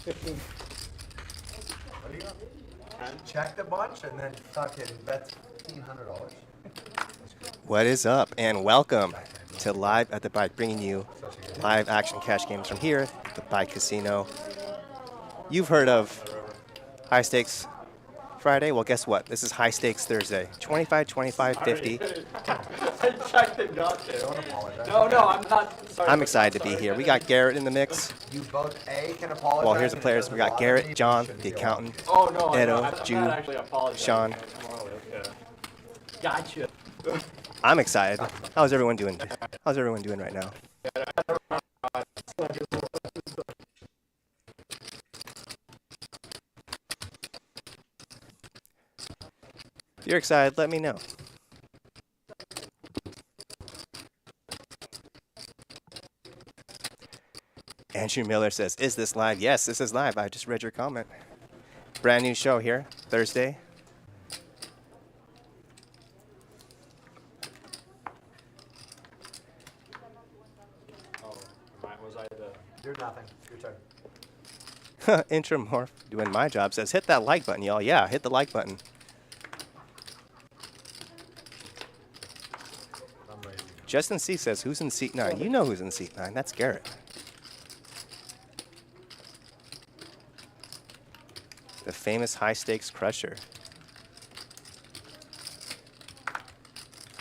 15. What do you got? Checked a bunch and then fucking bet $1,500. What is up, and welcome to Live at the Bike, bringing you live action cash games from here, the Bike Casino. You've heard of High Stakes Friday? Well, guess what? This is High Stakes Thursday. 25, 25, 50. I checked and got you. Don't apologize. No, I'm not. Sorry. I'm excited to be here. We got Garrett in the mix. You both A can apologize. Well, here's the players. We got Garrett, John, the accountant, Oh, no. Edo, I'm Jew, not actually apologizing. Sean. Gotcha. I'm excited. How's everyone doing? How's everyone doing right now? If you're excited, let me know. Andrew Miller says, is this live? Yes, this is live. I just read your comment. Brand new show here, Thursday. Oh, was I the... You're nothing. Your turn. Intramorph doing my job says, hit that like button, y'all. Yeah, hit the like button. Justin C says, who's in seat 9? You know who's in seat 9. That's Garrett. The famous high-stakes crusher. I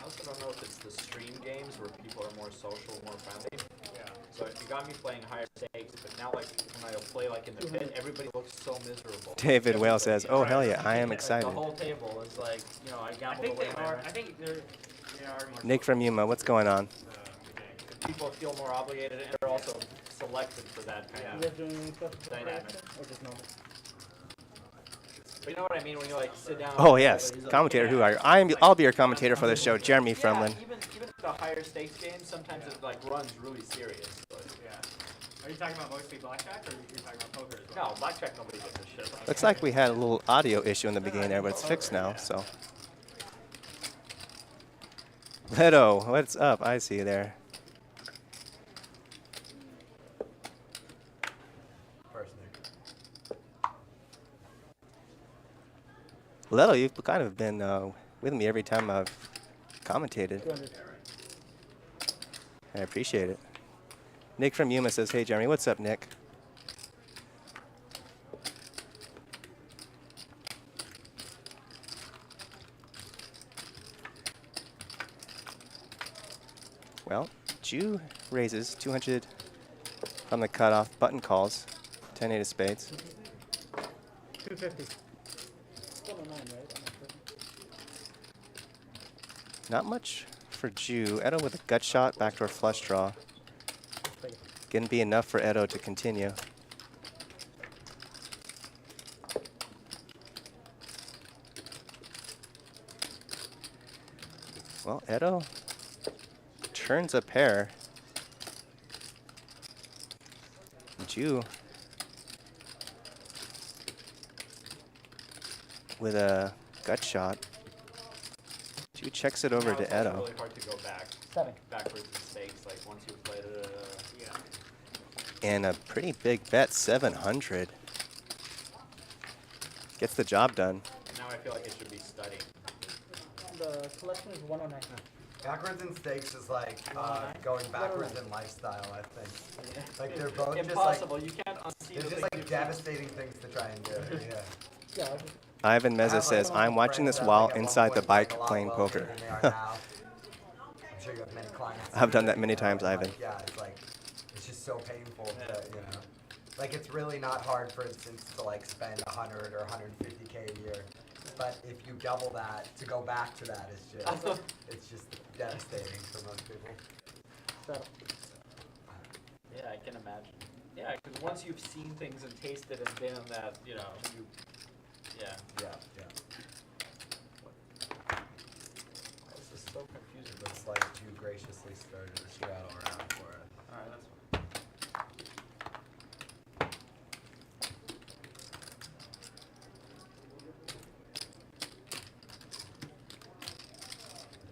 also don't know if it's the stream games where people are more social, more friendly. Yeah. So you got me playing higher stakes, but now like when I play like in the pit, everybody looks so miserable. David Whale says, oh, hell yeah, I am excited. Like the whole table is like, you know, I gambled away my... I think they are more... Nick from Yuma, what's going on? People feel more obligated, and they're also selected for that kind of dynamic. Or just normal? But you know what I mean when you like sit down. Oh, yes. Like, Commentator, who are you? I'll be your commentator for this show, Jeremy Fremlin. Even the higher stakes games, sometimes it like runs really serious. But Yeah. Are you talking about mostly blackjack, or you're talking about poker as well? no, blackjack nobody gives a shit about. Looks like we had a little audio issue in the beginning there, but it's fixed now, so. Leto, what's up? I see you there. First, Nick. Leto, you've kind of been with me every time I've commentated. 200. I appreciate it. Nick from Yuma says, hey, Jeremy. What's up, Nick? Well, Jew raises 200 from the cutoff. Button calls. 10-8 of spades. 250. Still a 9, right? I'm not sure. Not much for Jew. Edo with a gut shot, backdoor flush draw. Gonna be enough for Edo to continue. Well, Edo turns a pair. Jew with a gut shot. Jew checks it over to It's Edo. really hard to go backwards in stakes. Like once you've played it, yeah. And a pretty big bet, 700. Gets the job done. Now I feel like I should be studying. The collection is 109. Backwards in stakes is like going backwards in lifestyle, I think. Like they're both Impossible. You can't unsee just the like things you've devastating things to try and do. Yeah. Yeah, I just, Ivan Meza have, says, like, I'm watching this friends that, while like, at one inside the point, like, bike a lot playing wealthier poker. than they are now. I'm sure you have many clients. I've done that many times, Like, Ivan. yeah, it's like, it's just so painful to, you know. Like, it's really not hard, for instance, to like spend 100 or 150K a year. But if you double that, to go back to that is just, it's just devastating for most people. settle. Yeah, I can imagine. Yeah, because once you've seen things and tasted and been in that, you know, you, yeah. Yeah, yeah. This is so confusing. Looks like you graciously started to straddle around for it. All right, that's fine.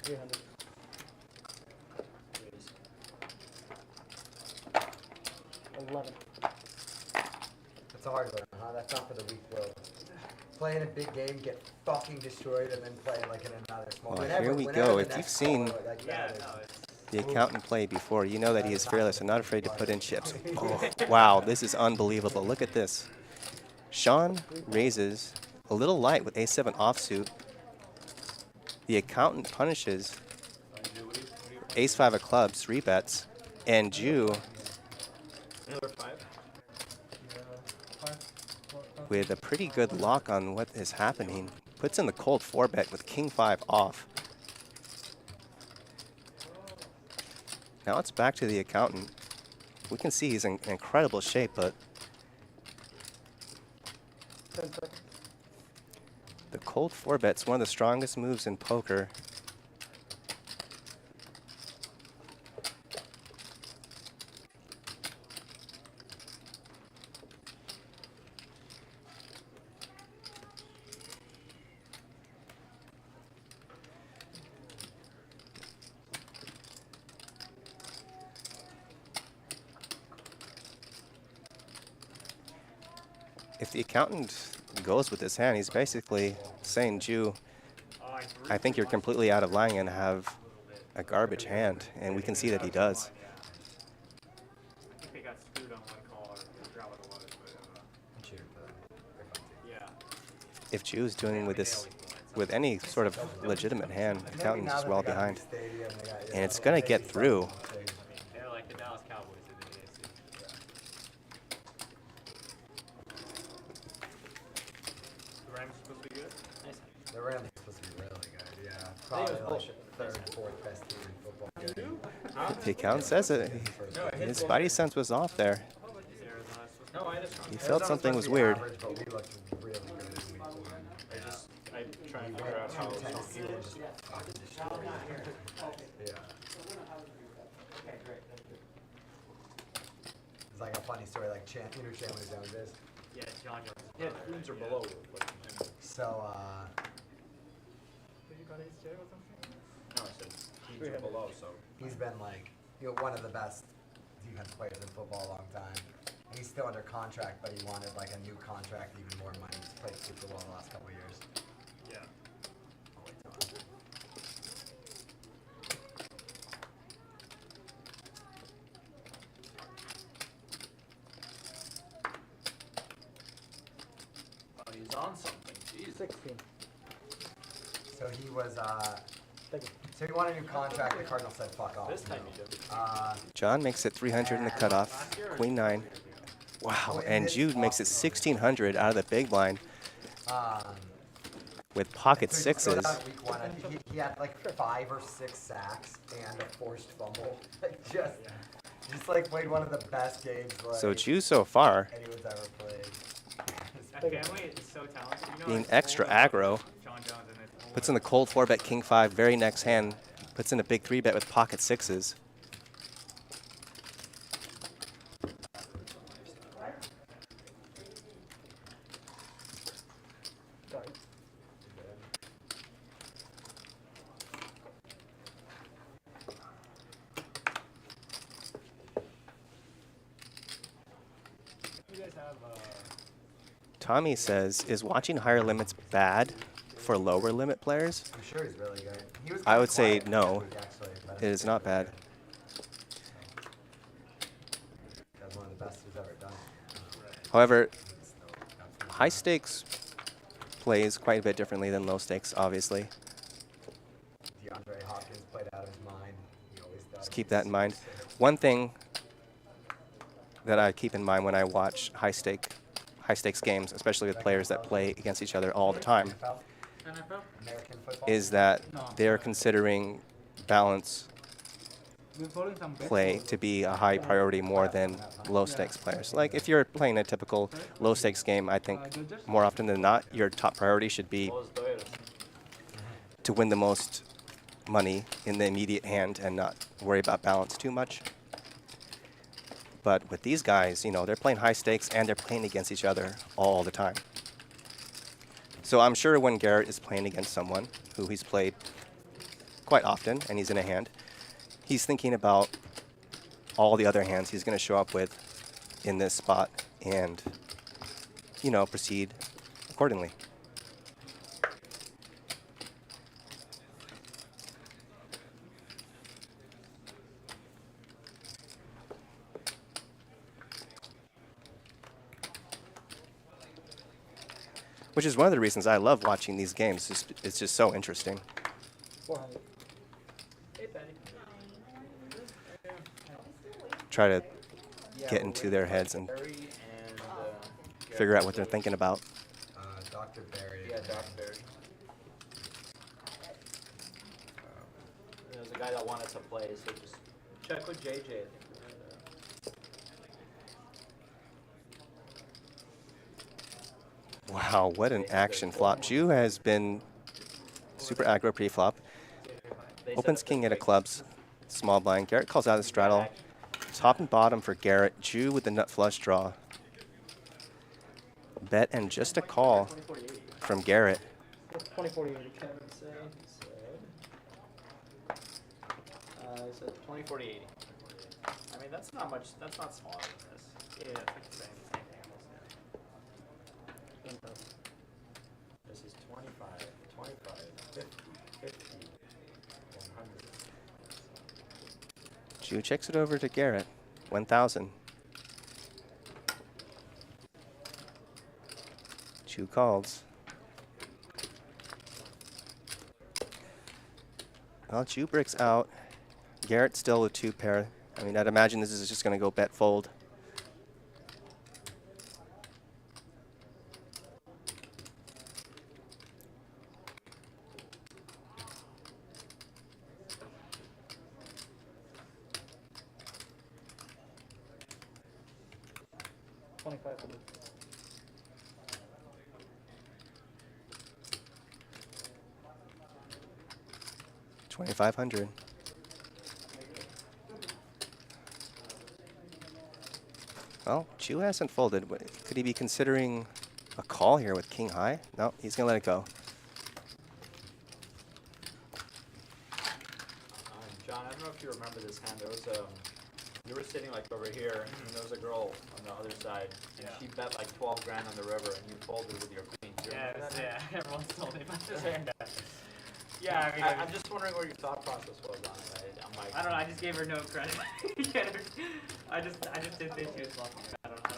300. It's a hard learn, huh? That's not for the weak willed. Play in a big game, get fucking destroyed, and then play like in another small. Well, Whenever- here we whenever go. the If you've next seen ball, like, Yeah, that no, is- it's the accountant play before, you know that he is fearless and not afraid to put in chips. Oh, wow, this is unbelievable. Look at this. Sean raises a little light with a7 offsuit. The accountant punishes ace-5 of clubs, 3 bets, and Jew Another 5. with a pretty good lock on what is happening. Puts in the cold 4-bet with king-5 off. Now it's back to the accountant. We can see he's in incredible shape, but 10 seconds. the cold 4-bet's one of the strongest moves in poker. If the accountant goes with this hand, he's basically saying, Jew, I think you're completely out of line and have a garbage hand, and we can see that he does. I think they got screwed on one call, or I forgot what it was, but yeah. If Jew's doing with this, with any sort of legitimate hand, the accountant is well behind. And it's gonna get through. They're like the Dallas Cowboys in the AFC. The Rams are supposed to be good? The Rams are supposed to be really good, yeah. Probably like third, fourth best team in football. The accountant says it. His spidey sense was off there. Is Arizona supposed to No, I just. He felt something was weird. Average, but we looked really good in week one. I try and figure out how. Tennessee will just fucking destroy you. Yeah. It's like a funny story, like you know Chandler Jones is. Yeah, John Jones. Yeah, Queens are below. But, So, Did you got ace J or something? no, I said Queens are below, so. he's been like, one of the best defense players in football a long time. He's still under contract, but he wanted like a new contract, even more money. He's played super well the last couple of years. Yeah. I'll wait till after. Oh, he's on something. Jeez. 16. So he was, Thank you. so he wanted a new contract. The Cardinals said, "Fuck off." This time you do. John makes it 300 in the cutoff. Queen 9. Wow, and Jude makes it 1600 out of the big blind with pocket So he just goes sixes. out week one. I think he had like 5 or 6 sacks and a forced fumble. Like just like played one of the best games like So Jude so far anyone's ever played. That family is so talented. You know, being it's extra all aggro. John Jones and it's all Puts in the cold 4-bet king 5. Very next hand puts in a big 3-bet with pocket sixes. Sorry. You guys have Tommy says, is watching higher limits bad for lower limit players? I'm sure he's really good. He was I kinda would say quiet no. this week, actually, but It is not bad. That's one of the best he's ever done. However, high stakes plays quite a bit differently than low stakes, obviously. DeAndre Hopkins played out of his mind. He always does. Just keep that in mind. One thing that I keep in mind when I watch high stakes games, especially with players that play against each other all the time, NFL? NFL? American football? is that they're considering balance Been following some bets play to be a high priority more than low stakes players. Like if you're playing a typical low stakes game, I think more often than not, your top priority should be What was Doyle? to win the most money in the immediate hand and not worry about balance too much. But with these guys, you know, they're playing high stakes and they're playing against each other all the time. So I'm sure when Garrett is playing against someone who he's played quite often and he's in a hand, he's thinking about all the other hands he's going to show up with in this spot and you know, proceed accordingly. Which is one of the reasons I love watching these games. It's just so interesting. 400. Hey, Patty. Try to Yeah, get we're into waiting their for heads and Barry and figure out what they're thinking about. Dr. Barry. Yeah, Dr. Barry. There's a guy that wanted to play, so just check with JJ. I think Wow, what an action flop. Jew has been super aggro pre-flop. They said Opens it's king been at a great. clubs. Small blind. Garrett calls out the straddle. Top and bottom for Garrett. Jew with the nut flush draw. Bet and just a call from Garrett. 2048. Kevin said, he said 20, 40, 80. I mean, that's not much, that's not smaller than this. Yeah, it's like the same thing almost. This is 25, 25, 50, 50, 100. Jew checks it over to Garrett. 1,000. Jew calls. Well, Jew breaks out. Garrett still with 2 pair. I mean, I'd imagine this is just going to go bet fold. $2,500. 2,500. Well, Jew hasn't folded. Could he be considering a call here with king high? No, he's going to let it go. John, I don't know if you remember this hand. There was you were sitting like over here, and there was a girl on the other side, and Yeah. she bet like 12 grand on the river, and you folded with your queen. Do you Yeah, remember that? yeah, everyone's told me about this hand. Yeah, I mean, I'm just wondering what your thought process was on it. I'm like, I don't know. I just gave her no credit. I just didn't think she was lucky. I don't know.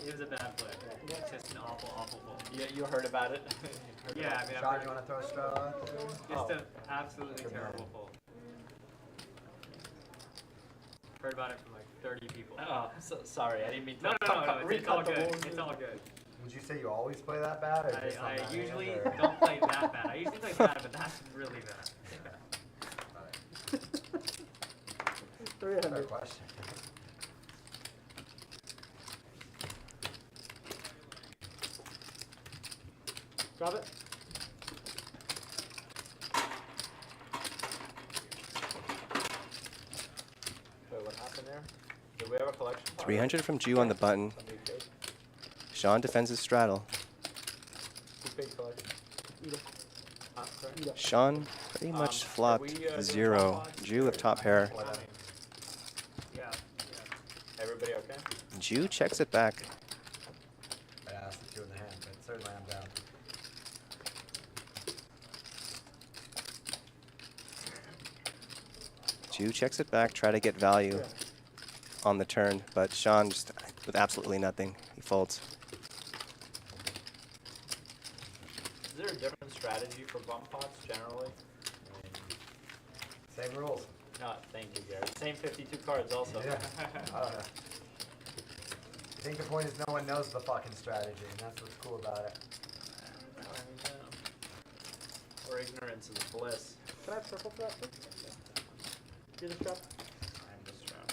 It was a bad play. It's just an awful fold. Yeah, you heard about it. You heard Yeah, about I mean, I've Sean, heard you want to throw a straw out? just an absolutely terrible fold. Heard about it from like 30 people. Oh, so, sorry, I didn't mean to. No, it's all recut the good. rules. It's all good. Would you say you always play that bad? Or just on I that usually hand, or? don't play that bad. I usually play bad, but that's really bad. 300. Fair question. Drop it. Wait, what happened there? Did we have a collection? 300 from Jew on the button. Somebody paid? Sean defends his straddle. Who paid collection? Eat it. Sorry? Eat it. Sean pretty much flopped we, doing 0. top odds? Jew with top pair. Yeah. Everybody okay? Jew checks it back. I asked the 2 in the hand, but certainly I'm down. Jew checks it back, try to get value on the turn, but Sean just with absolutely nothing. He folds. Is there a different strategy for bump pots generally? I mean, Same rules. no, thank you, Gary. Same 52 cards also. Yeah. I think the point is no one knows the fucking strategy, and that's what's cool about it. I mean, or ignorance is bliss. Can I have purple for that, please? You're the strap. I'm just trying.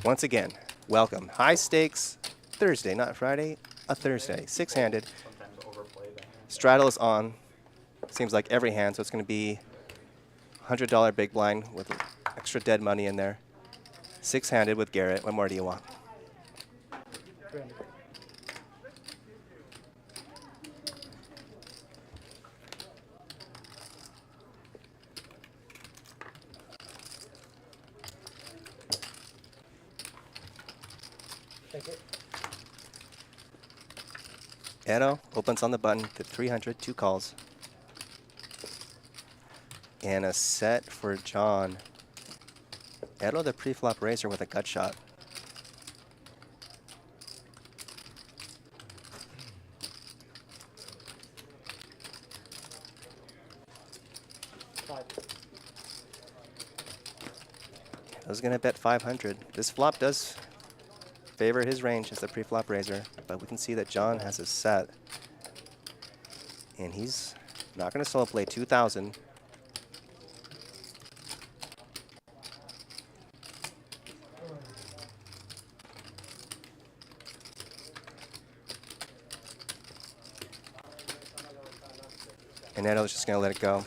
Once again, welcome. High stakes Thursday, not Friday, a Thursday. 6-handed. Sometimes overplay the hand. Straddle is on. Seems like every hand, so it's going to be $100 big blind with extra dead money in there. 6-handed with Garrett. What more do you want? 300. Take it. Edo opens on the button to 300, 2 calls. And a set for John. Edo the pre-flop raiser with a gut shot. Five. Edo's gonna bet 500. This flop does favor his range as the pre-flop raiser, but we can see that John has a set. And he's not gonna solo play 2,000. And Edo's just gonna let it go.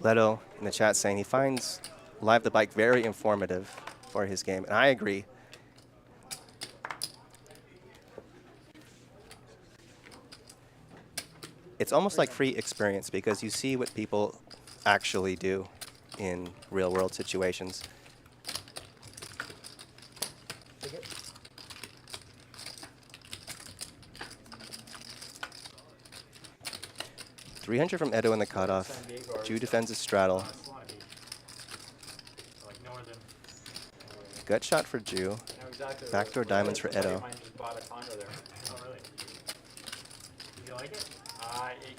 Leto in the chat saying he finds Live the Bike very informative for his game, and I agree. It's almost like free experience because you see what people actually do in real world situations. Take it. $300 from Edo in the cutoff. San Diego or Jew defends his straddle. Like northern. Gut shot for Jew. know exactly Backdoor where diamonds it is. for A buddy Edo. of mine just bought a condo there. Oh really? You like it?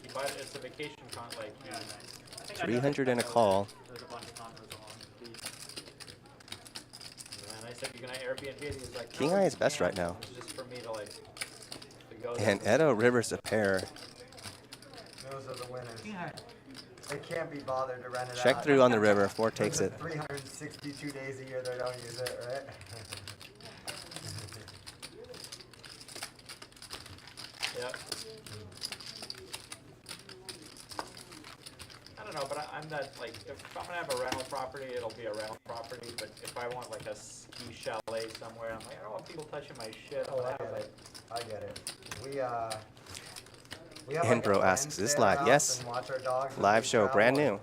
He bought it. It's a vacation like Yeah, nice. I think I know 300 and a that call. There's a bunch of condos along the beach. And I said, "You're gonna Airbnb it?" He was like, King "No, eye you is best can't." right now. It's just for me to like to go there. And Edo rivers a pair. Those are the winners. They can't be bothered to rent it Check out. through on the river. 4 takes it. 362 days a year they don't use it, right? Yep. I don't know, but I'm not like if I'm gonna have a rental property, it'll be a rental property. But if I want like a ski chalet somewhere, I'm like, I don't want people touching my shit. Oh, I I'm gonna get have it. I get it. We have And like bro a friend asks, is this stay at our live? house Yes. and watch our dogs as Live we show, travel, brand and new.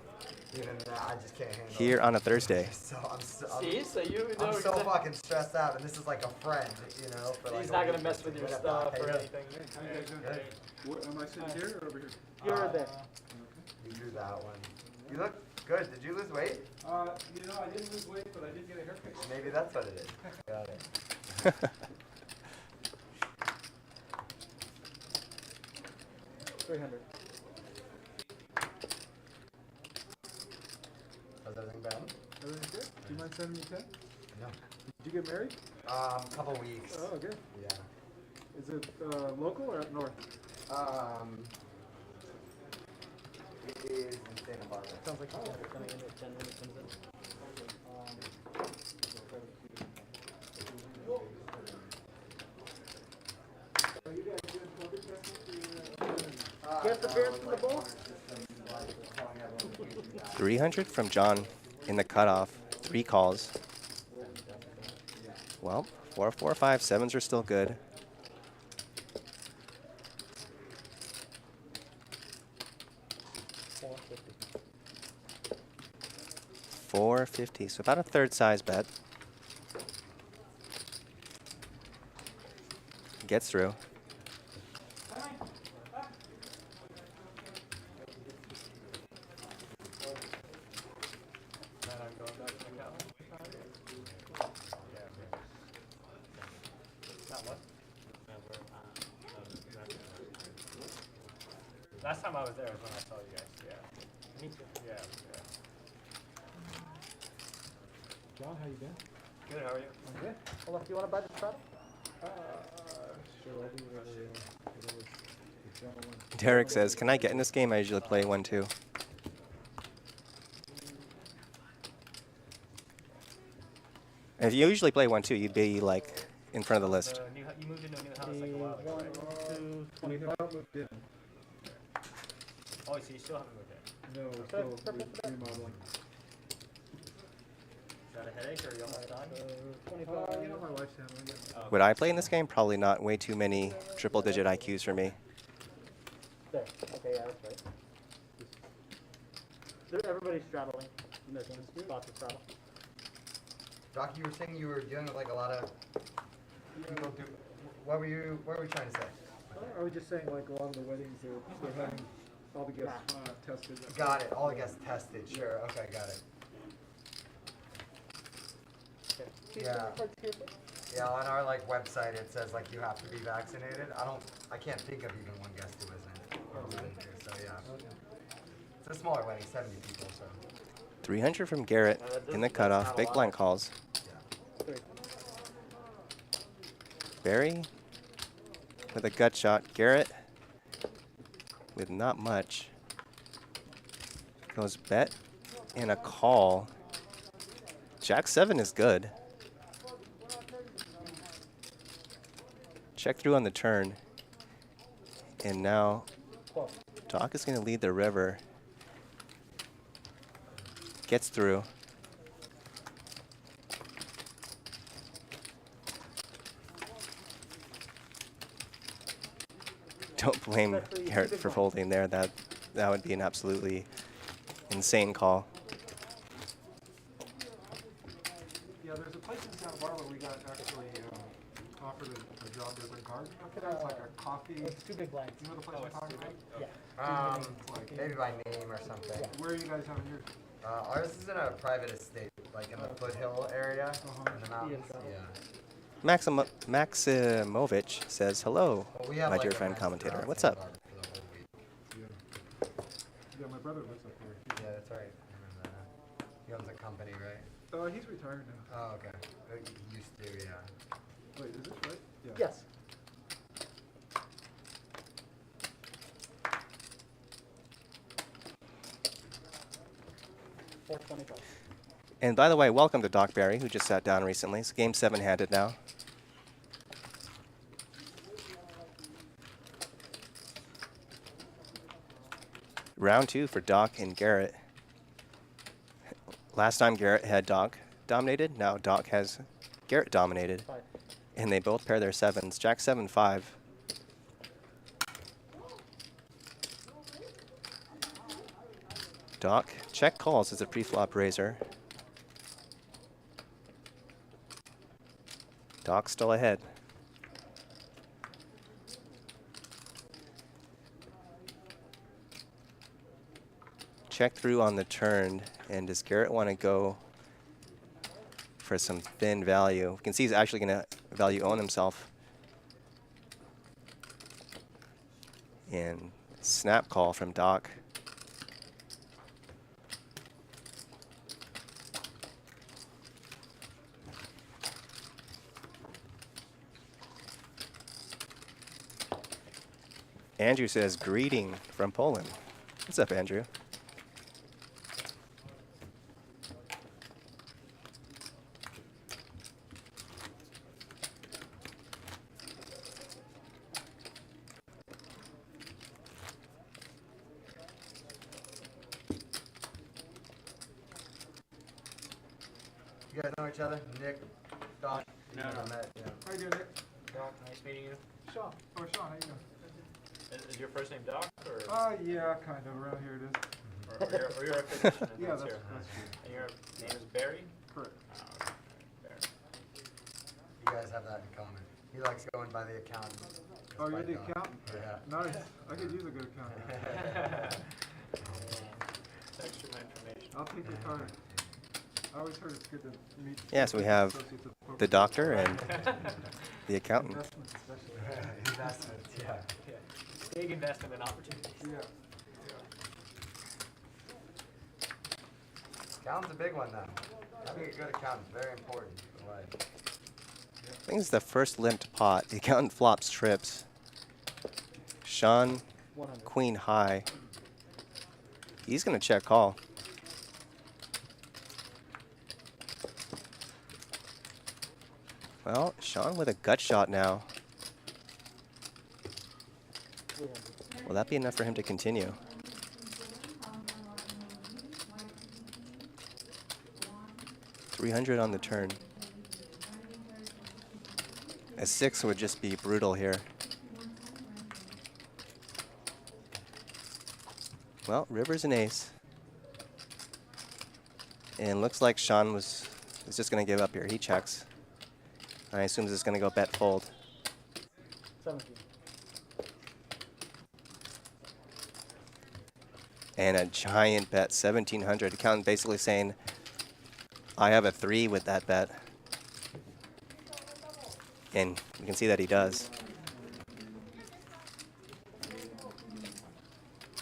Even that, I just can't handle Here it. on a Thursday. So See, so you know I'm so exactly- fucking stressed out, and this is like a friend, you know. For like He's a not gonna week mess to with your get it stuff back. or Hey, anything. How you guys doing? Good. Am I sitting here or over here? You're there. You drew that one. You look good. Did you lose weight? You know, I didn't lose weight, but I did get a haircut. Maybe that's what it is. Got it. 300. How's everything been? Everything's good? Do you mind sending me 10? No. Did you get married? Couple weeks. Oh, good. Yeah. Is it local or up north? It is in Santa Barbara. Sounds like it's coming in at 10 when it comes in. Get the beer from the bowl. 300 from John in the cutoff. 3 calls. Well, 4, 4, 5, 7s are still good. $450. So about a third size bet. Gets through. Last time I was there was when I saw you guys. Yeah. Me too. Yeah. John, how you been? Good. How are you? I'm good. Hold on, do you want to buy the straddle? Sure, I'll do whatever the gentleman. Derek says, can I get in this game? I usually play 1-2. If you usually play 1-2, you'd be like in front of the list. You moved into a new house like a while ago, right? 1, 2, We 25. have moved in. Oh, so you still haven't moved in. No, we're still remodeling. Is that a headache or are you almost done? 25. You know, my wife's handling it. Oh, Would I play in this game? Probably not. Way too many triple-digit IQs for me. There. Okay, yeah, that's right. Everybody's straddling. In their spots to straddle. Doc, you were saying you were dealing with like a lot of people do. What were you trying to say? I was just saying, like, a lot of the weddings, they're having all the guests tested. Got it. All guests tested. Sure. Okay. Got it. Yeah. Yeah. On our like website, it says like you have to be vaccinated. I can't think of even one guest who isn't. Or wouldn't do, so yeah. It's a smaller wedding, 70 people. So. 300 from Garrett in the cutoff. Big blind calls. Yeah. Barry with a gut shot. Garrett with not much. Goes bet and a call. Jack 7 is good. Check through on the turn. And now Doc is going to lead the river. Gets through. Don't blame Garrett for folding there. That would be an absolutely insane call. Yeah, there's a place in Santa Barbara we got actually offered a job as a garden. It's like a coffee. It's 2 big blinds. You know the place I'm talking about? Yeah. Maybe by name or something. Where are you guys having yours? Ours is in a private estate, like in the foothill area in the mountains. Yeah. Maximovich says hello, Well, we have my like dear a friend nice commentator. restaurant What's in up? Barbara for the whole week. Yeah, my brother lives up there. Yeah, that's right. I remember that. He owns a company, right? He's retired now. Oh, okay. He used to, yeah. Wait, is this right? Yeah. Yes. $4.25. And by the way, welcome to Doc Barry, who just sat down recently. It's game 7-handed now. Round 2 for Doc and Garrett. Last time Garrett had Doc dominated. Now Doc has Garrett dominated. 5. And they both pair their 7s. Jack 7-5. Doc check calls as a pre-flop raiser. Doc still ahead. Check through on the turn, and does Garrett want to go for some thin value? You can see he's actually going to value own himself. And snap call from Doc. Andrew says, greeting from Poland. What's up, Andrew? You guys know each other? Nick, Doc? No. Met, yeah. How you doing, Nick? Doc, nice meeting you. Sean. Oh, Sean, how you doing? Is your first name Doc, or Yeah, kind of. Around here it is. or you're a physician? And Yeah, that's that's here. true. And your name is Barry? Correct. Oh, okay. Barry. You guys have that in common. He likes going by the accountant. Oh, you're By the Doc. accountant? Yeah. Nice. I could use a good accountant. Extra information. I'll take your card. I always heard it's good to meet. Yeah, so we have associates of poker. the doctor and the accountant. Investments, especially. Investments, yeah. Big investment in opportunities. Yeah. Accountant's a big one, though. Having a good accountant is very important in life. I think it's the first limped pot. The accountant flops trips. Sean, 100. queen high. He's going to check call. Well, Sean with a gut shot now. 300. Will that be enough for him to continue? $300 on the turn. A 6 would just be brutal here. Well, river's an ace. And looks like Sean is just going to give up here. He checks. I assume this is going to go bet fold. 17. And a giant bet, 1,700. Accountant basically saying, I have a 3 with that bet. And you can see that he does.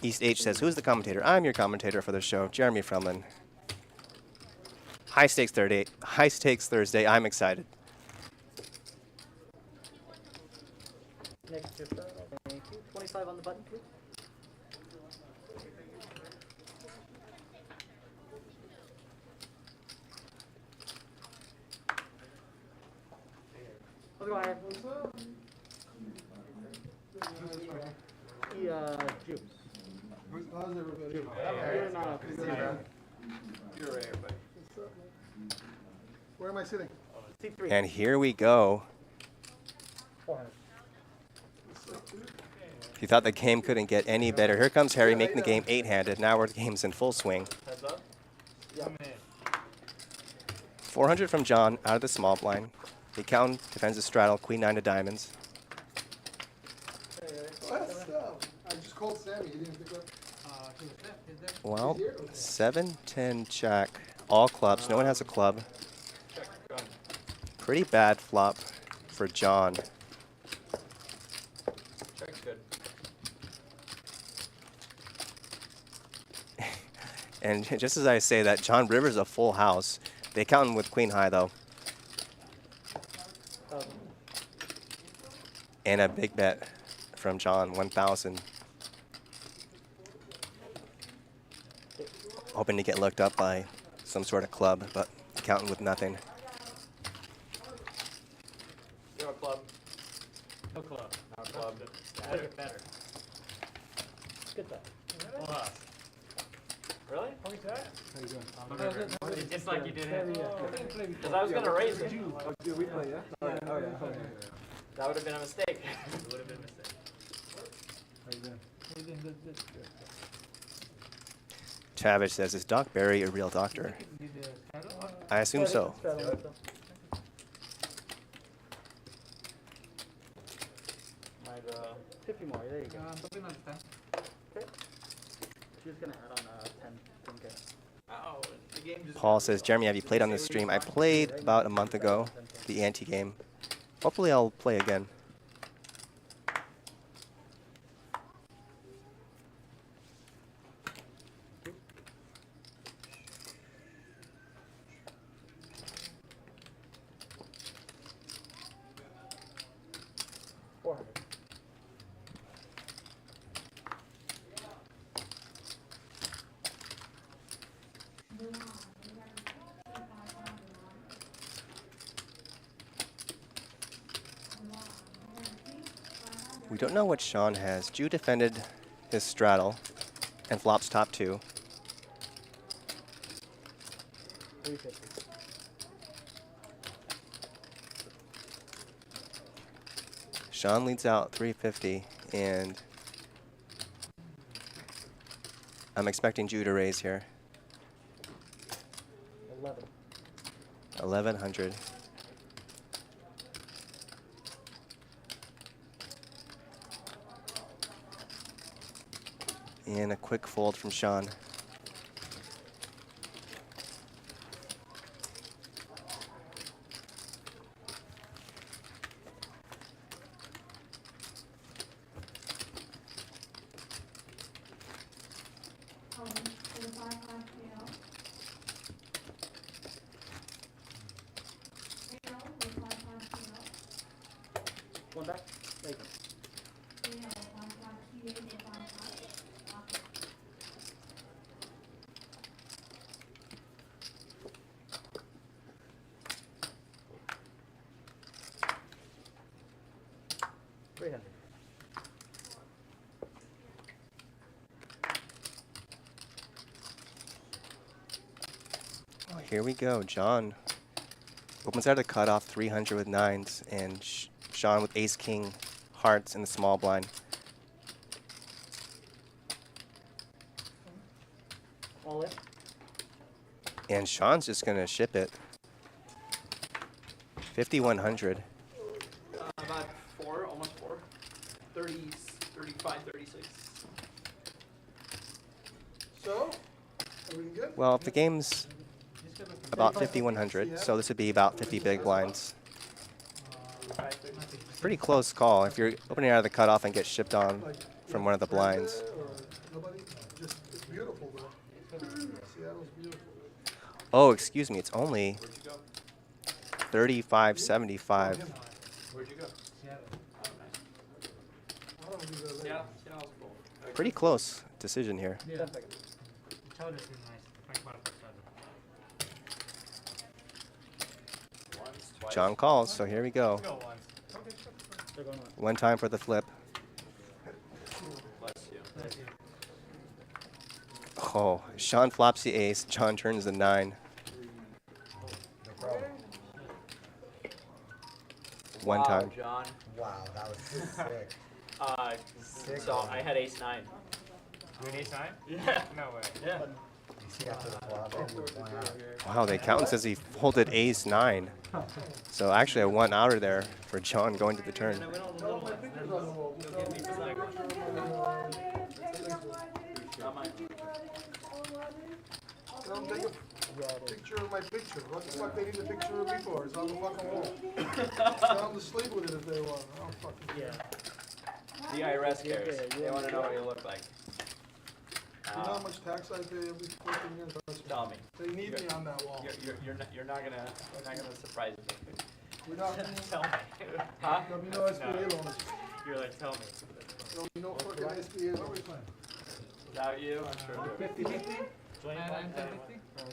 East H says, who's the commentator? I'm your commentator for the show, Jeremy Fremlin. High stakes Thursday. I'm excited. Next, just thank you. 25 on the button, please. Let's go ahead. Juice. How's everybody? You're not You're right, everybody. Where am I sitting? C3. And here we go. 400. If you thought the game couldn't get any better, here comes Harry making the game 8-handed. Now the game's in full swing. Heads up. Yeah. 400 from John out of the small blind. The accountant defends the straddle, queen 9 of diamonds. What's up? I just called Sammy. You didn't pick up. Well, 7-10 jack, all clubs. No one has a club. Check. Go ahead. Pretty bad flop for John. Check's good. And just as I say that, John Rivers a full house. The accountant with queen high though. 1,000. And a big bet from John, 1,000. Hoping to get looked up by some sort of club, but accountant with nothing. Zero club. No club. No club. Better, better. Good stuff. Full house. Really? How you doing? Just like you did it. Because I was going to raise it. Oh, do we play, yeah? Oh, yeah. That would have been a mistake. It would have been a mistake. How you doing? Tavish says, is Doc Barry a real doctor? I assume so. Might, 50 more. There you go. Okay. She's gonna add on 10K. oh, the game just... Paul says, Jeremy, have you played on this stream? I played about a month ago, the Ante game. Hopefully I'll play again. We don't know what Sean has. Jew defended his straddle and flops top 2. 350. Sean leads out 350, and I'm expecting Jew to raise here. 11. 1,100. And a quick fold from Sean. One back. There you go. here we go. John opens out of the cutoff 300 with nines, and Sean with ace king hearts in the small blind. All in. And Sean's just gonna ship it. 5,100. About 4, almost 4. 30, 35, 36. So, everything good? Well, if the game's about 5,100, so this would be about 50 big blinds. Pretty close call. If you're opening out of the cutoff and get shipped on from one of the blinds. Nobody? Just, it's beautiful though. Seattle's beautiful. Oh, excuse me, it's only Where'd you go? 35.75. Where'd you go? I don't do that. Yeah, Seattle's cool. Pretty close decision here. Yeah. Chowder seems nice. Frank bought it for chowder. Once, twice. John calls, so here we go. Go once. They're going on. One time for the flip. Bless you. Bless you. Oh, Sean flops the ace. John turns the 9. No problem. One Wow, time. John. Wow, that was sick. Sick So one. I had ace 9. You an ace 9? Yeah. No way. Yeah. You see after the flop, and you point out. Wow, the accountant says he folded ace 9. So actually a 1 outer there for John going to the turn. I win all the little ones. Then you'll get me the big one. Not mine. Don't take a picture of my picture. What the fuck they need a picture of me for? It's on the fucking wall. Tell them to sleep with it if they want. I don't fucking care. Yeah. The IRS cares. They want to know what you look like. You know how much tax I pay every fucking year? Trust me. Tell me. They need me on that wall. You're not gonna surprise me. We're not, Tell me. Huh? there'll be no SBA loans. You're like, tell me. There'll be no fucking SBA loans. Without you, I'm sure. 50-50?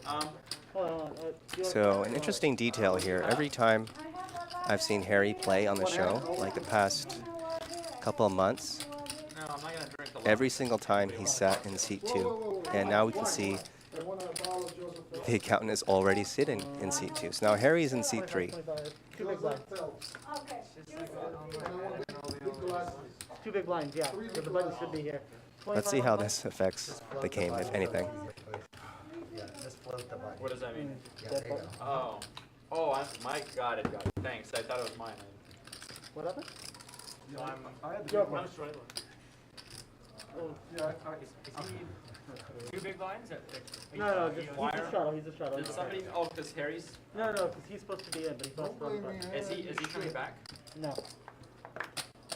Um, Hold on. Do you want- So an interesting detail here. Every time I've seen Harry play on the show, like the past couple of months, no, I'm not gonna drink a lot. every single time he sat in seat 2. And now we can see I want a bottle of Joseph the accountant is already sitting in seat 2. So now Harry's in seat 3. 25. Two big blinds. Phelps. And I want big glasses. 2 big blinds, yeah. So the button should be here. Let's see how this affects the game, if anything. Yeah, just float the button. What does that mean? Yeah, there you go. Oh. Oh, Mike got it. Thanks. I thought it was mine. What happened? Yeah, I had the Go big for one. it. struggling. Oh, Yeah, Is he 2 big blinds? no, just, he's Wire? a straddle. He's a straddle. Did somebody? Oh, because Harry's. No, because he's supposed to be in, but he's not don't supposed blame to. me. Is he coming back? No.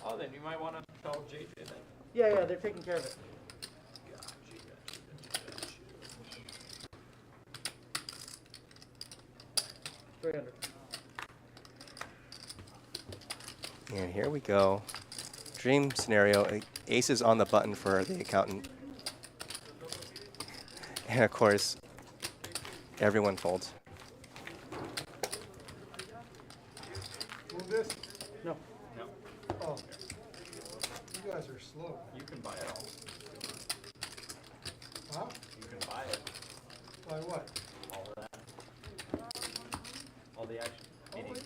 Oh, then you might want to tell JJ then. Yeah, they're taking care of it. 300. And here we go. Dream scenario. Ace is on the button for the accountant. And of course, everyone folds. Move this? No. No. Oh. You guys are slow. You can buy it all. Huh? You can buy it. By what? All of that. All the action. Meaning,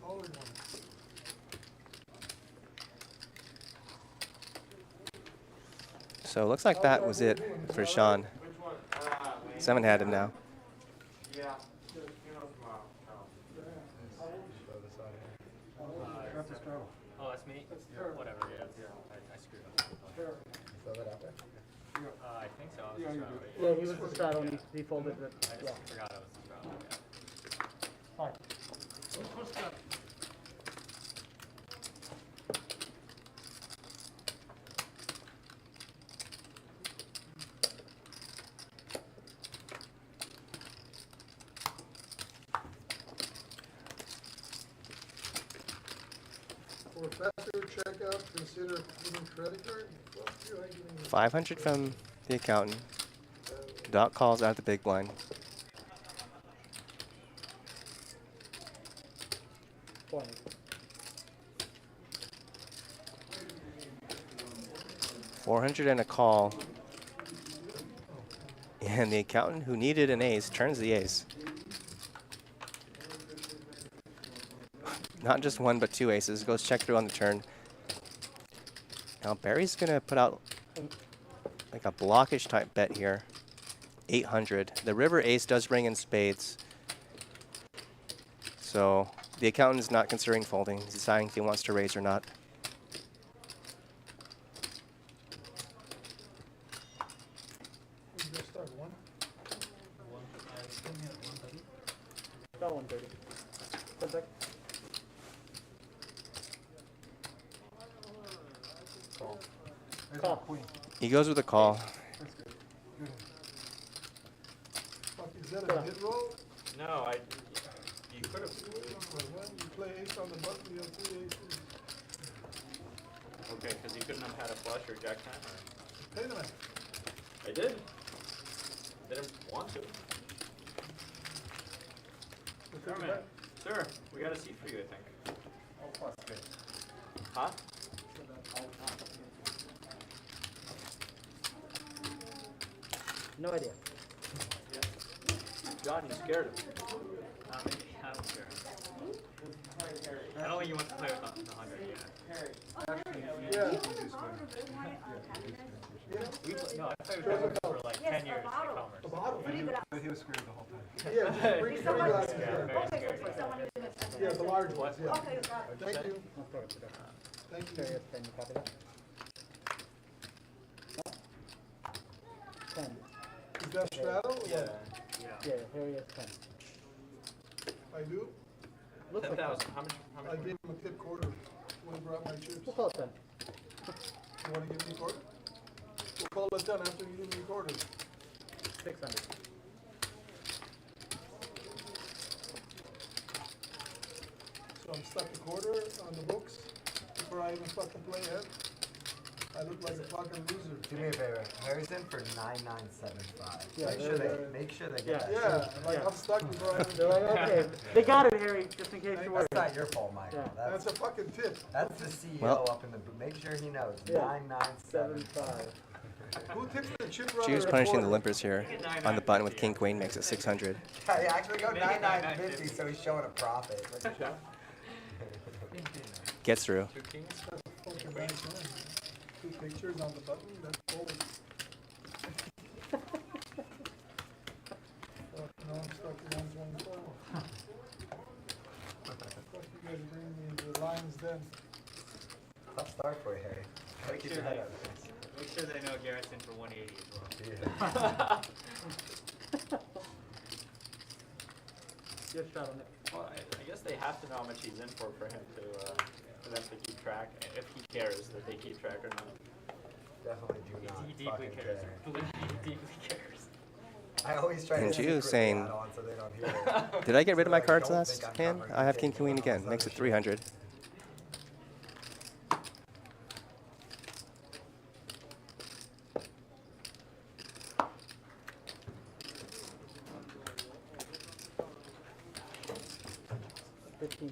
All of them. So it looks like that was it for Sean. 7 had him now. yeah. That's a straddle. Oh, that's me? Whatever, yeah. I screwed up. Throw that out there. I think so. I was Yeah, you just do. Yeah, he was the straddle and he folded it. I Yeah. just forgot I was the straddle. Yeah. Fine. For faster checkout, consider giving credit card? Fuck you, I ain't giving you 500 from the accountant. Doc calls out the big blind. Fine. $400 and a call. And the accountant who needed an ace turns the ace. not just one, but two aces. Goes check through on the turn. Now Barry's going to put out like a blockish type bet here. 800. The river ace does bring in spades. So the accountant's not considering folding. He's deciding if he wants to raise or not. Just start one. Got 130. Good back. Call. Queen. He goes with a call. That's good. Good. Fuck, is that a hit roll? No, you could have. You play ace on the button, you have 3 aces. Okay, because you couldn't have had a flush or jack 10, or? Pay the man. I did. Didn't want to. Sir, we got a seat for you, I think. Oh, plus good. Huh? No idea. John, you scared him. I don't care. I don't think you want to play with the 100 yet. Yeah. No, I played with him for like 10 years at Commerce. The bottom. He was screwed the whole time. Yeah, just bring 3 glasses. Yeah, Yeah. very scary. Yeah, the large ones, yeah. Thank you. I'll throw it to them. Thank There you. you go. Can you copy that? 10. Is that straddle? or Yeah. what? Yeah, here he is, 10. I do. Looks like 10,000. 10. How much? I gave him a tip quarter when he brought my chips. We'll call it 10. You wanna give me a quarter? We'll call it done after you give me a quarter. 600. So I'm stuck a quarter on the books before I even fucking play ahead. I look like a fucking loser. Do me a favor. Harry's in for 9975. Yeah, make sure they yeah. get that. Yeah, like Yeah. I'm stuck before I They're like, okay, they got it, Harry, just in case you're worried. That's not your fault, Mike. Yeah. That's a fucking tip. That's the CEO Well- up in the booth. Make sure he knows. Yeah. 9975. 75. Who tips the chip runner? Jude's a punishing the quarter? limpers here on the button with king queen makes it 600. Yeah, he actually go Make it 9950, so he's showing a profit. Gets through. 2 kings? Fucking nice, man. 2 pictures on the button, that's forward. Fuck, no, I'm stuck at 124. Fuck, you guys bring me the lines then. Tough start for you, Harry. Gotta keep your head up. Make sure they know Garrett's in for 180 as well. Yeah. Your shot on it. Well, I guess they have to know how much he's in for him to, for them to keep track, if he cares that they keep track or not. Definitely do not He deeply fucking cares. care. Believe me, he deeply cares. I always try And to Jude's secretly saying, add on so they don't hear it. Did I get rid of my So I cards don't last think I'm hand? covering I have the king table queen and all again. this Makes it other 300.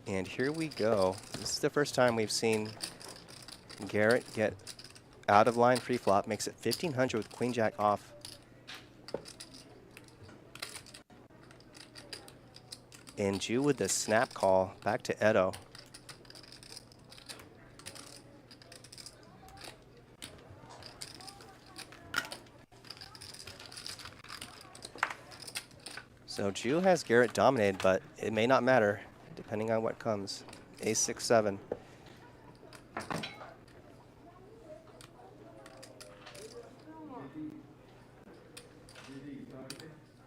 And here we go. This is the first time we've seen Garrett get out of line free flop. Makes it 1500 with queen jack off. And Jew with the snap call back to Edo. So Jew has Garrett dominated, but it may not matter depending on what comes. Ace 6 7.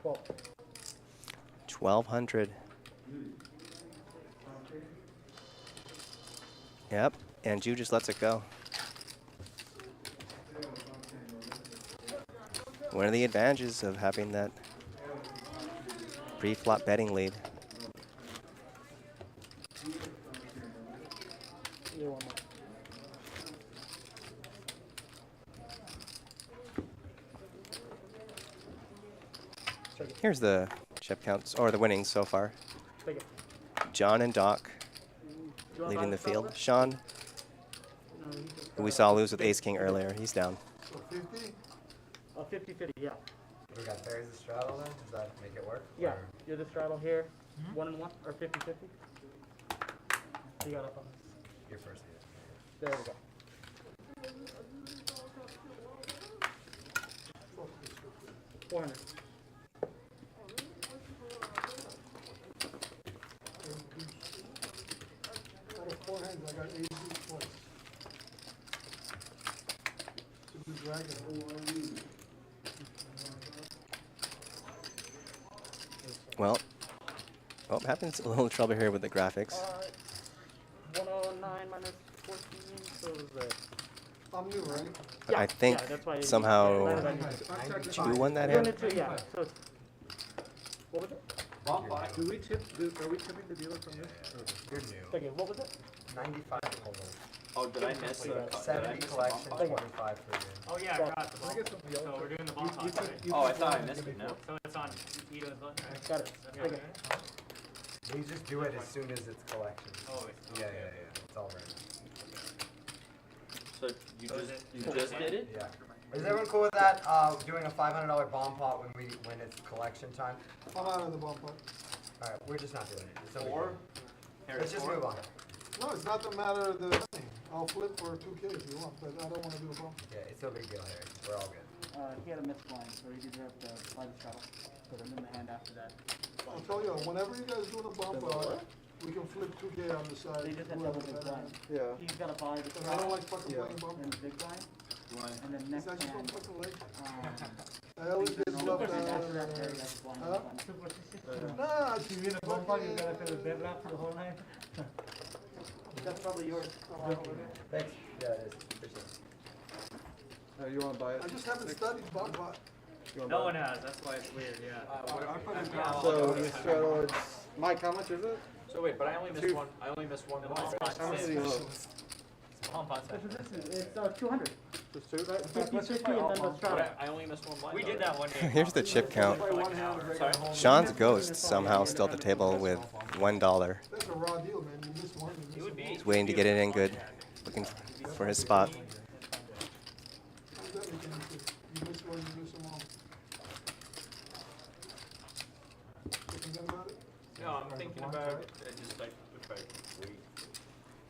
$12. 1200. Yep, and Jew just lets it go. One of the advantages of having that pre-flop betting lead. You want more. Here's the chip counts, or the winnings so far. Take it. John and Doc You want leading the to buy field. salad? Sean, No, you just who we got- saw lose with Ace King earlier, he's down. So 50? 50-50, yeah. We got Barry's the straddle then? Does that make it work? Yeah, Or- you're the straddle here, 1 and 1, or 50-50. You got up on Your first hand. this. There we go. $400. Out of 4 hands, I got 80 twice. It's a good dragon. Well, happens a little trouble here with the graphics. 109 minus 14, so is that? I'm new, right? But I think that's why somehow Exactly. you won that You're in hand. it too, yeah. So, what was it? Do we tip? Are we tipping the dealer from this? You're new. Okay, what was it? 95 total. Oh, did I miss the 70 collection, 25 for you. Oh yeah, I got the ball. So we're doing the ball toss, right? Oh, I thought I missed it. No. So it's on Ito's left, right? Got it. Okay. Okay. You just do it as soon as it's collection. Oh, it's Yeah. It's all right. So you just did it? Yeah. Is everyone cool with that? Doing a $500 bomb pot when it's collection time? I'm out of the bomb pot. All right, we're just not doing it. It's no big Four? deal. Harry, Let's just four? move on. No, it's not the matter of the money. I'll flip for 2K if you want, but I don't want to do a bomb. Yeah, it's no big deal, Harry. We're all good. He had a missed blind, so he deserved the slide straddle. Put him in the hand after that. I'll tell you, whenever you guys doing a bomb pot, we can flip 2K on the side. They just had whoever double big better. blind. Yeah. He's got to buy the Because I don't like fucking playing bomb. and the big blind, and then Because next I just don't hand. fucking like it. I After always get bluffed that, Terry out. has blind. Huh? Nah, it's fucking... That's probably yours. Thanks. Yeah, it is. Appreciate it. You want to buy it? I just haven't studied bomb pot. No one has, that's why it's weird, yeah. So you straddle. It's Mike. How much is it? So wait, but I only missed one. I only missed one The ball. ball Right? spot's How much six. do you owe? Ball spot's It's 200. Just two. 50, 50, and then the But straddle. I only missed one blind. We did though, that one day. Here's the chip count. Sorry. Sean's ghost somehow still at the table with $1. That's a raw deal, man. You miss one, you It miss would be. He's waiting to get it in good, looking for his spot. You miss one, you miss them all. Thinking about it? No, I'm thinking about it. Just like if I wait.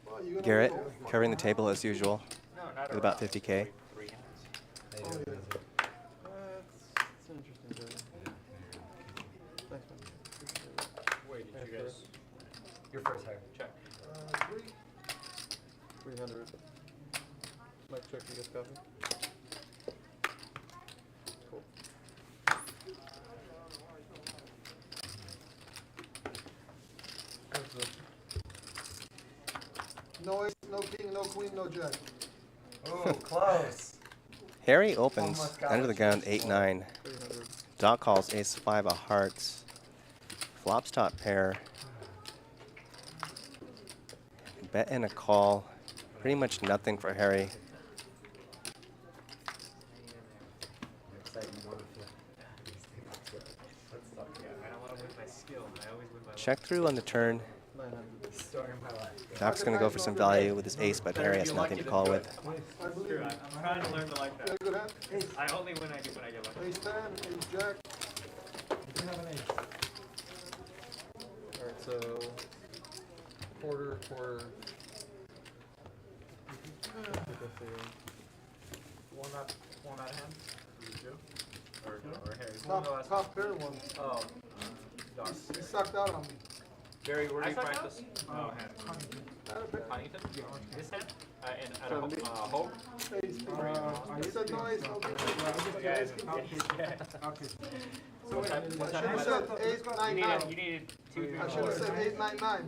Well, you gotta Garrett go. covering the table as usual No, not with about around. 50K. 3 hands. They do Oh, it. yeah. That's interesting. Dude. Thanks, man. Wait, did you guys Your first, Harry. check? 3. 300. Mike, check. You guys copy? Cool. That's No ace, no king, no queen, no jack. Ooh, close. Harry opens Almost got under the it. gun 8-9. 300. Doc calls ace-5 of hearts. Flops top pair. Bet and a call. Pretty much nothing for Harry. Looks like you want to flip. I don't want to win by skill, I always win by Check through on the turn. 900. Story of my life. Doc's gonna go for some value with his ace, but Harry has nothing to call with. I believe True, you. I'm trying to learn to like You that. got a good hand? I only win when I get lucky. Ace 10, ace jack. Alright, so quarter. One out of hand? Or Harry? Top pair one. Oh. He sucked out on me. Jerry, where do you I suck practice? Oh, hand. Huntington? This hand? And at Hope? Ace, king. I said no ace, no king. What type I should have said 8, 9, 9. You needed 2, 3, I should have said 8, 9, 9.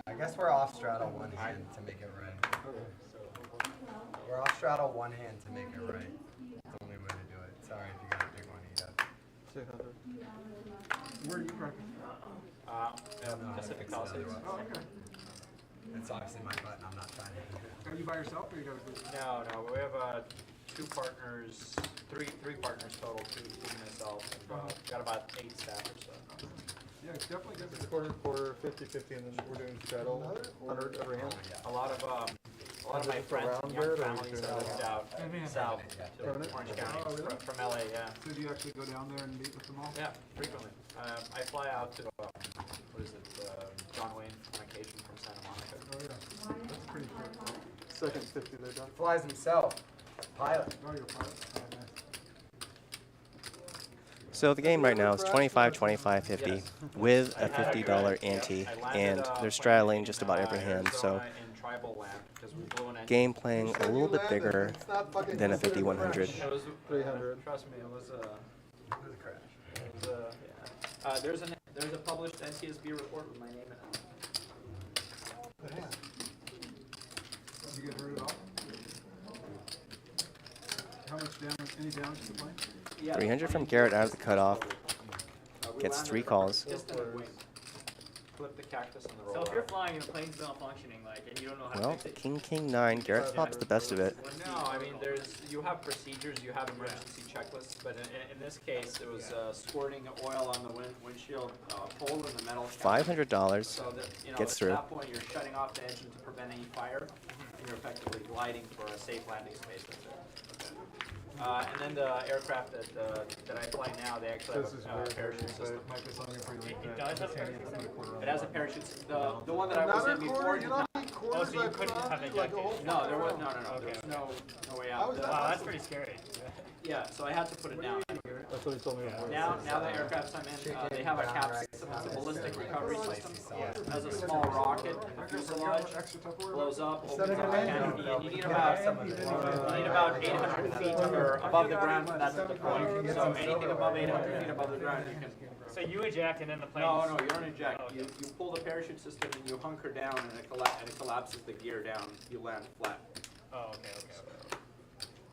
I guess we're off straddle one hand to make it right. We're off straddle one hand to make it right. It's the only way to do it. Sorry if you got a big one, Ida. 600. Where do you practice? Pacific Palisades. Oh, okay. It's obviously my butt and I'm not trying to. Are you by yourself or you got a group? No, we have 2 partners, three partners total, 2 myself, and got about 8 staff or so. Yeah, it's definitely good. It's quarter, 50, and then we're doing straddle 100 every hand. A lot of my friends and Around young it, or families is it that live south to Permanent? Orange County, from LA, yeah. So do you actually go down there and meet with them all? Yeah, frequently. I fly out to, John Wayne on occasion for Second 50 there, John. Flies himself. Pilot. Oh, you're pilot. So the game right now is 25, 25, 50 Yes. with a $50 ante, I landed, and they're playing straddling in, just about every hand. So Arizona in tribal land, 'cause we blew an engine. game playing a little bit bigger It's not fucking than a considered 5100. fresh. It was 300. Trust me, it was It was a crash. yeah. There's a published NTSB report with my name in it. Damn. Did you get hurt at all? How much damage? Any damage to the plane? Yeah, 300 from Garrett out of the cutoff. we Gets landed 3 right calls. just in the wing. Flip the cactus on the roll. So if you're flying and the plane's not functioning, like, and you don't know how Well, to fix it, King, King, 9. Garrett pops the best of it. No, I mean, you have procedures, you have emergency checklists, but in this case, it was squirting oil on the windshield, hole in the metal. $500 So that, gets at through. that point, you're shutting off the engine to prevent any fire, and you're effectively gliding for a safe landing space with it. And then the aircraft that I fly now, they actually This is have very, a parachute system. might be something for you like It that. does have a parachute system? It has a parachute. The one that I was Another in before quarter? did You know not. how many quarters so you I couldn't put on have you? it Like a whole ejected? No, there was fucking- no. There was no way How out. is that wow, that's pretty scary. Yeah, so I had to put it down. That's what he told me before. Now the aircrafts I'm in, they have a cap system. It's a ballistic recovery system. It has a small rocket in the fuselage, Extra Tupperware? blows up, opens up a canopy, and you need about 800 feet or above the ground for that to deploy. So anything above 800 feet above the ground, you can. So you eject and then the plane. No, you don't eject. You pull the parachute system and you hunker down, and it collapses the gear down. You land flat. Oh, okay.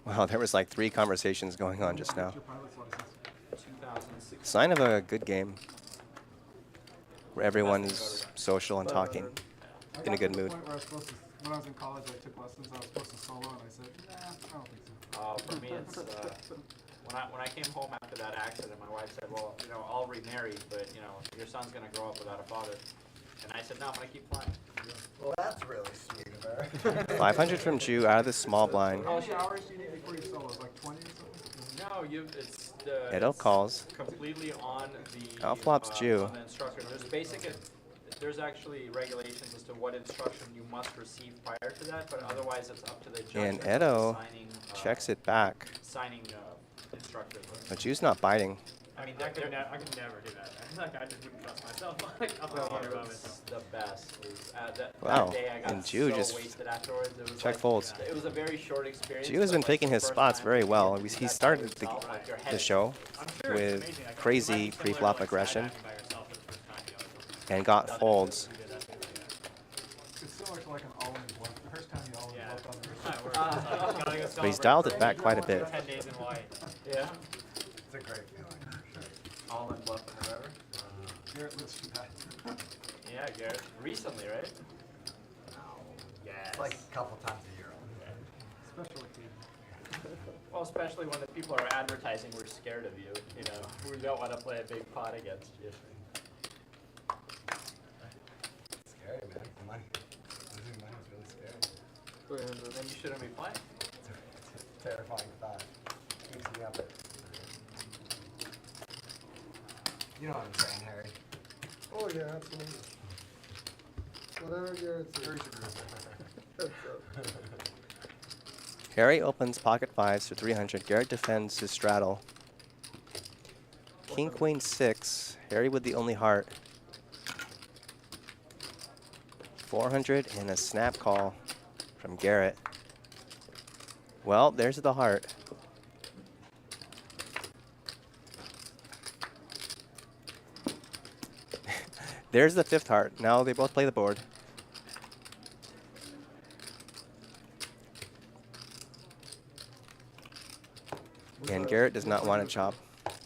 Wow, there was like 3 conversations going on just now. Your pilot's license. 2006. Sign of a good game. Where everyone is social and talking. I In a got good to the mood. point where I was supposed to, when I was in college, I took lessons. I was supposed to solo, and I said, nah, I don't think so. For me, it's when I came home after that accident, my wife said, "Well, I'll remarry, but your son's gonna grow up without a father." And I said, "No, I'm gonna keep flying." Well, that's really sweet of her. 500 from Jew out of the small blind. How many hours do you need before you solo? Like 20 or something? No, it's the. Edo it's calls. completely on the. Outflops Jew. On the instructor. There's actually regulations as to what instruction you must receive prior to that, but otherwise it's up to the judge. And and Edo signing, checks it back. Signing instructor. But Jew's not biting. I mean, I could never do that. Like, I just wouldn't trust myself. Like, I'll Oh, wonder it about was myself. the best. It was, that Wow, day I got and Jew so just wasted afterwards. It was check folds. It was a very short experience. Jew has been but, picking the his first spots time very you well. get He that started by yourself, like, your head the is- show I'm sure it's with amazing. Like, crazy it might be similar to, pre-flop like, aggression skydiving by yourself for the first time, or and got something. folds. It's similar to like an all-in bluff. The first time you all-in Yeah. bluff on the It's not worth it. Gotta go But he's celebrate dialed for it back quite a bit. 10 days in Hawaii. Yeah. It's a great feeling. All in bluff and whatever. Garrett, let's do that. Yeah, Garrett. Recently, right? Yes. It's like a couple times a year. Special occasion. Well, especially when the people are advertising we're scared of you. We don't want to play a big pot against you. It's scary, man. The money. Losing money is really scary. 300. Then you shouldn't be playing. It's a terrifying thought. Keeps me up. You know what I'm saying, Harry. Oh, yeah, absolutely. Whatever Garrett says. Harry opens pocket 5s for 300. Garrett defends his straddle. King, Queen, 6. Harry with the only heart. 400 and a snap call from Garrett. Well, there's the heart. There's the 5th heart. Now they both play the board. And Garrett does not want to chop.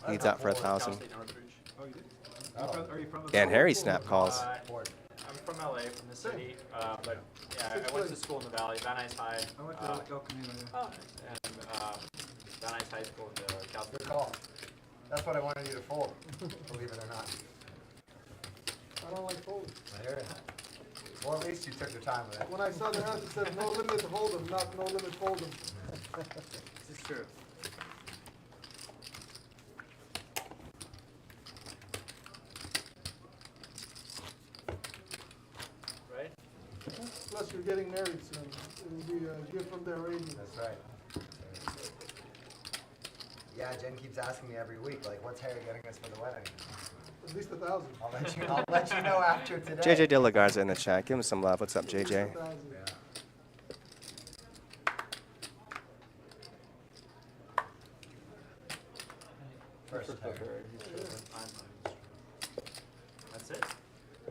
He's out for 1,000. Cal State Northridge. Oh, you did? Are you from the And Harry snap calls. Board. I'm from LA, from the city, but yeah, I went to school in the Valley, Van Nuys High. I went to El Camino, yeah. And Van Nuys High School in Cal State. Good call. That's what I wanted you to fold, believe it or not. I don't like folding. I hear it. Well, at least you took the time with it. When I saw the answer, it said no limit hold'em, not no limit fold'em. This is true. Right? Let's Plus, you're getting married soon. It'll be a gift from their agent. That's right. Yeah, Jen keeps asking me every week, like, what's Harry getting us for the wedding? At least 1,000. I'll let you know after today. JJ De La Garza in the chat. Give him some love. What's up, At least JJ? 1,000. Yeah. First Harry. That's it?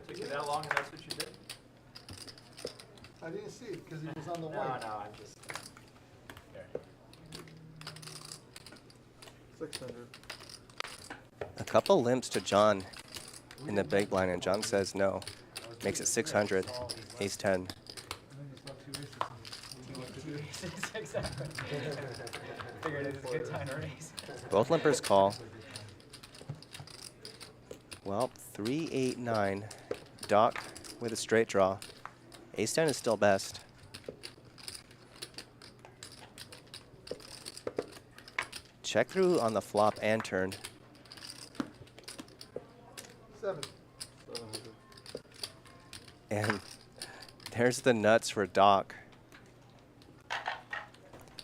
Took you that long and that's what you did? I didn't see it because it was on the No, white. I'm just. Here. 600. A couple limps to John in the big blind, and John says no. Makes it 600. Ace 10. Exactly. Figured it was a good time to raise. Both limpers call. Well, 3, 8, 9. Doc with a straight draw. Ace 10 is still best. Check through on the flop and turn. 7. 700. And there's the nuts for Doc.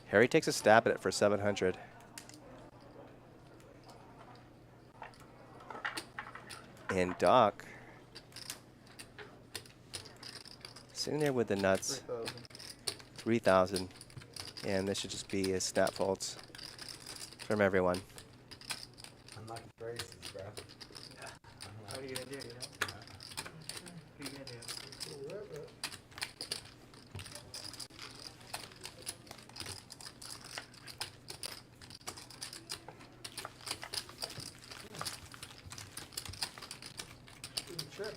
Harry takes a stab at it for 700. And Doc sitting there with the nuts, 3,000. 3,000. And this should just be a snap folds from everyone. Unlucky for aces, bro. What are you gonna do, you know? What are you gonna do? Check.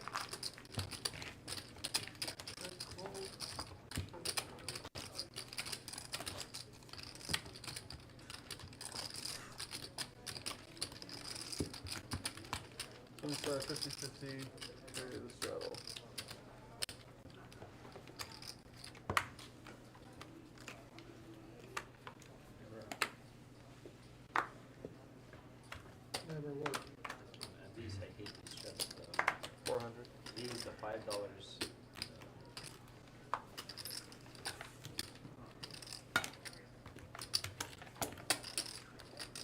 Inside 50-50. Carry the straddle. Never worked. These, I hate these chips. though. 400. These, the $5.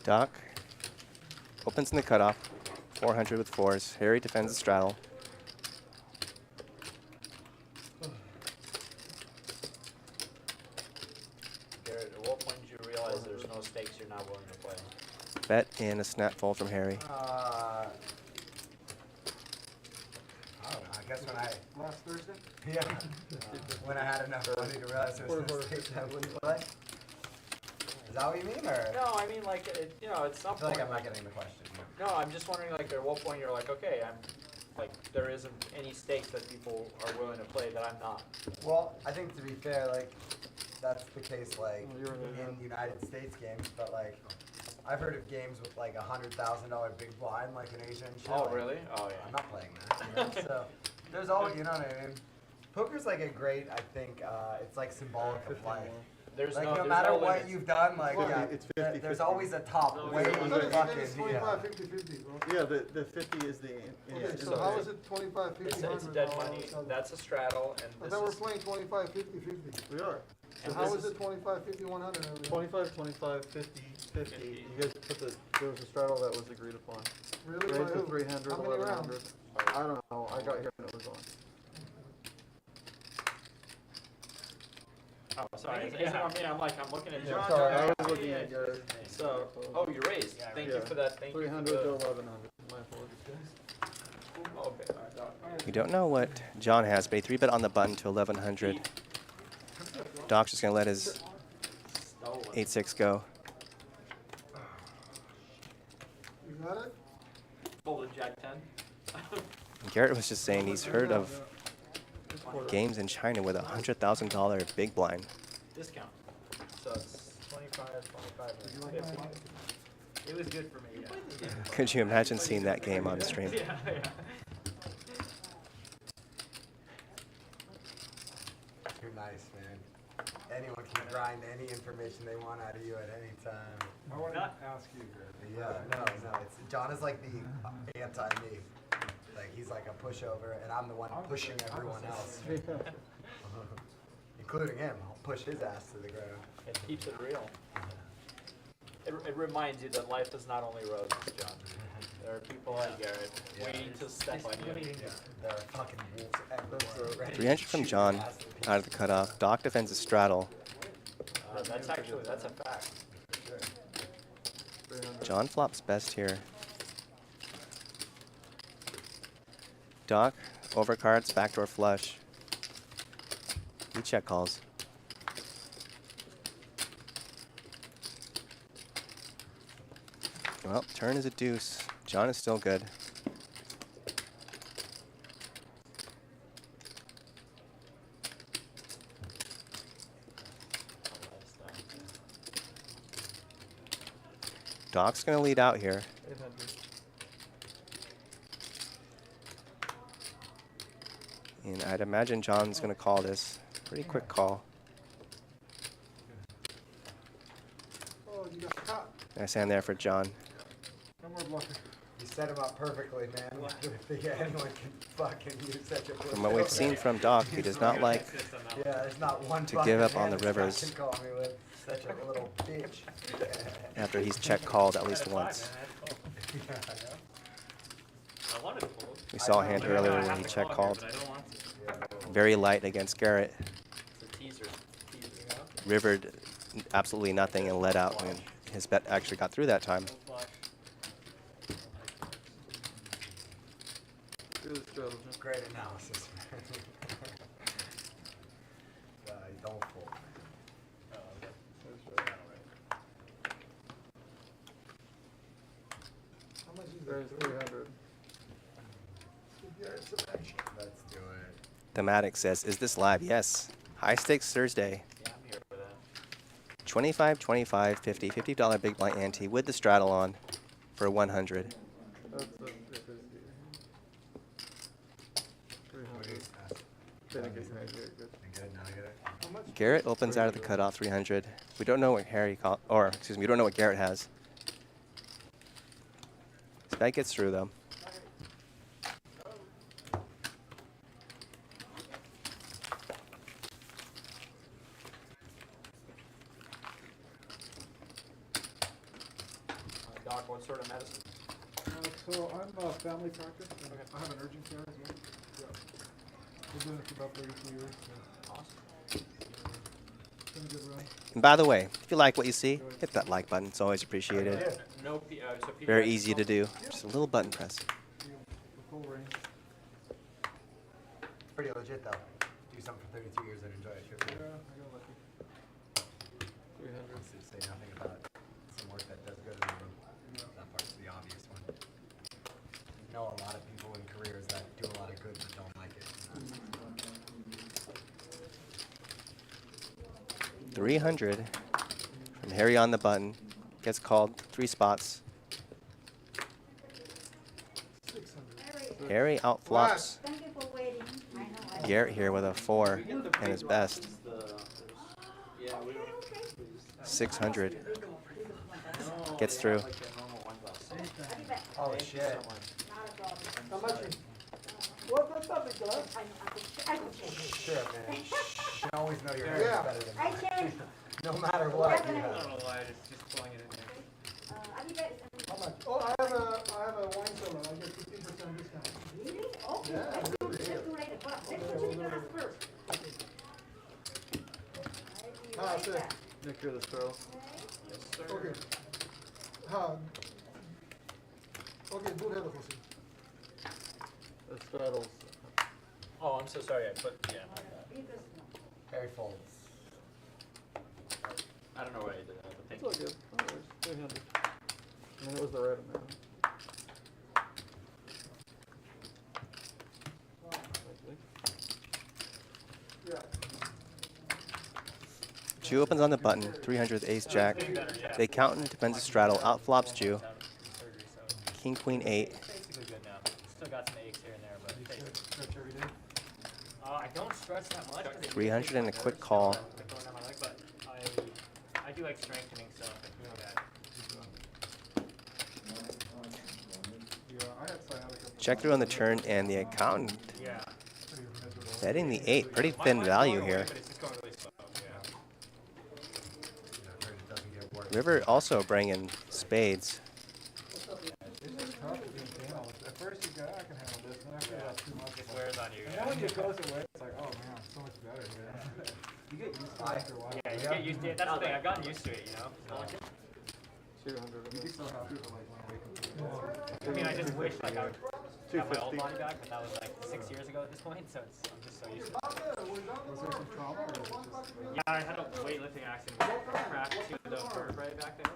Doc opens in the cutoff. 400 with fours. Harry defends the straddle. Garrett, at what point did you realize there's no stakes you're not willing to play? Bet and a snap fold from Harry. I don't know. I guess when I Last Thursday? yeah when I had enough money to realize there was no stakes I wouldn't play. Is that what you mean, or? No, I mean, like, you know, at some I feel point. like I'm not getting the question. No, I'm just wondering, like, at what point you're like, okay, there isn't any stakes that people are willing to play that I'm not. Well, I think to be fair, like, that's the case, like, Well, you're in in United States games, but, like, I've heard of games with, like, $100,000 big blind, like an Asian shit. Oh, like, really? Oh, I'm yeah. not playing that, you know? So, there's always, you know what I mean? Poker's, like, a great, I think, it's, like, symbolic of 50 life. more. There's Like, no, no there's matter no what limits. you've done, like, Well, yeah, it's there's 50-50. always a top There's way always you a- fucking, It's yeah. 25, 50, 50, bro. Yeah, the 50 is the. Okay, is so the- how is it 25, 50, It's 100? dead and all money. this other- That's a straddle, and I this thought we're is. playing 25, 50, 50. We are. So And how this is it 25, 50, 100 every day? 25, 25, 50, 50. You guys put there was a straddle that was agreed upon. Really? Raised By to who? 300, How many 1100. rounds? I don't know. I got here and it was on. Oh, sorry. Yeah. Is it on me? I'm looking at Yeah, John. sorry, Yeah, I was yeah, looking yeah, at yours. So, oh, you raised. Thank you Yeah. for that. Thank you. 300 for to the, 1100. My apologies, guys. oh, okay. All right, Doc. We don't know what John has, but he 3-bet on the button to 1100. Doc's just going to let his Stolen. 8-6 go. You got it? Folded Jack 10. Garrett was just saying he's heard of games in China with a $100,000 big blind. Discount. So it's 25, 25, and 50. It was good for me, yeah. Could you imagine seeing that game on stream? Yeah, yeah. You're nice, man. Anyone can grind any information they want out of you at any time. I want to ask you, Greg. Yeah, no. It's, John is like the anti-me. Like, he's like a pushover, and I'm the one pushing everyone else. including him. I'll push his ass to the ground. It keeps it real. It reminds you that life is not only roses, John. There are people like Garrett waiting to step on you. There are fucking wolves everywhere. ready to 300 from shoot John your ass to pieces. out of the cutoff. Doc defends a straddle. That's a fact. John flops best here. Doc overcards, backdoor flush. He check calls. Well, turn is a deuce. John is still good. Doc's gonna lead out here. 800. And I'd imagine John's gonna call this. Pretty quick call. Oh, you got caught. Nice hand there for John. No more bluffing. You set him up perfectly, man. I don't think anyone can fucking use such a push. From what we've seen from Doc, he does not like Yeah, there's not one to give up on the fucking man rivers. that can call me with such a little bitch. after he's check called at least once. I wanted to fold. We saw a hand earlier I when have he to check call called. here, but I don't want to. Very light against Garrett. It's a teaser. Rivered absolutely nothing and let out when his bet actually got through that time. Do the straddle, John. Great analysis, man. Don't fold. How much is There's that? 300. Yeah, it's a bench. Let's do it. Thematic says, is this live? Yes. High stakes Thursday. Yeah, I'm here for that. 25, 25, 50, $50 big blind ante with the straddle on for 100. That's a 300. Didn't get good. Good, now I get it. How much? Garrett opens out of the cutoff 300. We don't know what Harry call, or excuse me, we don't know what Garrett has. This bet gets through though. Doc, what sort of medicine? So I'm a family practice, and I have an urgent care as well. Yeah. Been doing it for about 32 years, so Awesome. it's been a good run. And by the way, if you like what you see, hit that like button. It's always appreciated. No, so people Very have easy to do. Just a little button press. The full range. Pretty legit, though. Do something for 32 years and enjoy it. Good for you. Yeah, I got lucky. 300. Let's just say nothing about some work that does good in the room. That part's the obvious one. I know a lot of people in careers that do a lot of good but don't like it. 300 from Harry on the button. Gets called 3 spots. 600. Harry outflops Thank you for waiting. I know. Garrett here with a 4 and his best. 600. Gets through. Holy shit. How much is? Well, that's not big, huh? I can change it. Shit, man. You always know your hair Yeah. is better than I mine. changed. No matter what you I have. don't know why, just pulling it in there. Are you guys? How much? Oh, I have a wine cellar. I get 15% discount. Really? Okay. Yeah, Let's do really. let's do later. But let's Okay, continue we'll with do us first. Ah, that's it. Nick, you're the straddle. Yes, sir. Okay. Okay, do have a Jose. The straddle's. Oh, I'm so sorry. I put my bad. Harry folds. I don't know why I did that, but thank It's all you. good. No worries. 300. I mean, it was the right amount. Yeah. Jew opens on the button. 300 ace jack. They count and defends a straddle. Outflops Jew. King queen 8. Basically good now. Still got some aches here and there, but Stretch every day. I don't stretch that much. 300 and a quick call. But I do like strengthening stuff. Like doing that. Yeah, I had sciatica. Check through on the turn and the accountant Yeah. Pretty miserable. betting the 8. Pretty thin value here. But it's just going really slow. River also bringing spades. It's just tough being Dano. At first you go, I can handle this, and after about 2 months, It wears on you. and then when it goes away, it's like, oh man, so much better. Yeah. You get used to it after a while. Yeah, you get used to it. That's the thing. I've gotten used to it, you know. So, 200. You get so happy for like when I wake up. I mean, I just wish like I would have my old 250. body back, but that was like 6 years ago at this point. So I'm just so used to it. Was there some trauma or was it just like, Yeah, I had a weightlifting accident. Cracked to the vertebrae back there,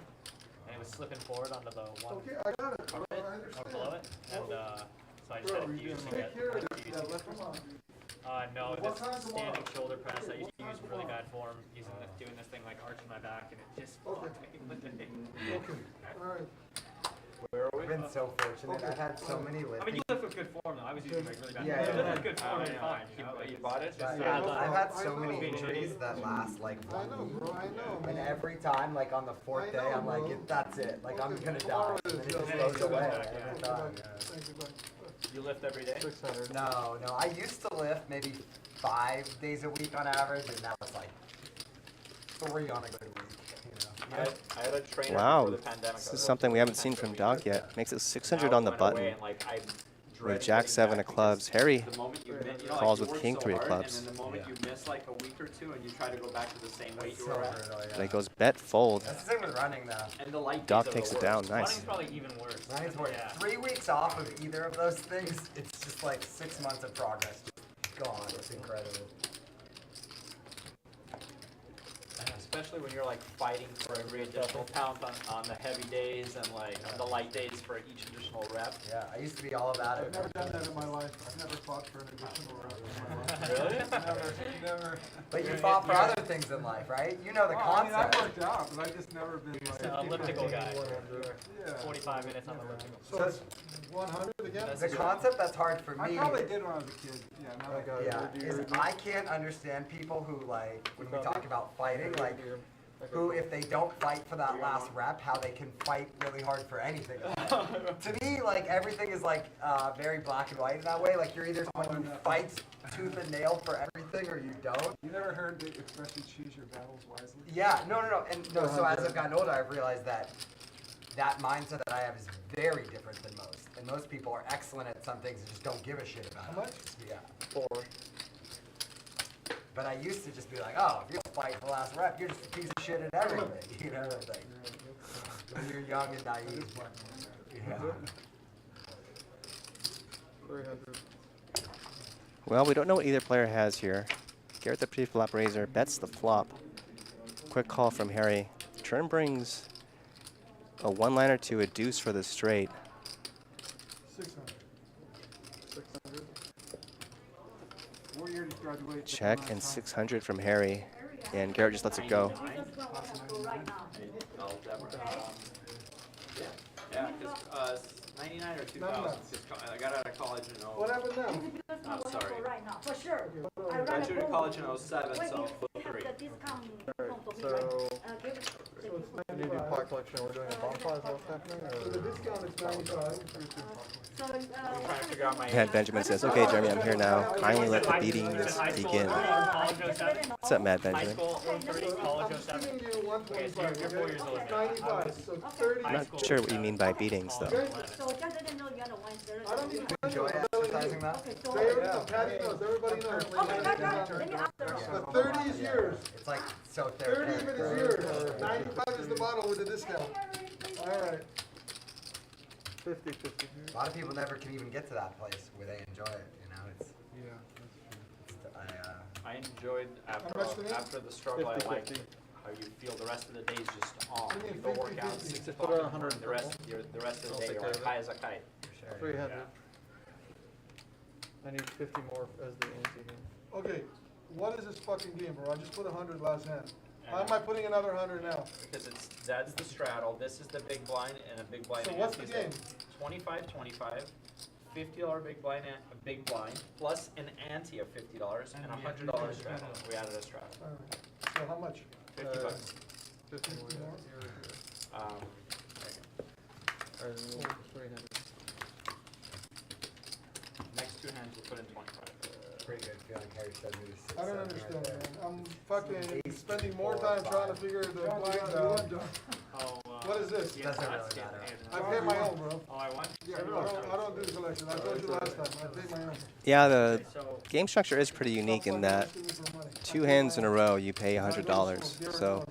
and it was slipping forward onto the one Okay, I got it. part of it, I or understand. below it, and so I just Bro, had a you fuse to can get take care of a fuse. that. Come on. No, What this time standing tomorrow? shoulder press I used to use in really tomorrow? bad form, doing this thing like arching my back, and it just Okay. fucked me with the thing. Okay, all right. Where are we? I've been so fortunate. I've had so many I mean, lifting. you live with good form though. I was using like really bad. Yeah, form. You yeah, live with good form, yeah. you're fine. You know, like, You bought it? But Yeah, I've had I so know. many injuries that last like I 1 know, week. bro, I know, And man. every time, like on the fourth I day, know, I'm like, bro. that's it. Like I'm Okay, gonna tomorrow die. And then it is just the- goes Yeah. away Yeah. every Okay, time. bye. Yeah. Thank you, bye. You lift every day? 600. No, I used to lift maybe 5 days a week on average, and now it's like 3 on a good week. You know? I had a trainer Wow, before the pandemic. this is something we haven't seen from Doc yet. Makes it 600 on the button. With Jack 7 of clubs. Harry calls with King 3 of clubs. And then the moment you miss like a week or two and you try to go back to the same weight you So were at. brutal, yeah. And it goes bet fold. That's the same with running though. And the light Doc days are takes the it down. worst. Nice. Running's probably even worse. Running's worth Yeah. 3 weeks off of either of those things. It's just like 6 months of progress just gone. It's incredible. Especially when you're like fighting for every additional pound on the heavy days and like the light days for each additional rep. Yeah, I used to be all about I've it. never done that in my life. I've never fought for an additional round in my life. Really? Never. But you fought for other things in life, right? You know the I mean, I've concept. worked out, but I've just never been Just like. an elliptical guy. Yeah. 45 minutes on the elliptical. So it's 100 again? The concept that's hard for I me. probably did when I was a kid. Yeah, now I got it. Yeah, is I can't understand people who like when we talk about fighting, like who if they don't fight for that last rep, how they can fight really hard for anything. To me, like everything is like very black and white in that way. Like you're either someone who fights tooth and nail for everything or you don't. You never heard the expression choose your battles wisely? Yeah, no. And no, so as I've gotten older, I've realized that that mindset that I have is very different than most. And most people are excellent at some things and just don't give a shit about it. How much? Yeah. 4. But I used to just be like, oh, if you don't fight for the last rep, you're just a piece of shit at everything. You know, like, when you're young and naive. Yeah. 300. Well, we don't know what either player has here. Garrett the pre-flop raiser bets the flop. Quick call from Harry. Turn brings a one-liner to a deuce for the straight. 600. 600. 4 years to graduate. Check and 600 from Harry. And Garrett just lets it go. Yeah, because 99 or 2000. I got out of college in What happened now? Oh, sorry. Right now, for sure. I I graduated college in 07, Wait, so you have 03. the discount Alright, for me, so right? Give it. we need to do pot collection. We're doing a bomb pot. Is that what's happening? So the discount is 95. So, I'm trying to figure out my Mad Benjamin says, okay, Jeremy, I'm here now. Kindly let the beatings begin. College 07. What's up, Mad High Benjamin? school 03, college I'm 07. giving you 125, Okay, so you're 4 years old okay? now. 95, so 30. I'm not sure what you mean by beatings, though. So just didn't know you had a wine there. I don't need to Enjoy exercising that. Okay, so. They already know, Patty knows, everybody knows. Okay, got it. Let me ask the rest. But 30 is yours. It's like so 30 therapeutic. of it is yours. 95 is the bottle with the discount. All right. 50, 50. A lot of people never can even get to that place where they enjoy it. You know, it's. Yeah. I enjoyed much to me? after the struggle. 50, I liked 50. how you feel the rest of the day is just on. What do you You mean go work 50, out 50? 6 Just o'clock put in a the morning. 100 The rest of I'll the day take you're care like of it. high as a kite. 300. Yeah. I need 50 more as the ante game. Okay, what is this fucking game, bro? I just put 100 last hand. Why am I putting another 100 now? Because that's the straddle. This is the big blind and a big blind. So what's the ante game? is 25, $50 big blind plus an ante of $50 and $100 straddle. We added a straddle. All right. So how much? 50 bucks. 50 more. more? Um, Alright, 300. next 2 hands we'll put in 25. Pretty good feeling Harry showed me this. I don't understand, man. I'm fucking spending more time trying to figure the blinds out What is this? Yeah, Doesn't that's really it. matter. I pay my own, bro. Oh, I won? Yeah, I don't do selection. I told you last time. I pay my own. Yeah, the So, game structure is pretty unique in that Stop fucking asking me for money. 2 hands in a row you pay $100. So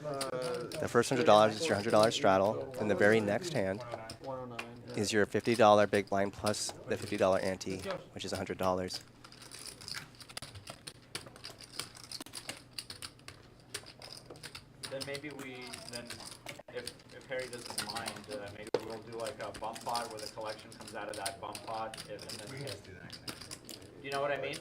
the first $100 is your $100 straddle, and the very next hand 109. is your $50 big blind plus the $50 ante, which is $100. Then maybe if Harry doesn't mind, maybe we'll do like a bump pod where the collection comes out of that bump pod. We can just do that. You know what I mean?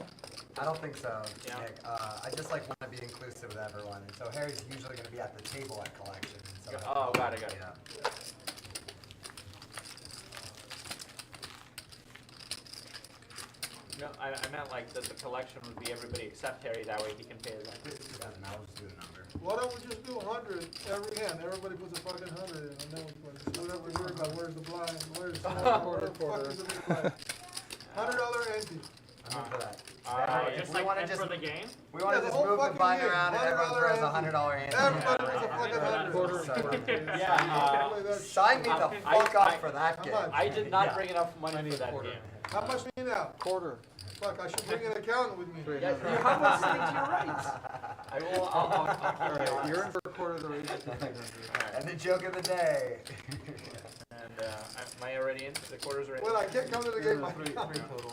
I don't think so, Yeah. Nick. I just like want to be inclusive with everyone, and so Harry's usually going to be at the table at collection. So Oh, got it. yeah. No, I meant like that the collection would be everybody except Harry. That way he can pay his own. Doesn't matter. I'll just do the number. Why don't we just do 100 every hand? Everybody puts a fucking 100 in, and then we don't have to worry about where's the blind, where's the where the fuck is the big blind. $100 ante. I'm in for that. If just we like wanna and just- for the game? We want Yeah, to the just whole move the fucking blind game. around and everyone $100 throws a ante. $100 ante. Everybody puts a fucking So, 100. Yeah. Play that shit. sign me the fuck up for that How game. much? I did not bring enough money for that quarter. game. How much do you need now? Quarter. Fuck, I should bring an accountant with me. Yeah, you have one sitting to your right. I will. I'll All keep right, you're in for a quarter of the race. And the joke of the day. And am I already in? The quarters are in. Well, I can't come to the game. Three total.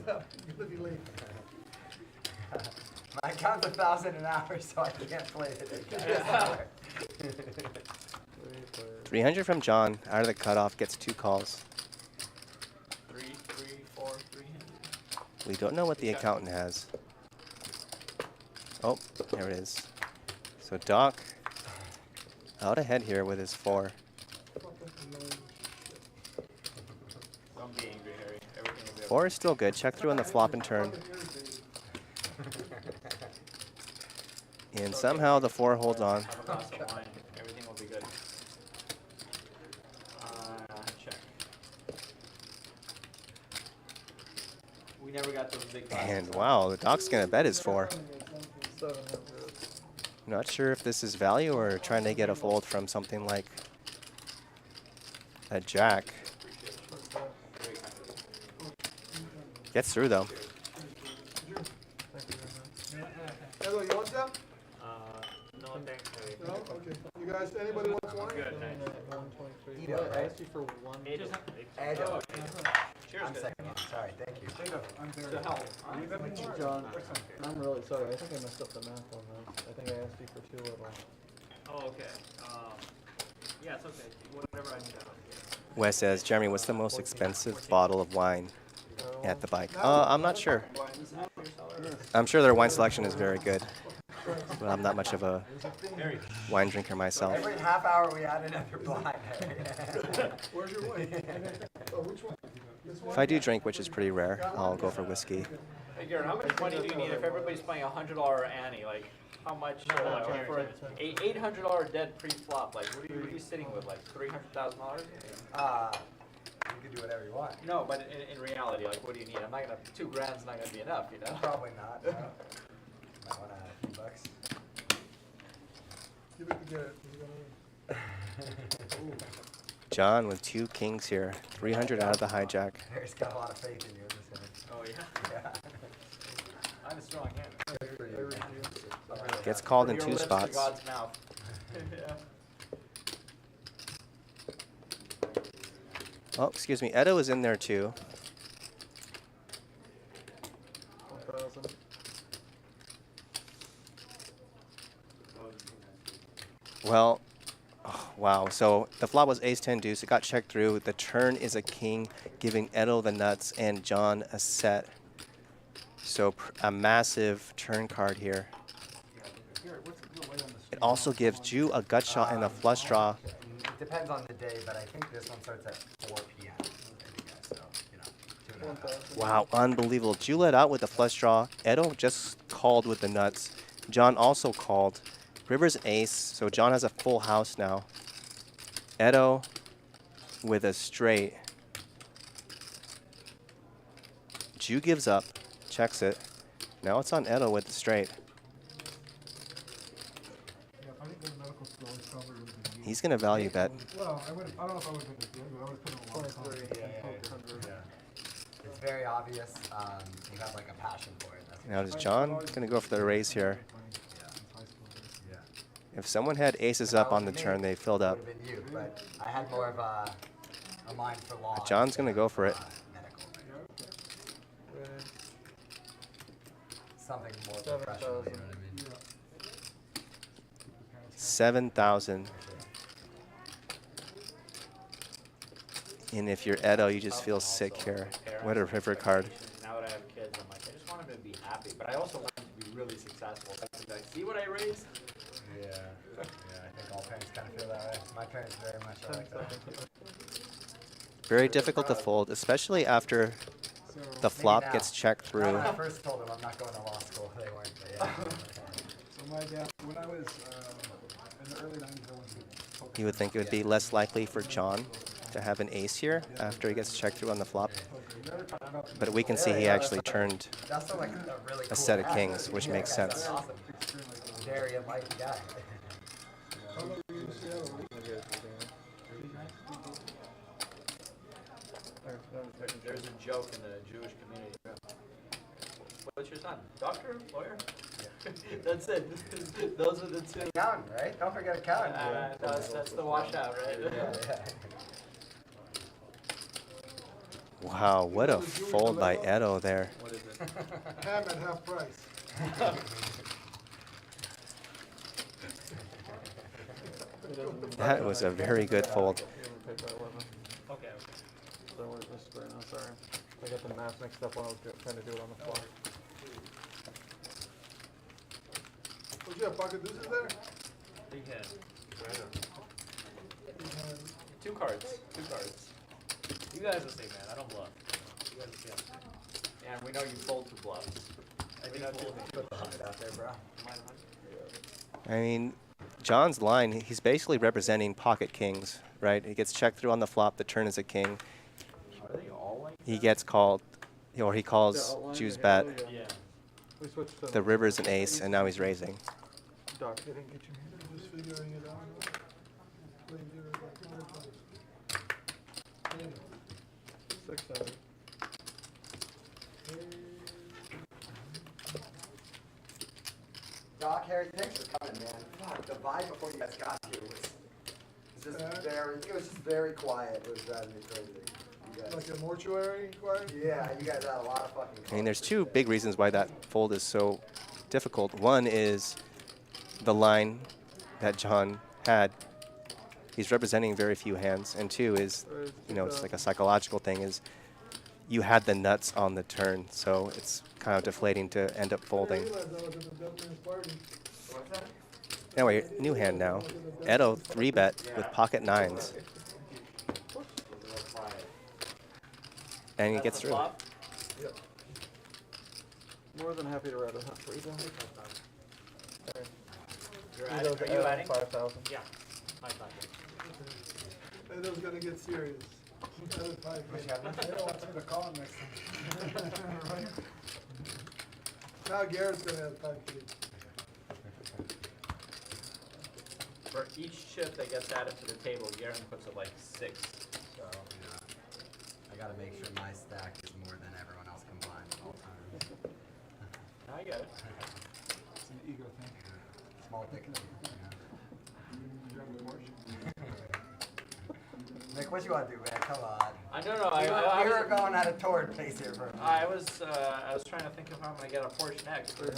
You're gonna be late. My account's 1,000 an hour, so I can't play it. Three players. 300 from John, out of the cutoff, gets 2 calls. 3, 4, 300. We don't know what the accountant has. Oh, there it is. So Doc out ahead here with his 4. Don't be angry, Harry. Everything will be okay. 4 is still good. Check through on the flop and turn. And somehow the 4 holds on. Have a glass of wine. Everything will be good. Check. We never got those big glasses. And wow, the Doc's gonna bet his 4. 700. Not sure if this is value or trying to get a fold from something like a jack. Gets through though. Hello, you want some? No, thanks, Harry. No? Okay. You guys, anybody wants wine? Good, thanks. 123. Eat it, Well, I right? asked you for one. Just, Edo. Cheers, I'm good. second. Sorry, thank you. To help. John, I'm really sorry. I think I messed up the math on that. I think I asked you for 2 of them. oh, okay. Yeah, it's okay. Whatever I need out. Wes says, Jeremy, what's the most expensive bottle of wine at the bike? I'm not sure. I'm sure their wine selection is very good. But I'm not much of a wine drinker myself. Every half hour we add another blind. Where's your wine? Oh, which one? This one? If I do drink, which is pretty rare, I'll go for whiskey. Hey, Garrett, how much money do you need if everybody's playing $100 ante? Like, how much for an $800 dead pre-flop? Like, what are you sitting with? Like $300,000? You can do whatever you want. No, but in reality, like, what do you need? I'm not gonna. $2 grand's not gonna be enough, you know. Probably not. No. Might want to add a few bucks. Give it to Garrett. He's gonna win. John with 2 kings here. 300 out of the hijack. Harry's got a lot of faith in you in this Oh yeah. one. I have a strong hand. Gets called in Your 2 lips to spots. God's mouth. Yeah. Oh, excuse me. Edo is in there too. 1,000. Well, oh, wow. So the flop was ace 10 deuce. It got checked through. The turn is a king, giving Edo the nuts and John a set. So a massive turn card here. It also gives Ju a gut shot and a flush draw. It depends on the day, but I think this one starts at 4 p.m. So, you know, 2.5. Wow, unbelievable. Ju let out with the flush draw. Edo just called with the nuts. John also called. River's ace, so John has a full house now. Edo with a straight. Ju gives up, checks it. Now it's on Edo with the straight. He's going to value bet. Well, I don't know if I would have been good, but I would have put in a lot of time. It's very obvious. You have like a passion for it. That's Now, is John going to go for the raise here? yeah. If someone had aces up on the turn, they filled up. Would have been you, but I had more of a mind for law. John's going to go for it. Medical. Right. Something more professional, you know 7,000. what I mean? 7,000. And if you're Edo, you just feel sick here. What a river card. Now that I have kids, I'm like, I just want them to be happy, but I also want them to be really successful. Like, see what I raised? Yeah. Yeah, I think all parents kind of feel that way. My parents very much are like that. Very difficult to fold, especially after the flop now. gets checked through. When I first told them I'm not going to law school, they weren't. But yeah. So my dad, when I was in the early 90s, I went to poker. You would think it would be less likely for John to have an ace here after he gets checked through on the flop. But we can see he actually turned That's like a really a cool set of guy. kings, which Yeah, makes that's sense. Awesome. Very enlightened guy. There's a joke in the Jewish community. What's your son? Doctor? Lawyer? That's it. Those are the two. Accountant, right? Don't forget accountant. That's the washout, right? Yeah. Wow, what a fold by Edo there. What is it? Ham at half price. That was a very good fold. You haven't paid by 11. Okay. So we're just right now, sorry. I got the math mixed up when I was trying to do it on the fly. Would you have pocket deuces there? Big head. Two cards. You guys will see, man. I don't bluff. You guys will see. And we know you fold to bluffs. I do fold. Put the 100 out there, bro. I mean, John's line, he's basically representing pocket kings, right? He gets checked through on the flop, the turn is a king. Are they all like He gets called, or he calls Jew's bet. Yeah. We switched to The river's an ace, and now he's raising. Doc, they didn't get you here. Just figuring it out. Wait, you're like 100 bucks. 600. Doc, Harry, thanks for coming, man. Fuck, the vibe before you guys got here was just very quiet. It was driving me crazy. You guys, Like a mortuary inquiry? yeah, you guys had a lot of fucking. I mean, there's two big reasons why that fold is so difficult. One is the line that John had. He's representing very few hands. And two is, you know, it's like a psychological thing, is you had the nuts on the turn, so it's kind of deflating to end up folding. I didn't realize I was at the dead man's party. Anyway, new hand now. Edo 3-bet with pocket nines. And he gets through. Yep. More than happy to write a hunt for you. Are you adding? 5,000. Yeah. My pocket. And it was gonna get serious. That was 5K. They don't want you to call him next time. Now Garrett's gonna have 5K. For each chip that gets added to the table, Garen puts it like 6. So, I gotta make sure my stack is more than everyone else combined at all times. I get it. It's an ego thing. Small dick thing. You drive a Porsche? Nick, what you wanna do, man? Come on. I don't know. You're going at a torrid pace here for a minute. I was trying to think of how I'm gonna get a Porsche next. But,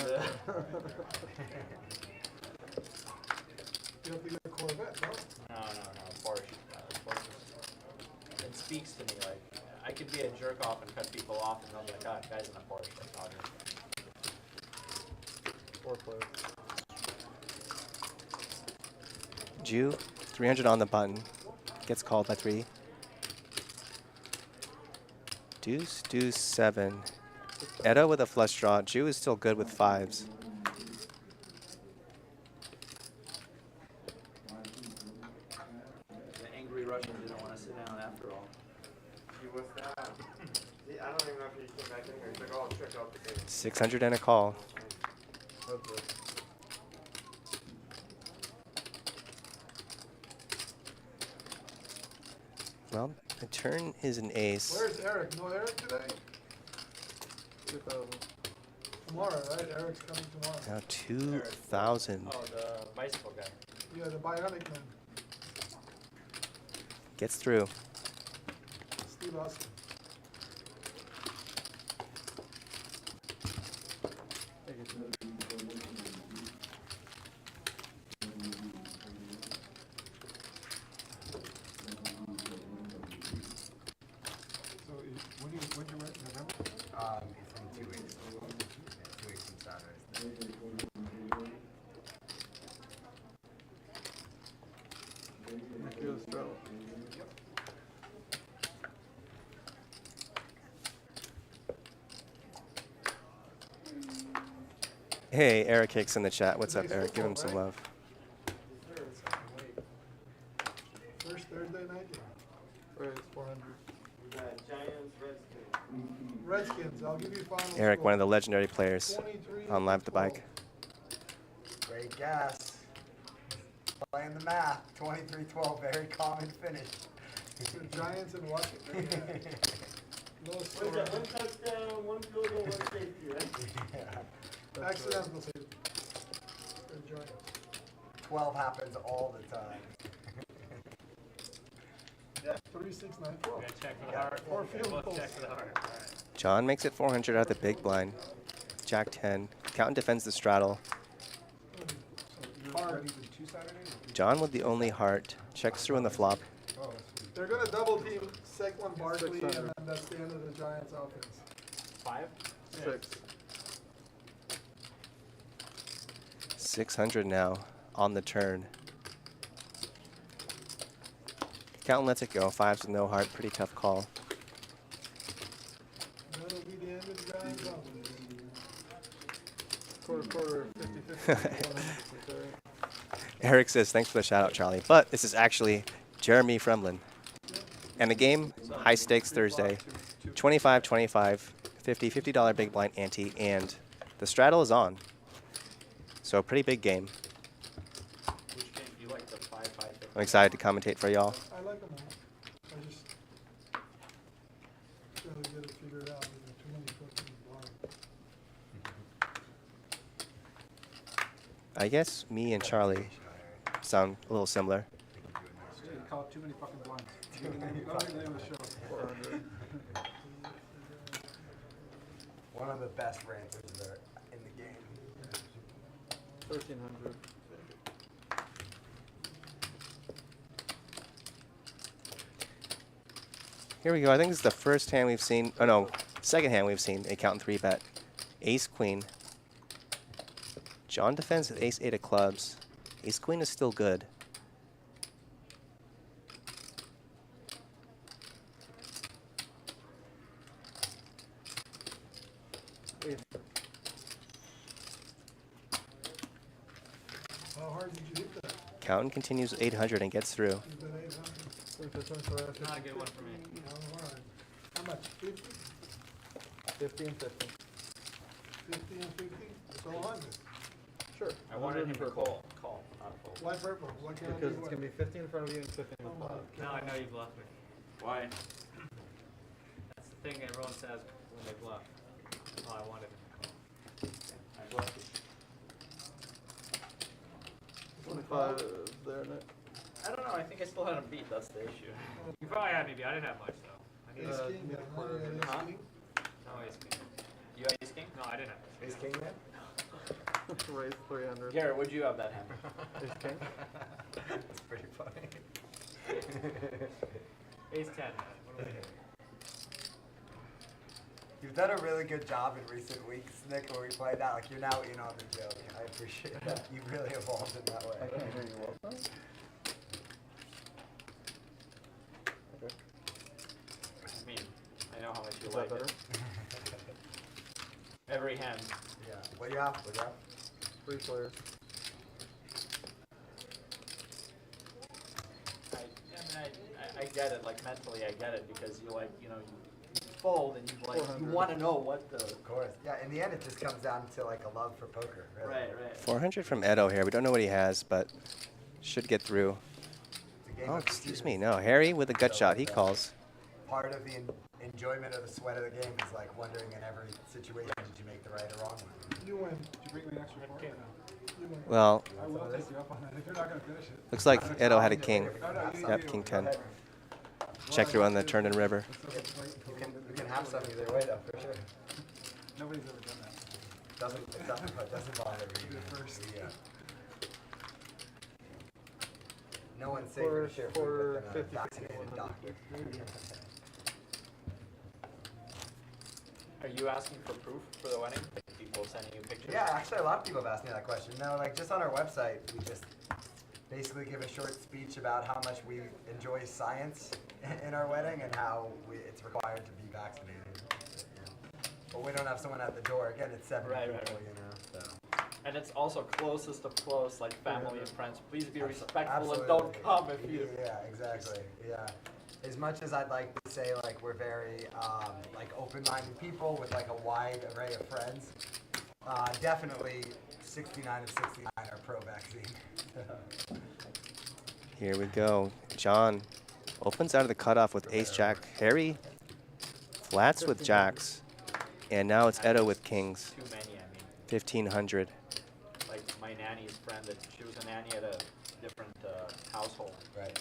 You have to get a Corvette, no? no, Porsche. Porsche. It speaks to me like I could be a jerk off and cut people off, and they'll be like, "God, guy's in a Porsche." Like, Four players. Jew, 300 on the button. Gets called by 3. Deuce, deuce, 7. Edo with a flush draw. Jew is still good with 5s. the angry Russian didn't want to sit down after all. What's that? I don't even know if he came back in here. He's like, oh, check out the game. 600 and a call. Well, the turn is an ace. Where's Eric? No Eric today? 2,000. Tomorrow, right? Eric's coming tomorrow. Now 2,000. Oh, the bicycle guy. Yeah, the bionic man. Gets through. Steve Austin. Take it. So, when you went, November? It's in 2 weeks. 2 weeks from Saturday. Feel the straddle. Hey, Eric Hicks in the chat. What's up, Eric? Give him some love. First Thursday night game. Right, it's 400. Giants, Redskins. Redskins, I'll give you final Eric, score. one of the legendary players 23 on Live at the Bike. Great guess. Playing the math. 23-12, very common finish. The Giants and Washington. Yeah. Low score. One touchdown, one field goal, one safety, right? Yeah. Accidental save. For the Giants. 12 happens all the time. Yeah, 3, 6, 9, 12. We're gonna check for the heart. Four field Both goals. check for the heart. All right. John makes it 400 out of the big blind. Jack 10. Count defends the straddle. You're Hard. ready for 2 Saturdays? John with the only heart. Checks through on the flop. Oh, that's sweet. They're going to double team Saquon Barkley, and 600. then that's the end of the Giants offense. 5? 6. 600 now on the turn. Count lets it go. 5's with no heart. Pretty tough call. That'll be the end of the Giants offense. Quarter, 50-50. Eric says, thanks for the shout out, Charlie. But this is actually Jeremy Fremlin. And the game, high stakes Thursday. 25-25, 50, $50 big blind ante, and the straddle is on. So a pretty big game. Which game do you like, the 5, 5, 50? I'm excited to commentate for y'all. I like them all. I just gotta get it figured out. There's too many fucking blind. I guess me and Charlie sound a little similar. You call it too many fucking blinds. That'll be the name of the show. 400. One of the best ranters there in the game. 1,300. Here we go. I think this is the first hand we've seen. Oh no, second hand we've seen a count and 3 bet. Ace Queen. John defends with Ace 8 of clubs. Ace Queen is still good. How hard did you hit that? Count continues with 800 and gets through. You bet 800. Not a good one for me. How hard? How much? 50? 50 and 50. 50 and 50? So 100. Sure. I wanted him to purple. call, not fold. Why purple? Why can't it Because be it's going to white? be 50 in front of you and 50 in the Oh, bottom. Now I know you bluffed me. Why? That's the thing everyone says when they bluff. Oh, I wanted him to call. I bluffed you. 25 is there, Nick. I don't know, I think I still had him beat, that's the issue. You probably had me beat. I didn't have much though. I need Ace Uh, king, need a yeah, quarter. yeah, ace Huh? king. no ace king. You ace king? No, I didn't have much. Ace King man? Raise 300. Garrett, would you have that hand? Ace king. That's pretty funny. Ace 10, man. What do we do? You've done a really good job in recent weeks, Nick, when we played that. Like, you're now in on the joke. I appreciate that. You really evolved in that I way. can't hear you well. Okay. I mean, I know how much you Is like that better? it. Every hand. Yeah. What you have? What you have? 3 players. I get it, like mentally I get it because you like, you know, you fold and you like, you 400. want to know what the, Of course. Yeah, in the end, it just comes down to, like, a love for poker. Really. right. 400 from Edo here. We don't know what he has, but should get through. It's a Oh, excuse me. No, Harry with a gut shot. He calls. Part of the enjoyment of the sweat of the game is like wondering in every situation, did you make the right or wrong one? You win. Did you bring me an extra point? You win. Well, I will take you up on that if you're not going to finish it. looks like Edo had a king. No, Yep, king 10. Check through on the turn and river. You can have some either way though, for sure. Nobody's ever done that. Doesn't bother me. Yeah. No one's safe for sure For than a 50. vaccinated doctor. Are you asking for proof for the wedding? Like people sending you pictures? Yeah, actually a lot of people have asked me that question. No, like just on our website, we just basically give a short speech about how much we enjoy science in our wedding and how it's required to be vaccinated. But we don't have someone at the door. Again, it's 7 Right, people, right. you know, so. And it's also closest of close, like family and friends. Please be respectful Absolutely. and don't come if you. Yeah, exactly. Yeah. As much as I'd like to say like we're very like open-minded people with like a wide array of friends, definitely 69 of 69 are pro-vaccine. Here we go. John opens out of the cutoff with ace jack. Harry flats with jacks. And now it's Edo with kings. Too many, I mean. 1500. Like my nanny's friend, she was a nanny at a different household. Right.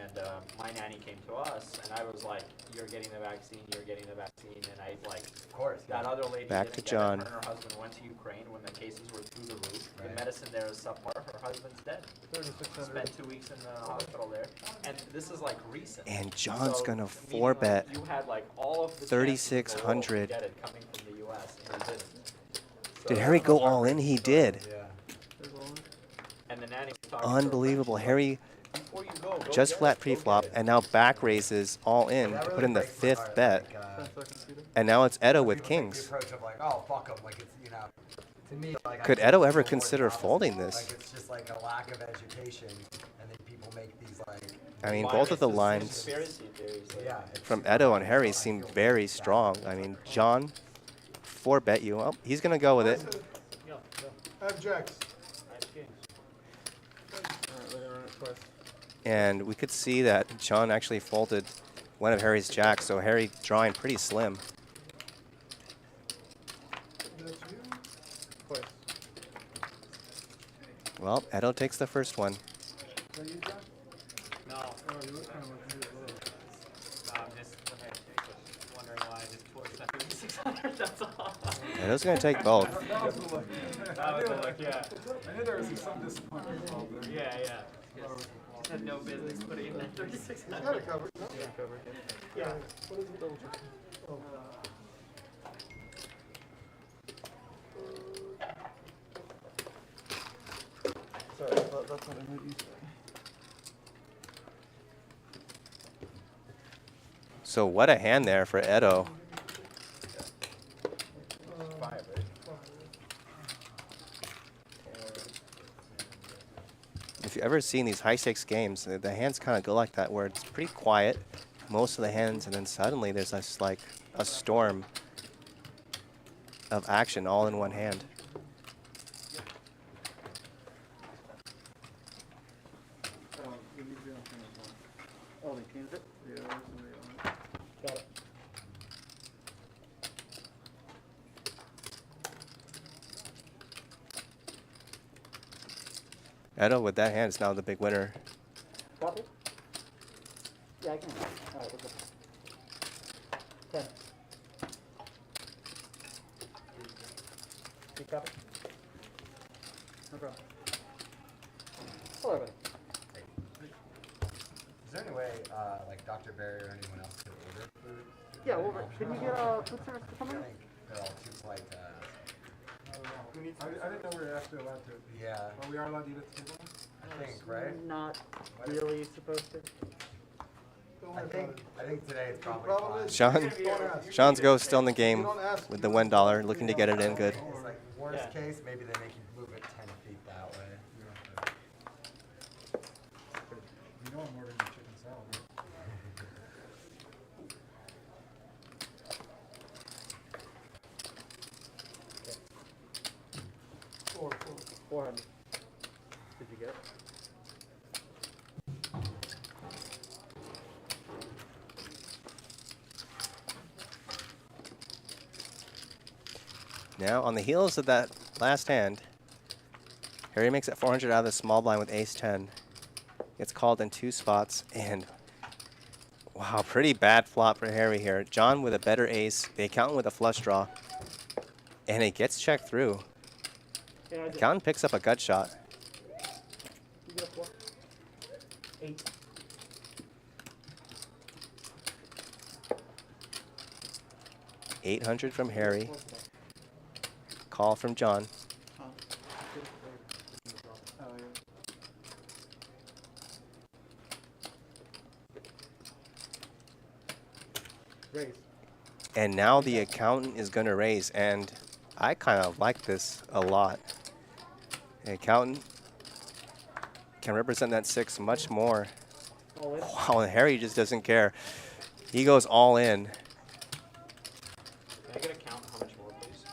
And my nanny came to us, and I was like, "You're getting the vaccine. You're getting the vaccine." And I like, Of course. that other lady Back didn't to get John. it. Her and her husband went to Ukraine when the cases were through the roof. Right. The medicine there is subpar. Her husband's dead. 3,600. Spent 2 weeks in the hospital there, and this is like recent. And John's So, gonna meaning, 4-bet. Like, you had like all of the 3,600. chances in the world to get it coming from the U.S. and you didn't. So Did Harry go all in? He did. Yeah. And the nanny was talking to her Unbelievable. friend, Harry before you go just get flat it, go pre-flop get it. and now back raises all in That to really put in the breaks my 5th heart, bet. like, 10 seconds, Peter. And now it's Edo when with people take kings. The approach of like, oh, fuck them, like it's, you know, to me, like. Could I Edo think ever people more consider the opposite. folding this? Like it's just like a lack of education, and then people make these like. I mean, Why both of the is this lines conspiracy theories, like, Yeah. it's from super Edo and funny, Harry so I seem feel very bad. strong. I mean, John, 4-bet you. Oh, he's going to go with it. I have jacks. Alright, we're gonna run it twice. And we could see that John actually folded one of Harry's jacks, so Harry drawing pretty slim. That's you. Twice. Well, Edo takes the first one. Is that you, John? No, Oh, you look kind of like me as well. I'm just wondering why I just torched that 3,600. That's all. Edo's going to take both. That was the look. That was the look, yeah. I knew there was some disappointment involved there. Yeah, yeah. Just had no business putting in that He's got it 3,600. covered. No? Yeah, covered. Yeah. What is it? Double check. Oh. Sorry, that's what I heard you say. So what a hand there for Edo. Five, right? If you've ever seen these high-stakes games, the hands kind of go like that, where it's pretty quiet, most of the hands, and then suddenly there's this, like a storm of action all in one hand. You need to be on camera as well. Oh, they changed it? Yeah, there's somebody on it. Got it. Edo with that hand is now the big winner. Copy? Yeah, I can. Alright, what's up? 10. You copy? No problem. Hello, everybody. Is there any way, like Dr. Barry or anyone else could order food? Yeah, well, can you get food service to come I in? think they're all too polite. I don't know. I didn't know we were actually allowed to. Yeah, Well, we are allowed to eat at the table? I think, right? Not really supposed to. Don't I worry think, about it. I think today it's The probably problem fine. is- Sean, Don't ask. Sean's go still in the You game don't ask. with the $1, looking to get it in good. It's like worst Yeah. case, maybe they make you move it 10 feet that way. You know I'm ordering the chicken salad, right? Four. 400. Did you get it? Now, on the heels of that last hand, Harry makes it 400 out of the small blind with ace-10. Gets called in 2 spots, and wow, pretty bad flop for Harry here. John with a better ace, the accountant with a flush draw, and it gets checked through. Accountant picks up a gut shot. You get a 4. 8. $800 from Harry. Call from John. Huh? Oh, yeah. Raise. And now the accountant is going to raise, and I kind of like this a lot. The accountant can represent that 6 much more. All in. Wow, and Harry just doesn't care. He goes all in. Can I get a count how much more, please?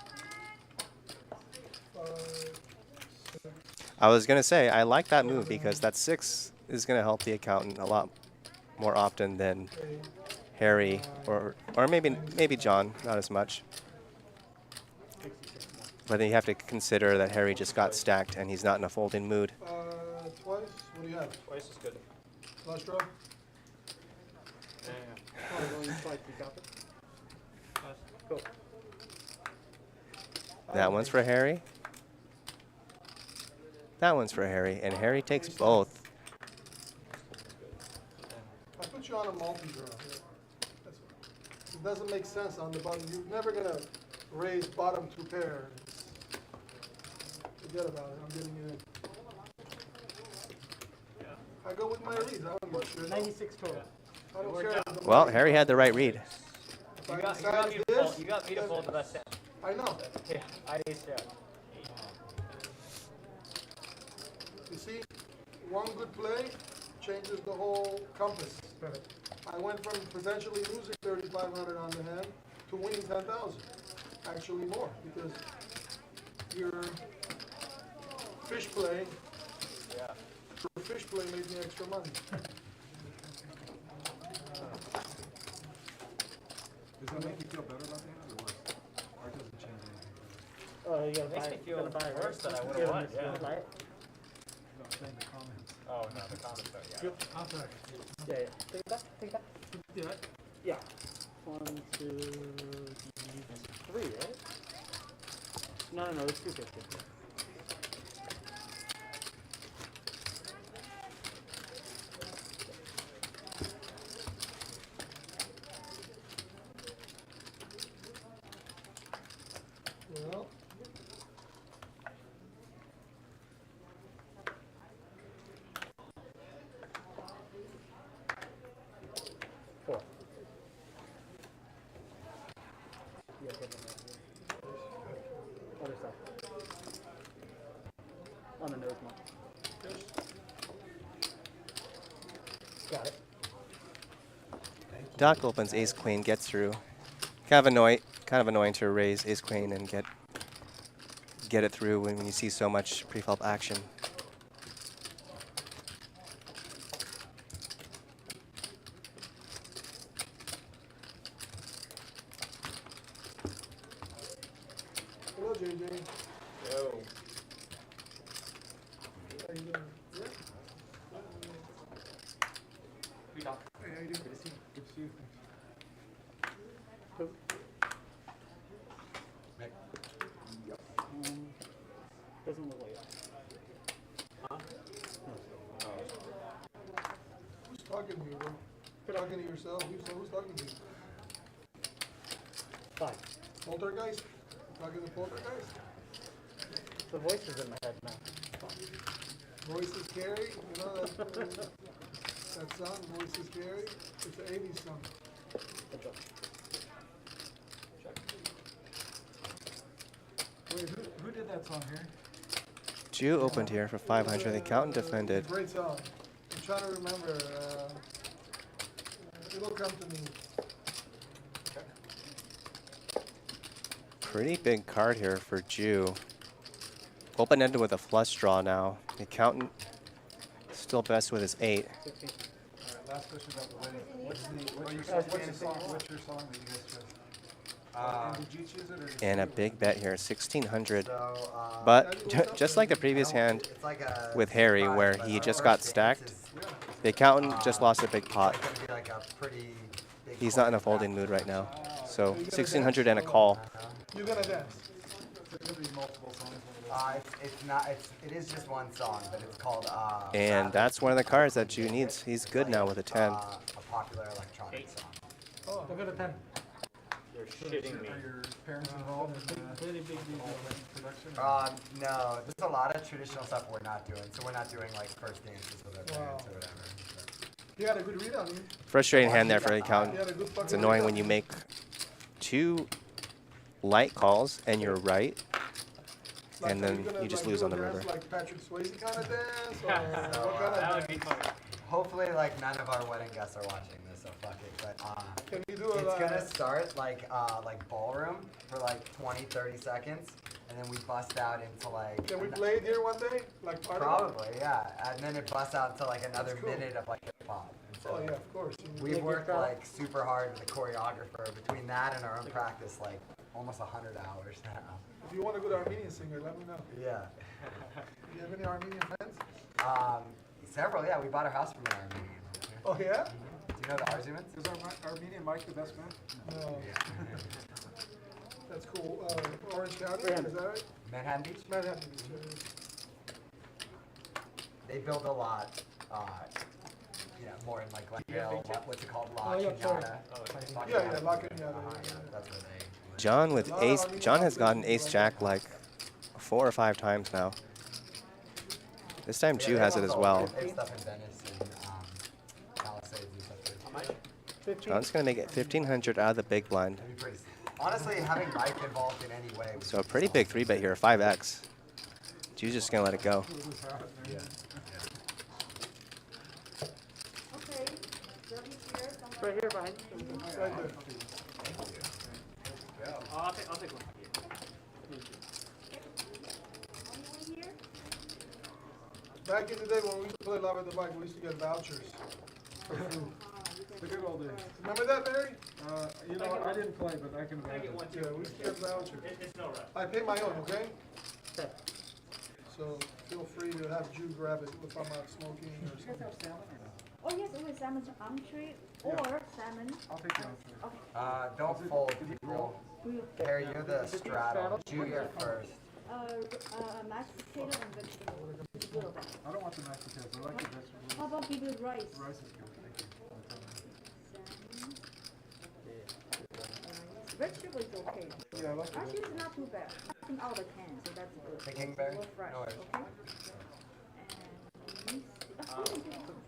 I was going to say, I like that move because that 6 is going to help the accountant a lot more often than Harry or maybe John, not as much. But then you have to consider that Harry just got stacked and he's not in a folding mood. Twice? What do you have? Twice is good. Flush draw? Yeah. Oh, going twice, you got it. Go. That one's for Harry. That one's for Harry, and Harry takes both. I put you on a multi-draw. It doesn't make sense on the bottom. You're never gonna raise bottom 2 pair. Forget about it. I'm getting you in. I go with my reads. I don't give a shit. 96 total. I don't care. about the Well, money. Harry had the right read. If I decide this, You got me to then- fold the best set. I know. Yeah, I ace jack. You see, one good play changes the whole compass. I went from potentially losing 3,500 on the hand to winning 10,000. Actually more, because your fish play, your fish play made me extra money. Does that make you feel better about the hand or worse? Or does it change anything? You gotta Makes buy me it. feel You gotta buy it, worse right? than I would've Yeah, won, you gotta yeah. buy it. No, I'm saying the comments. Oh, no, the comments are, yeah. I'm sorry. Yeah, yeah. Take it back, take it back. Do it. Yeah. 1, 2, 3, right? No, it's 250. Well, Four. Yeah, give them that. Other side. On the nose one. Got it. Doc opens ace queen, gets through. Kind of annoying to raise ace queen and get it through when you see so much pre-flop action. hello, JJ. Yo. How you doing? Yeah? We talk. Hey, how you doing? Good to see you. Good to see you. Two. Mick. Doesn't look like it. Who's talking to you, bro? Talking to yourself? Who's talking to you? 5. Poltergeist? Talking to poltergeist? The voice is in my head now. Voice is scary. You know that song, Voice is Scary? It's an 80s song. Good job. Wait, who did that song here? Jew opened here for 500. The accountant defended. Great song. I'm trying to remember. It'll come to me. Pretty big card here for Jew. Open-ended with a flush draw now. The accountant still best with his 8. 16. All right, last question about the wedding. What's your song that you guys chose? And did you choose it or did And a you? big bet here, 1,600. So, But just like the previous hand it's like a with Harry, surprise, where but he our just first got dance stacked, is, the accountant just lost a big it's pot. like gonna be like a pretty big He's not in a corporate folding mood right now. So So you're gonna 1,600 and a dance? call. You're gonna dance. There's gonna be multiple songs. It's not. It is just one song, but it's called. And that's one of the cards that Jew needs. He's good now with a 10. A popular electronic song. Oh, look at the 10. You're shitting me. Are your parents involved in the whole production? No, there's a lot of traditional stuff we're not doing. So we're not doing like first dances with our parents or whatever. You had a good read on you. Frustrating hand there for the You accountant. had a good fucking It's annoying read when on you make 2 light calls and you're right, Like, and are then gonna, you just like, lose do on the a dance river. Like Patrick Swayze kind of dance, or So, what kind That of would be dance? fun. Hopefully, like none of our wedding guests are watching this, so fuck it. But Can you do it's a gonna start like ballroom for like 20-30 seconds, and then we bust out into like. Can we play it here one day? Like part of Probably, yeah. And then it busts out to like another cool. minute of like hip hop. And it? so Oh yeah, of course. we worked like super hard with the choreographer between that and our own practice, like almost 100 hours now. If you want a good Armenian singer, let me know. Yeah. Do you have any Armenian friends? Several, yeah. We bought our house from an Armenian. Oh yeah? Do you know the arguments? Is our Armenian Mike the best man? No. That's cool. Orange County, is that right? Manhattan Beach? Manhattan Beach. They build a lot, more in like Glendale, what's it called, La Oh, yeah, sorry. Cunada. Yeah, La Cunada, Yeah, yeah. that's where they. John with ace. John has gotten ace jack like 4 or 5 times now. This time Jew has it as well. They have stuff in Venice and Palisades and stuff. That'd John's gonna make it 1,500 out of the big blind. be pretty. Honestly, having Mike involved in any way. So a pretty big 3-bet here, 5x. Jew's just gonna let it go. Yeah. Okay, Dirty here, somewhere. Right here behind Right there. I'll take one. Anyone here? Back in the day when we used to play Live at the Bike, we used to get vouchers for food. The good old days. Remember that, Barry? You know, I didn't play, but I can I get imagine. one too. Yeah, we used to get vouchers. It's no rush. I pay my own, okay? So feel free to have Jew grab it if I'm not smoking or something. Oh, yes, always salmon entree or salmon. I'll take the answer. Don't fold, people. Grilled. Harry, you're the straddle. Jew, you're first. Mashed potato and vegetable. Grilled. I don't want the mashed potatoes. I like the vegetables. How about give you rice? Rice is good. Thank you. Salmon. Vegetable is okay. Yeah, I like the Actually, it's not too bad. I think out of the can, so that's good. The Kingberry? More fresh, No worries.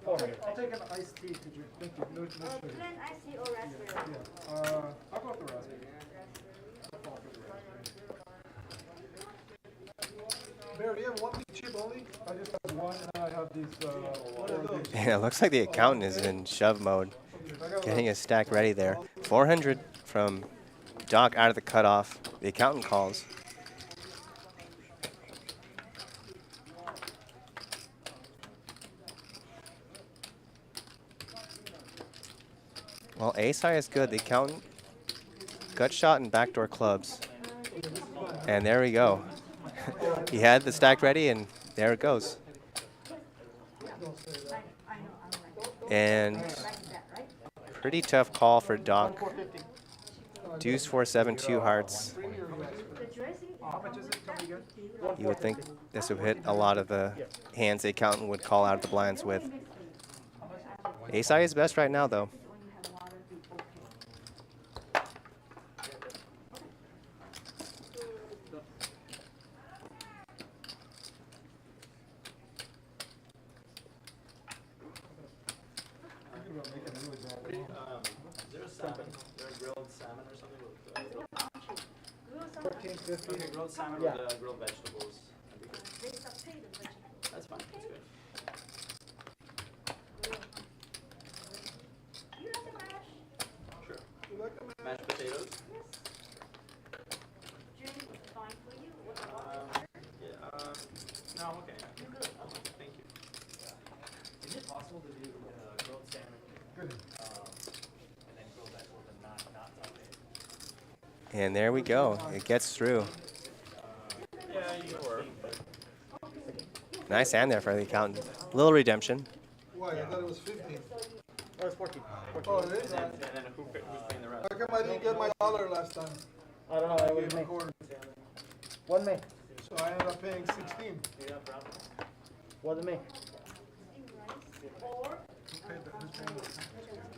okay? And I'll take an iced tea to drink. Thank you. No sugar. plain iced tea or raspberry? Yeah. I'll go with the raspberry. I'll fall for the raspberry. Barry, do you have one big chip only? I just have one, and I have these. What are those? Yeah, it looks like the accountant is in shove mode. Getting his stack ready there. 400 from Doc out of the cutoff. The accountant calls. Well, ace high is good. The accountant, gut shot and backdoor clubs. And there we go. He had the stack ready, and there it goes. And pretty tough call for Doc. Deuce 4-7, 2 hearts. How much is it? Tell me again. You would think this would hit a lot of the hands the accountant would call out of the blinds with. Ace high is best right now, though. Is there a salmon? Is there a grilled salmon or something with 14.50. okay, grilled salmon with grilled vegetables? That'd be good. That's fine. That's good. You like the mash? Sure. You like them? Mashed potatoes? Drink is fine for you. What No, I'm okay. I'm okay. Thank you. Is it possible to do grilled salmon Good. and then grilled vegetables and not sauteed? And there we go. It gets through. Yeah, you were. Nice hand there for the accountant. Little redemption. Why? I thought it was 15. Oh, it's 14. Oh, it is? And then who's paying the rest? How come I didn't get my dollar last time? I don't know. It was me. Recorded. Wasn't me. So I ended up paying 16. Wasn't me.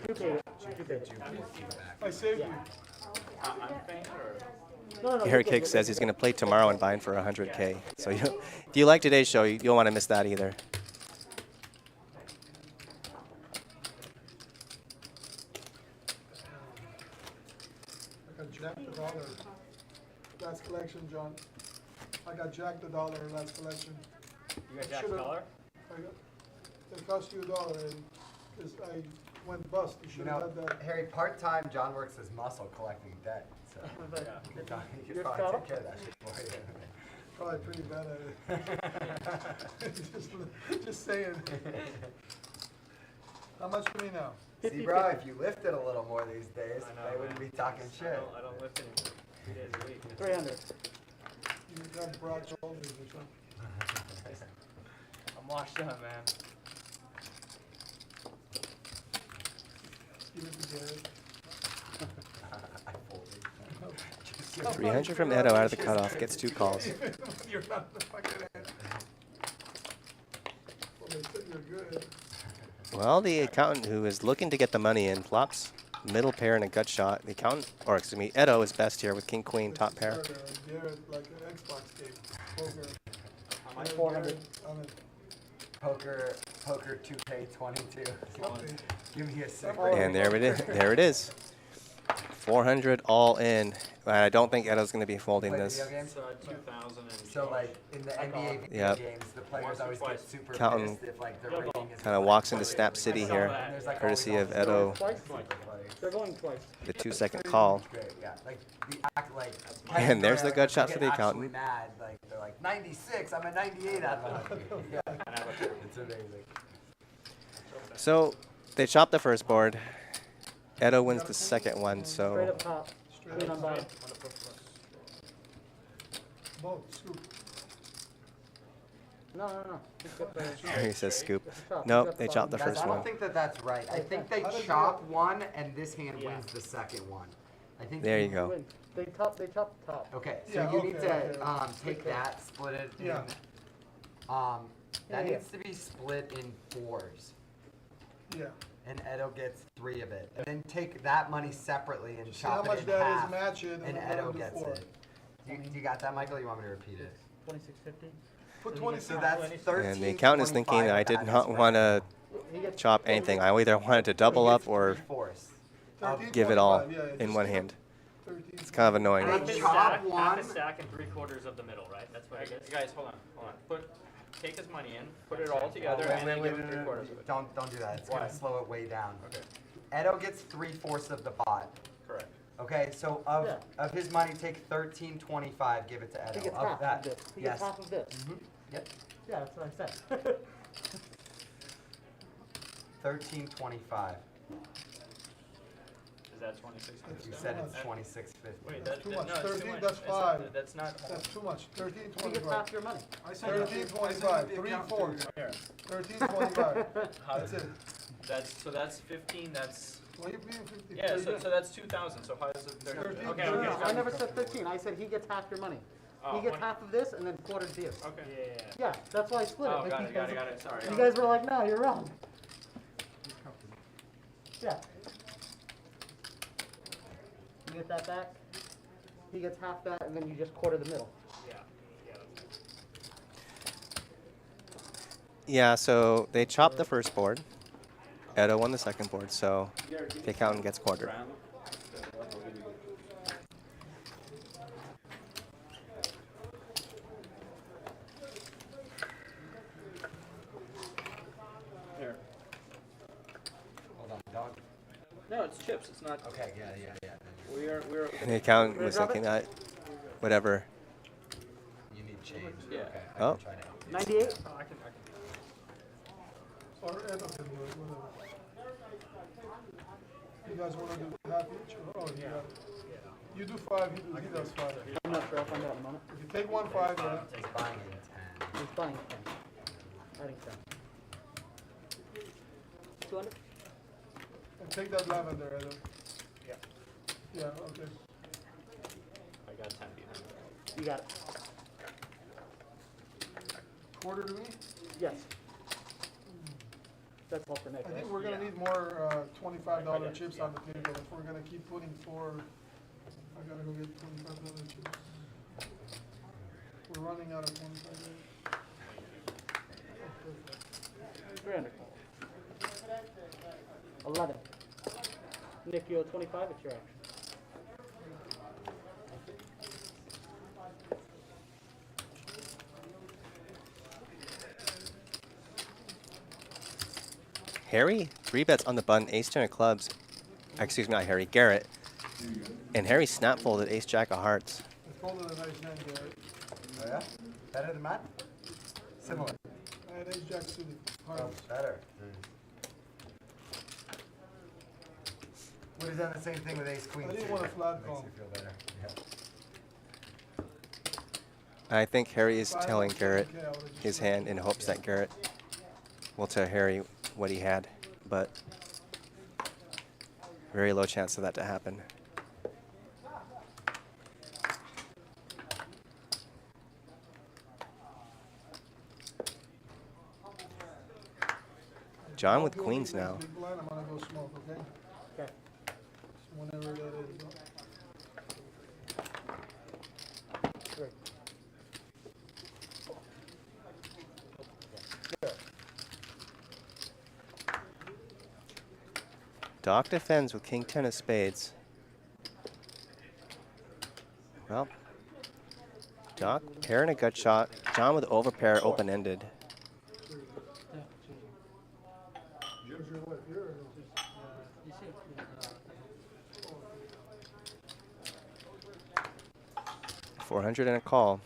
Who paid the- You paid it. I saved you. I'm paying or? No, Eric Hicks says he's going to play tomorrow and bind for 100K. So if you like today's show, you don't want to miss that either. I got Jack the dollar. Last collection, John. I got Jack the dollar last collection. You got Jack's Should've- dollar? It cost you $1 and because I went bust. You You should have know, had that. Harry, part-time, John works his muscle collecting debt. So John, he could You're probably caught take up? care of that shit for you. Probably pretty bad at it. just saying. How much do we now? See, bro, if you lifted a little more these days, I know, they wouldn't man. be talking shit. I don't lift any 2 days a week. 300. You got broad shoulders or something. I'm washed up, man. Give it to Garrett. I folded. 300 from Edo out of the cutoff. Gets 2 calls. You're not the fucking end. Well, they said you're good. Well, the accountant who is looking to get the money in flops middle pair and a gut shot. The accountant, or excuse me, Edo is best here with king queen top pair. Garrett, like an Xbox game. Poker. I'm 400. Poker 2K22. Give me a second. And there it is. There it is. 400 all in. I don't think Edo's going to be folding Play this. video games? So 2000 and. So like in the NBA video Yep. games, the players always get super Counting pissed if like their rating is Kind of walks into Snap City here, And there's, like, courtesy always of Edo. Twice? They're going twice. The 2-second call. Great, yeah. Like the act like. And there's the like, gut shot they for get the actually accountant. Mad, like they're like 96. I'm a 98 out of 100. Yeah, it's amazing. So they chop the first board. Edo wins the second one, Straight so up top. Queen on bottom. Both, scoop. No. Just get the- he says scoop. just chop. Nope, Just they got chopped the Guys, first I don't one. think that that's right. I think they How did chop you- one and this hand Yeah. wins the second one. I think. There you go. Win. They chop the top. Okay, so Yeah, you need okay, to okay. take that, split it. Yeah. That Yeah. needs to be split in 4s, Yeah. and Edo gets 3 of it. And then take that money separately and See how chop much it in that half. is, match it, and and Edo do gets 4. it. You got that, Michael? You want me to repeat it? 2650. Put So 26. that's 13. And the accountant is thinking I did not want to He gets chop anything. I either wanted to double up or 3/4. 13, give it all 25, yeah, in just one do hand. 13. It's kind of annoying. Hey, Half a chop stack, one. half a stack and 3/4 of the middle, right? That's what I guess. Guys, hold on. Take his money in, put it all together, and then give him 3/4 of it. Don't do that. It's Why? gonna slow it way down. Okay. Edo gets 3/4 of the pot. Correct. Okay, so of his money, take 13.25, give it to Edo. He gets of half that, of this. He yes. gets half of this. Yep. Yeah, that's what I said. 13.25. Is that 26? You said it's 26.50. Wait, That's too no, much. it's too 13, much. that's It's not- 5. That's not. That's too much. He gets 13.25. half your money. 13.25. 3/4. 13.25. That's it. That's 15. That's Why are you paying 50? yeah. So that's 2,000. So how is it 30? 13. Okay, No, okay. I never said 15. I said he gets half your money. Oh, He gets when- half of this and then quarter to you. Okay. Yeah. Yeah, that's why I split Oh, it. got it. Sorry. You guys were like, no, you're wrong. Yeah. You get that back. He gets half that, and then you just quarter the middle. Yeah, so they chopped the first board. Edo won the second board, so the accountant gets quartered. Here. Hold on, dog. No, it's chips. It's not. Okay, yeah. We're. And the accountant was thinking that whatever. You need change. Yeah. Okay, I Oh. can try to help you. 98? Oh, I can. Or Edo can do it, whatever. You guys want to do half each? Or, oh, you got it. You do 5, he does 5. I'm not sure. I'll find out in a moment. If you take 1 5, then He's buying in 10. He's buying 10. Adding 10. 200? and take that lavender, Edo. Yeah. Yeah, okay. I got 10 behind. You got it. Quarter to me? Yes. That's all for Nick, I right? think we're gonna need more $25 chips on the table if we're gonna keep putting 4. I gotta go get $25 chips. We're running out of $25. 300. 11. Nick, you owe 25. It's your action. Harry 3-bets on the button, ace 10 of clubs. Excuse me, not Harry, Garrett. And Harry snap folded ace jack of hearts. I folded a nice hand, Garrett. Oh yeah? Better than Matt? Similar. I had ace jack suited. Oh, Hearts. better. Would have done the same thing with ace queen. I didn't too. want a flat Makes call. you feel better. Yeah. I think Harry is If I telling had Garrett 7K, I would've just his let hand in hopes that Garrett will tell Harry what he had, but very low chance of that to happen. John with If you queens only now. make big blind, I'm gonna go smoke, okay? Okay. So whenever that is. 3. Doc defends with king 10 of spades. Well, Doc, pair and a gut shot. John with overpair, open-ended. Where's your wife? Here or You see it? 400 and a call.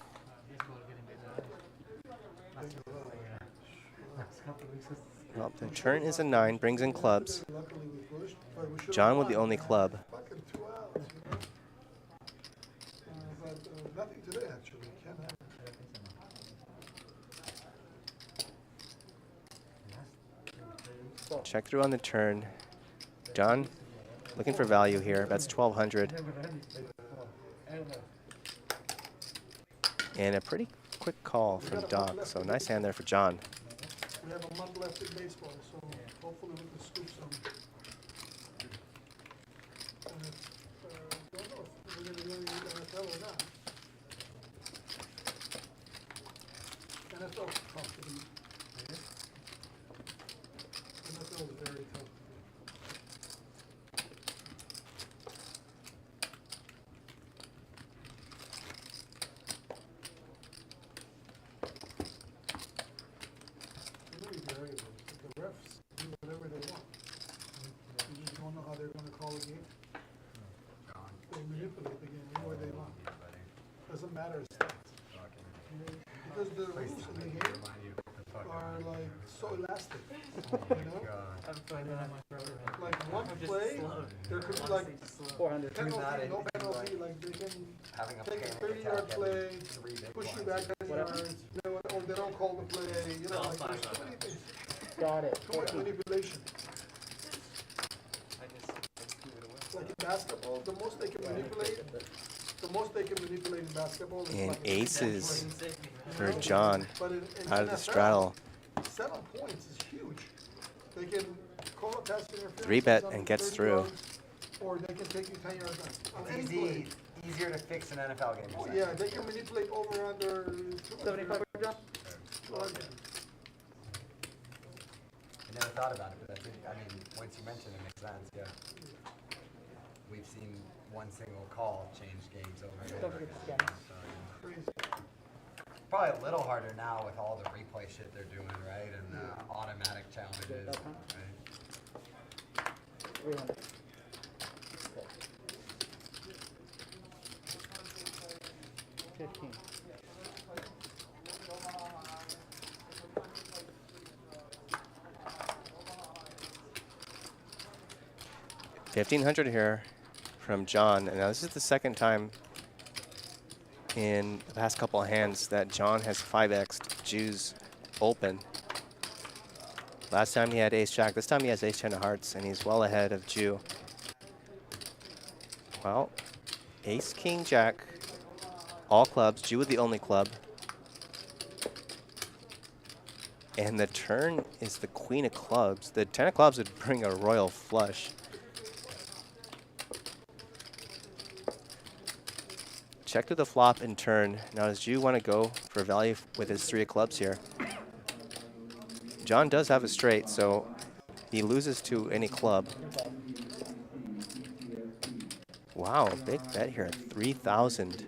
Well, the turn is a 9, brings in clubs. luckily we pushed, but we should've John with the won. only club. Fucking 2 outs, you know? But nothing today, actually. Can't have it. Check through on the turn. John looking for value here. That's 1,200. And a pretty quick call from Doc. So nice hand there for John. We have a month left in baseball, so hopefully we can scoop some. And don't know if we're gonna do any NFL or not. NFL is tough to beat. NFL is very tough. Very variable. The refs do whatever they want. You just don't know how they're gonna call a game. They manipulate the game any way they want. Doesn't matter stats. Because the rules in the game are like so elastic. You know? Like one play, there could be like 400. penalty, no penalty, like they can Having a take a panic 30-yard attack play, every 3 big push you blinds. back 10 yards, you know, or they don't call the play, you know, like there's too many things. Got it. Too much 14. manipulation. I just threw it away. Like in basketball, the most they can manipulate in basketball is And like aces Right. for John But in out of the NFL, straddle. 7 points is huge. They can call a pass interference. 3-bet on and gets 30 through. yards, or they can take you 10 yards down. On any play. Easier to fix an NFL game. Oh, yeah, they can manipulate over under 75 for John? 200. I never thought about it, but that's it. I mean, once you mention it, it makes sense, yeah. We've seen one single call change games over and Don't over forget again. to scan. So, Crazy. probably a little harder now with all the replay shit they're doing, right? And automatic challenges, right? 300. 15. $1,500 here from John. And now this is the second time in the past couple of hands that John has 5x'd Jew's open. Last time he had ace jack. This time he has ace 10 of hearts, and he's well ahead of Jew. Well, ace king jack, all clubs, Jew with the only club. And the turn is the queen of clubs. The 10 of clubs would bring a royal flush. Check to the flop and turn. Now does Jew want to go for value with his 3 of clubs here? John does have a straight, so he loses to any club. Wow, big bet here, 3,000.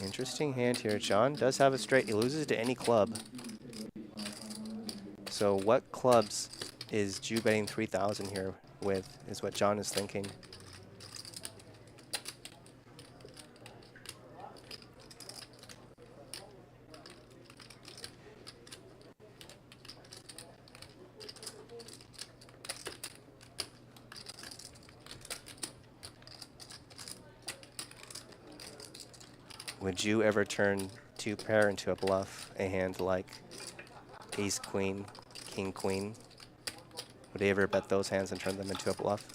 Interesting hand here. John does have a straight. He loses to any club. So what clubs is Jew betting 3,000 here with, is what John is thinking. Would you ever turn 2 pair into a bluff, a hand like ace queen, king queen? Would you ever bet those hands and turn them into a bluff?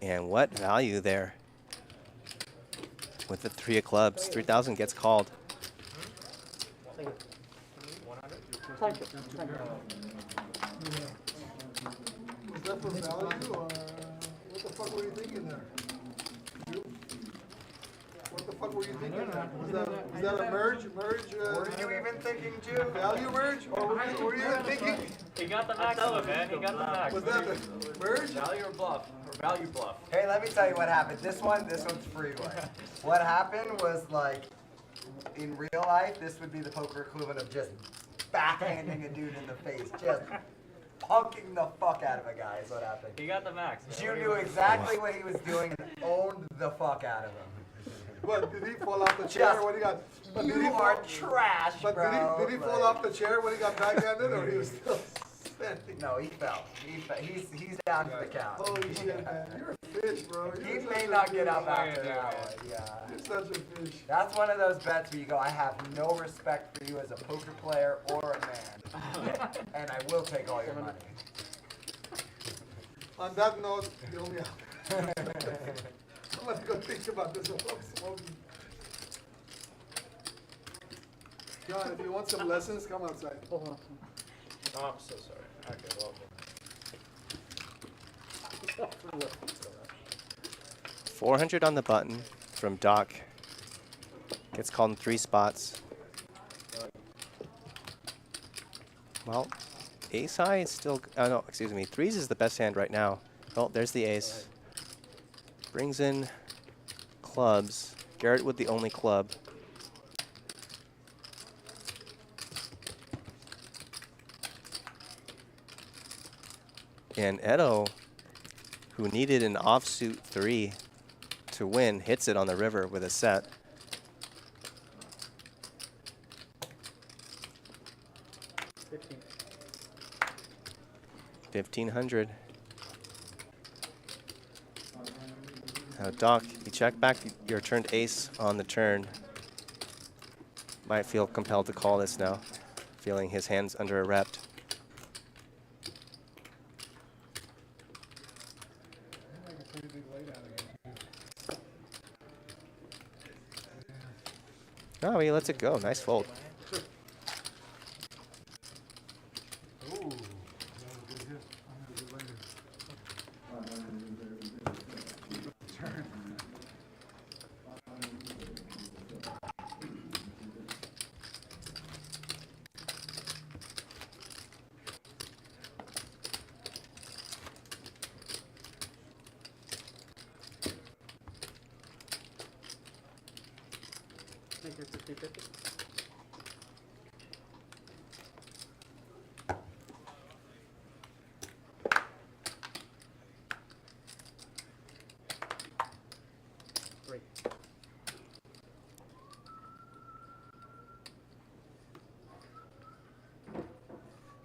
And what value there with the 3 of clubs? 3,000 gets called. Thank you. Was that for value, or what the fuck were you thinking there? What the fuck were you thinking there? Was that a merge? Were you even thinking, Jew? Value merge? Or were you even thinking? He got the max of it, man. He got the max. Was that the merge? Value or bluff? Or value bluff? Hey, let me tell you what happened. This one's freeway. What happened was, like, in real life, this would be the poker equivalent of just backhanding a dude in the face. Just punking the fuck out of a guy is what happened. He got the max. Man. Jew knew exactly what he was doing and owned the fuck out of him. What, did he fall off the chair Just, when he got... But you did he are fall, trash, but bro. did he fall off the chair when he got backhanded, or he was still standing? No, he fell. He's down for the count. Holy shit, man. You're a fish, bro. He You're may such a not get fish. up after that one, yeah. You're such a fish. That's one of those bets where you go, I have no respect for you as a poker player or a man. And I will take all your money. On that note, you only have... I'm gonna go think about this while I'm smoking. John, if you want some lessons, come outside. Hold on. Oh, I'm so sorry. Okay, well. 400 on the button from Doc. Gets called in 3 spots. Well, ace high is still, oh no, excuse me, 3s is the best hand right now. Oh, there's the ace. Brings in clubs. Garrett with the only club. And Edo, who needed an offsuit 3 to win, hits it on the river with a set. $1,500. Now, Doc, you check back your turned ace on the turn. Might feel compelled to call this now, feeling his hands under a rep. Oh, he lets it go. Nice fold. Ooh. Turn. Make it 50-50.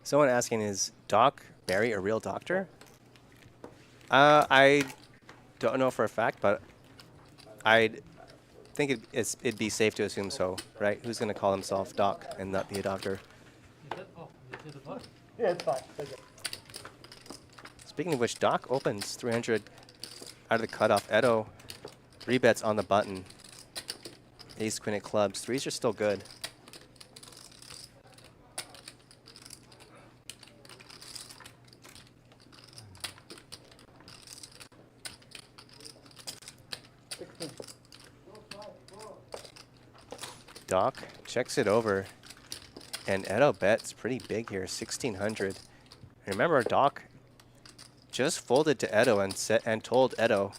Someone asking, is Doc Barry a real doctor? I don't know for a fact, but I think it'd be safe to assume so, right? Who's going to call himself Doc and not be a doctor? Yeah, it's fine. Take it. Speaking of which, Doc opens 300 out of the cutoff. Edo 3-bets on the button. Ace, queen of clubs. Threes are still good. Doc checks it over, and Edo bets pretty big here, 1,600. Remember, Doc just folded to Edo and told Edo,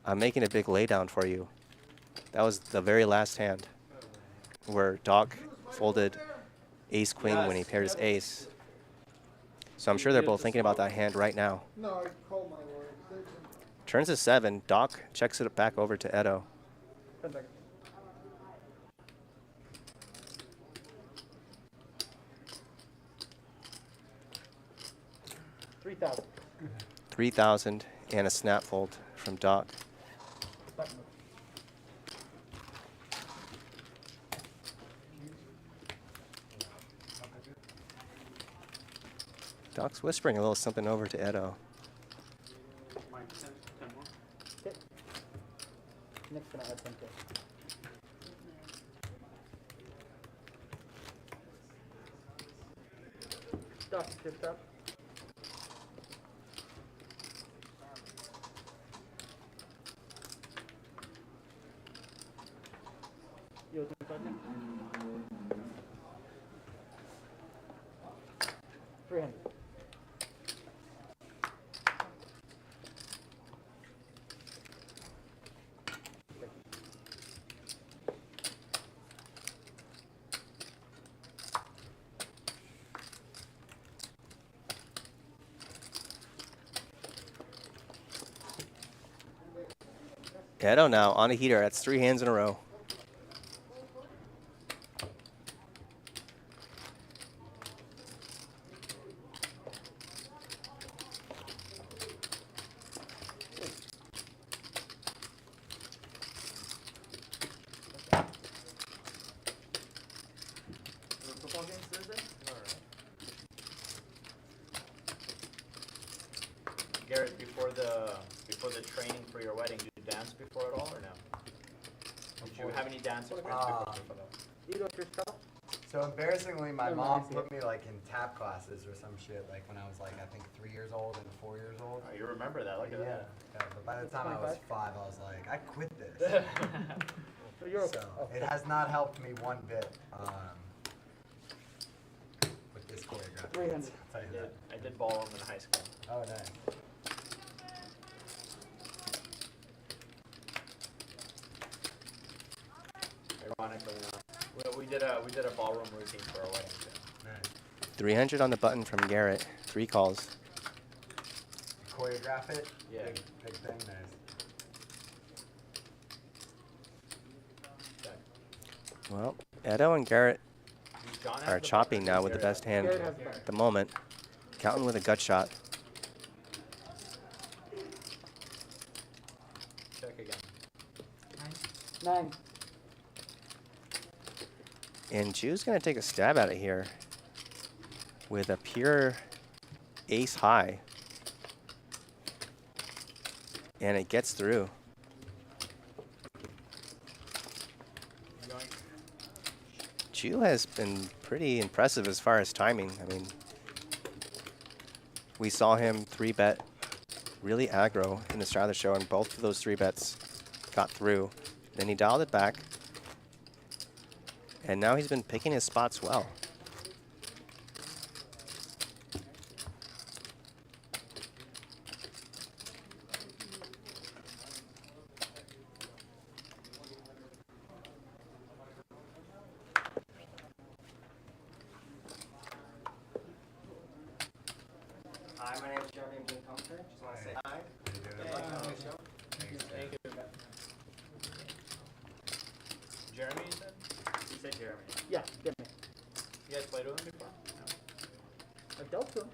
"I'm making a big laydown for you." That was the very last hand, where Doc folded Ace Queen when he paired his Ace. So I'm sure they're both thinking about that hand right now. No, I called my lawyer. Turns to 7. Doc checks it back over to Edo. 10 seconds. 3,000. 3,000 and a snap fold from Doc. Button. Doc's whispering a little something over to Edo. Mike, 10 more. Okay. Next gonna add 10K. Stop, stop. You open the button? 300. Edo now on a heater. That's 3 hands in a row. Football games Thursday? Garrett, before the training for your wedding, did you dance before at all or no? Did you have any dance experience before that? You don't yourself? So embarrassingly, my No, mom I see put it. me like in tap classes or some shit, like when I was like I think 3 years old and 4 years old. Oh, you remember that? Look at Yeah, that. yeah, but by the time I was 5, I was like, I quit this. So you're okay. So Oh. it has not helped me one bit with this choreography. 300. I'll tell you that. I did ballroom in high school. Oh, nice. Ironically enough, we did a ballroom routine for our wedding too. Nice. 300 on the button from Garrett. 3 calls. Choreograph it? Yeah. Big thing, nice. Well, Edo and Garrett John has are the chopping button, now with the Garrett best hand Garrett has the button. at the moment. Counting with a gut shot. Check again. 9. And Jew's going to take a stab at it here with a pure ace high. And it gets through. Jew has been pretty impressive as far as timing. I mean, we saw him 3-bet really aggro in the start of the show, and both of those 3-bets got through. Then he dialed it back. And now he's been picking his spots well. Hi, my name is Jeremy. I'm doing Commentator. Just want to say hi. Thank you. Jeremy, you said? You said Jeremy. Yeah, get me. You guys played with him before? No. I dealt to him.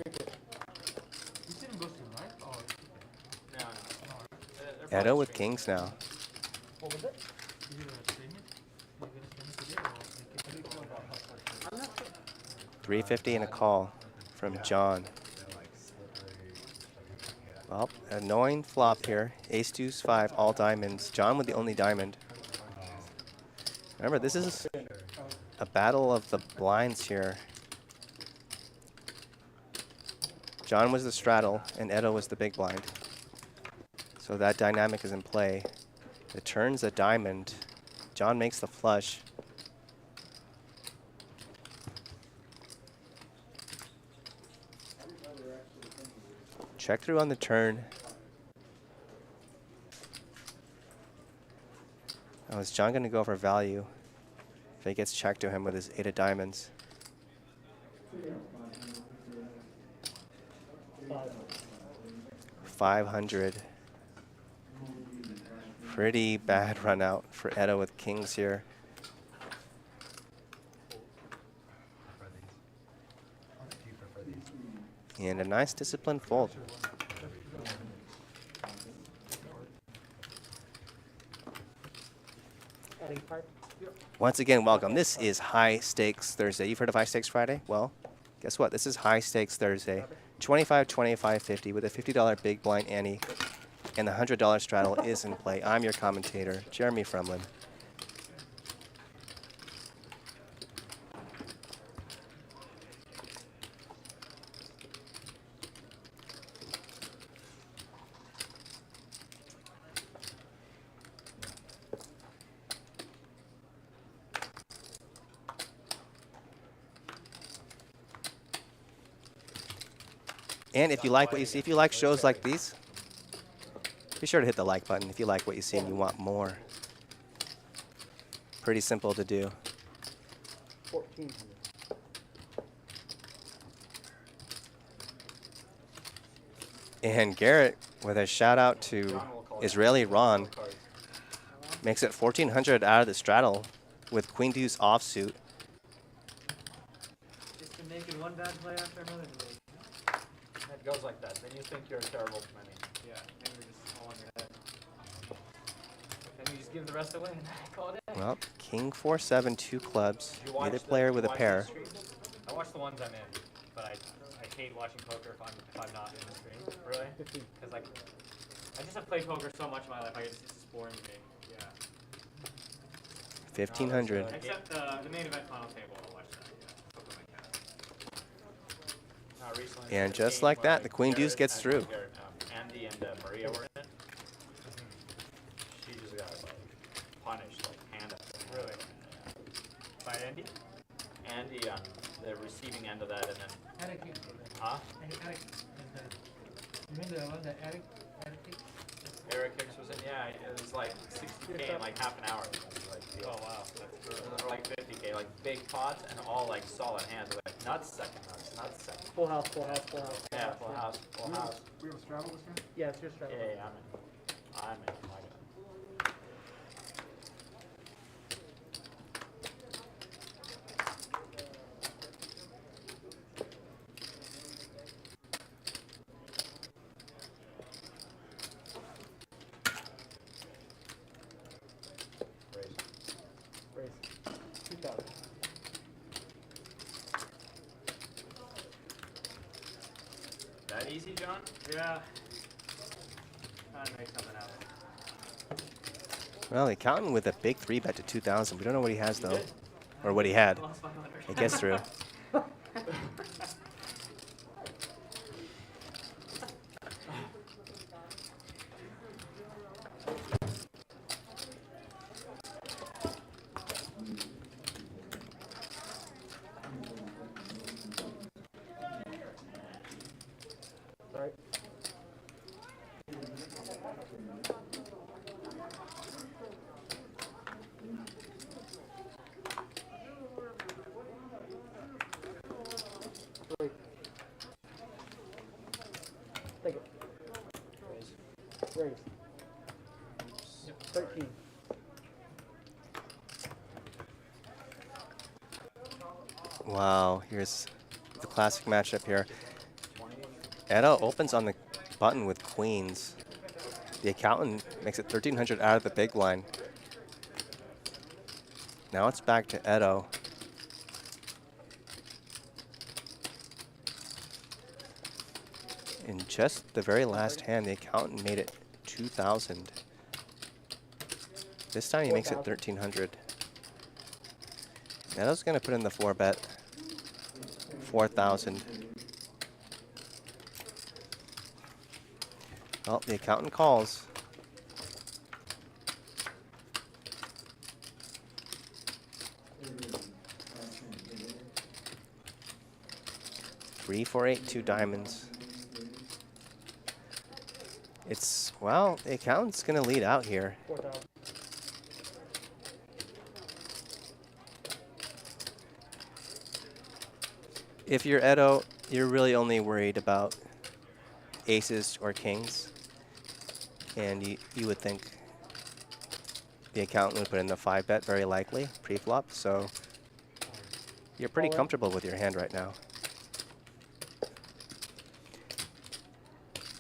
You seen him go through, right? Oh, No, no. Edo with kings now. What was it? is he gonna stream it? Are you gonna stream it today or make it? I'm not sure. 350 and a call from John. Well, annoying flop here. Ace deuce 5, all diamonds. John with the only diamond. Remember, this is a battle of the blinds here. John was the straddle, and Edo was the big blind. So that dynamic is in play. The turn's a diamond. John makes the flush. Check through on the turn. Oh, is John going to go for value? If he gets checked to him with his 8 of diamonds. 500. Pretty bad run out for Edo with kings here. And a nice disciplined fold. Once again, welcome. This is High Stakes Thursday. You've heard of High Stakes Friday? Well, guess what? This is High Stakes Thursday. 25, 25, 50 with a $50 big blind ante, and the $100 straddle is in play. I'm your commentator, Jeremy Fremlin. And if you like what you see, if you like shows like these, be sure to hit the like button if you like what you see and you want more. Pretty simple to do. 1400. And Garrett, with a shout out to Israeli Ron, makes it 1400 out of the straddle with Queen Deuce offsuit. Just been making one bad play after another today. It goes like that. Then you think you're terrible committing. Yeah, and we're just all on your head. And you just give the rest away and call it in. Well, King 4-7, 2 clubs, Did you watch either the- player did with you a watch pair. the streams? I watch the ones I'm in, but I hate watching poker if I'm not in the stream. Really? Because like, I just have played poker so much in my life. It's just boring to me. Yeah. 1500. Except the main event final table. I'll watch that. Yeah. Poker my cat. Recently, And the just game like where, that, the Queen Deuce Garrett gets and- through. Garrett, Andy and Maria were in it. She just got like punished, like hand up. Really? By Andy? Andy on the receiving end of that, and then Eric, huh? Eric, you mean the one that Eric? Eric Hicks was in. Yeah, it was like 60K in like half an hour. It was like, Oh wow. That's or like 50K, like big pots and all like solid hands. Like nuts, second nuts, nuts, second. Full house, full house, full house. Yeah, full house, full house. We have a straddle this time? Yeah, it's your strategy. Yeah, yeah, I'm in. My God. Raise. 2000. That easy, John? Yeah. Trying to make something out of it. Well, the accountant with a big 3-bet to 2000. We don't know what he has, though. Or what he had. Lost 500. It gets through. Right. Three. Take it. Raise. 13. Wow, here's the classic matchup here. Edo opens on the button with queens. The accountant makes it 1,300 out of the big blind. Now it's back to Edo. In just the very last hand, the accountant made it 2,000. This time he makes it 1,300. Edo's gonna put in the 4-bet. 4,000. Well, the accountant calls. Three, 4, 8, 2 diamonds. It's, well, the accountant's gonna lead out here. 4,000. If you're Edo, you're really only worried about aces or kings. And you would think the accountant would put in the 5-bet, very likely, pre-flop. So you're pretty comfortable with your hand right now.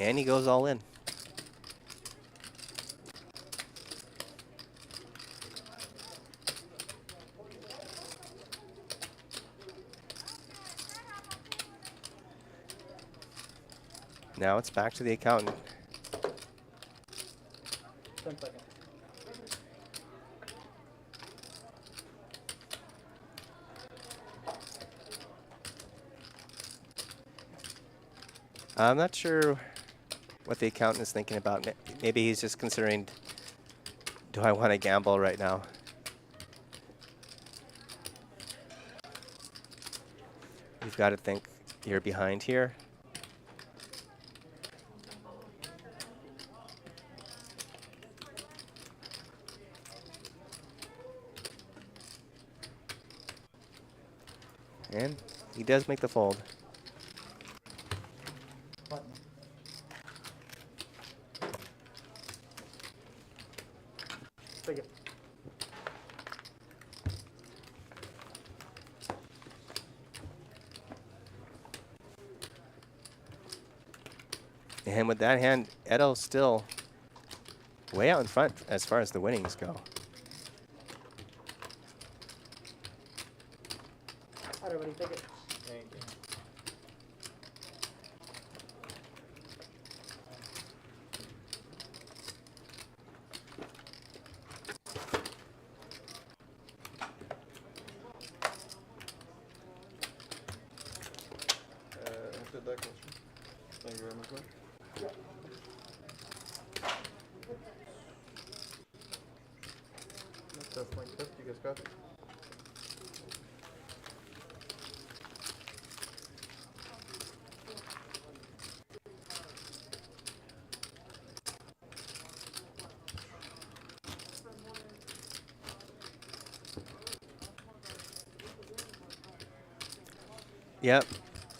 And he goes all in. Now it's back to the accountant. 10 seconds. I'm not sure what the accountant is thinking about. Maybe he's just considering, do I want to gamble right now? You've got to think you're behind here. And he does make the fold. Button. Take it. And with that hand, Edo's still way out in front as far as the winnings go. All right, everybody, take it. Thank you. Answered that question. Thank you very much, man. That's my test. You guys got it. Yep.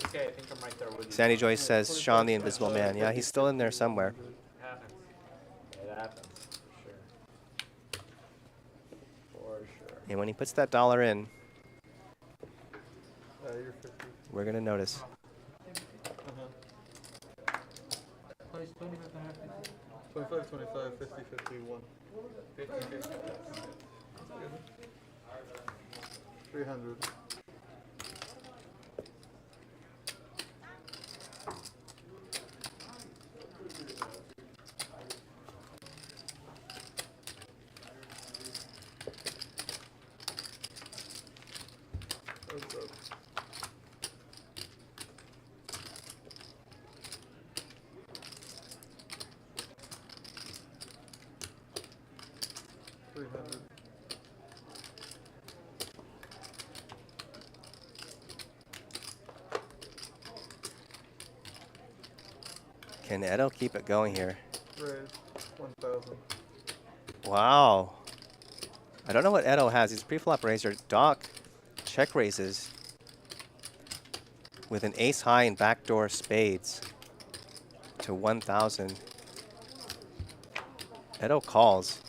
Okay, I think I'm right there with you. Sandy Joyce says Sean the Invisible Man. Yeah, he's still in there somewhere. It happens. It happens, for sure. And when he puts that dollar in, You're 50. we're going to notice. Place 25, 25, 50, 51. 50, 50. 300. What's up? Can Edo keep it going here? Raise 1,000. Wow. I don't know what Edo has. He's pre-flop raiser. Doc check raises with an ace high and backdoor spades to 1,000. Edo calls.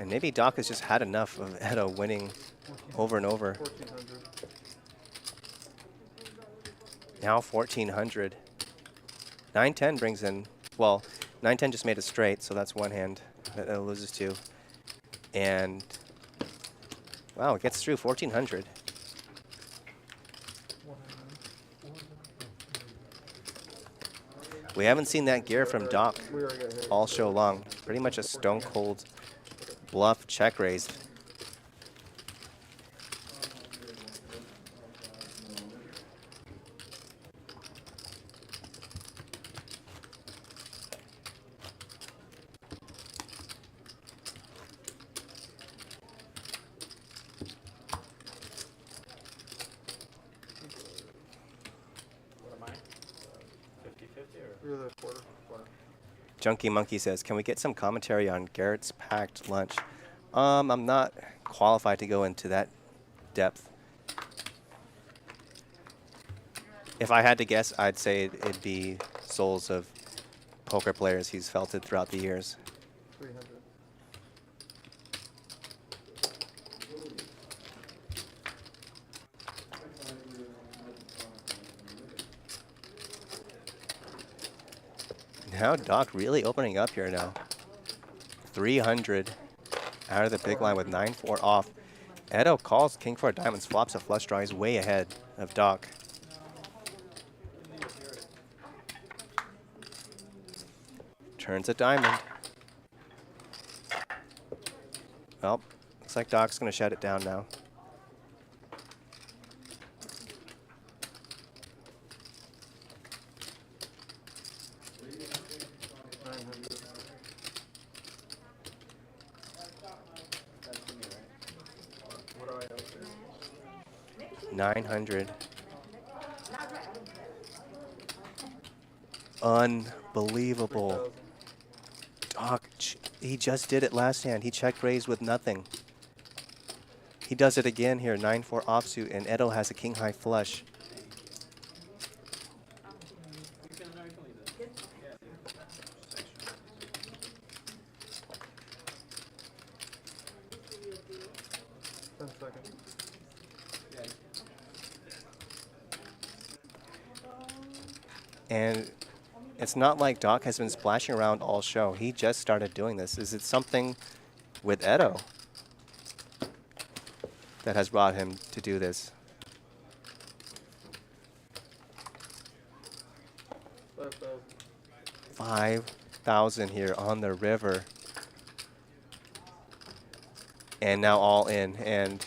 And maybe Doc has just had enough of Edo winning over and over. 1400. Now 1400. 910 brings in, well, 910 just made it straight, so that's one hand that it loses to. And, wow, it gets through 1400. We haven't seen that gear from Doc We already got hit. all show long. Pretty much a stone cold bluff check raise. What am I? 50-50 or? You're the quarter. Junkie Monkey says, can we get some commentary on Garrett's packed lunch? I'm not qualified to go into that depth. If I had to guess, I'd say it'd be souls of poker players he's felted throughout the years. 300. Now Doc really opening up here now. 300 out of the big line with 9-4 off. Edo calls king 4 diamonds, flops a flush draw. He's way ahead of Doc. Turns a diamond. Well, looks like Doc's going to shut it down now. What do I have there? 900. Unbelievable. Doc, he just did it last hand. He check raised with nothing. He does it again here, 9-4 offsuit, and Edo has a king high flush. And it's not like Doc has been splashing around all show. He just started doing this. Is it something with Edo that has brought him to do this? 5,000 here on the river. And now all in. And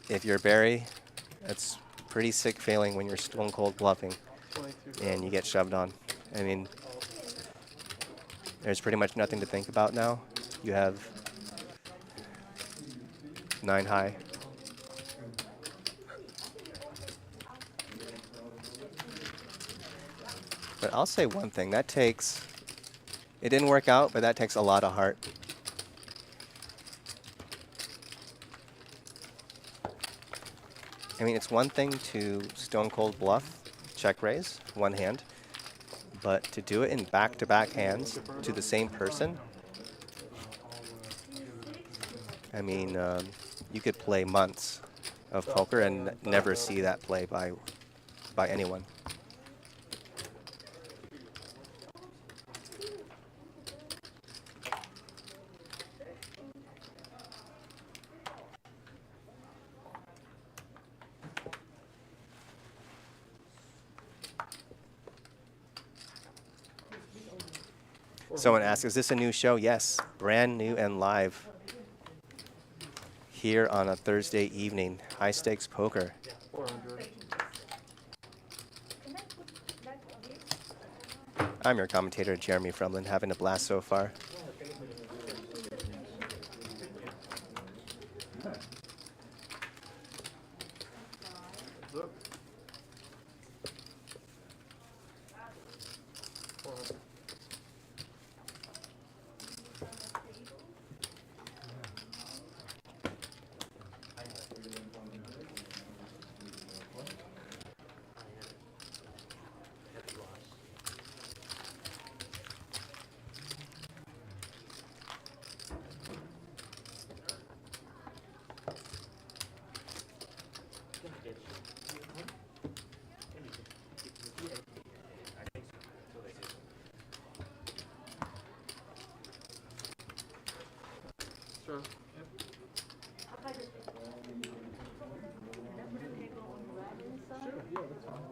if you're Barry, that's pretty sick feeling when you're stone cold bluffing and you get shoved on. I mean, there's pretty much nothing to think about now. You have 9 high. But I'll say one thing, that takes, it didn't work out, but that takes a lot of heart. I mean, it's one thing to stone cold bluff, check raise, one hand, but to do it in back-to-back hands to the same person, I mean, you could play months of poker and never see that play by anyone. Someone asked, is this a new show? Yes, brand new and live here on a Thursday evening. High stakes poker. 400. I'm your commentator, Jeremy Fremlin, having a blast so far.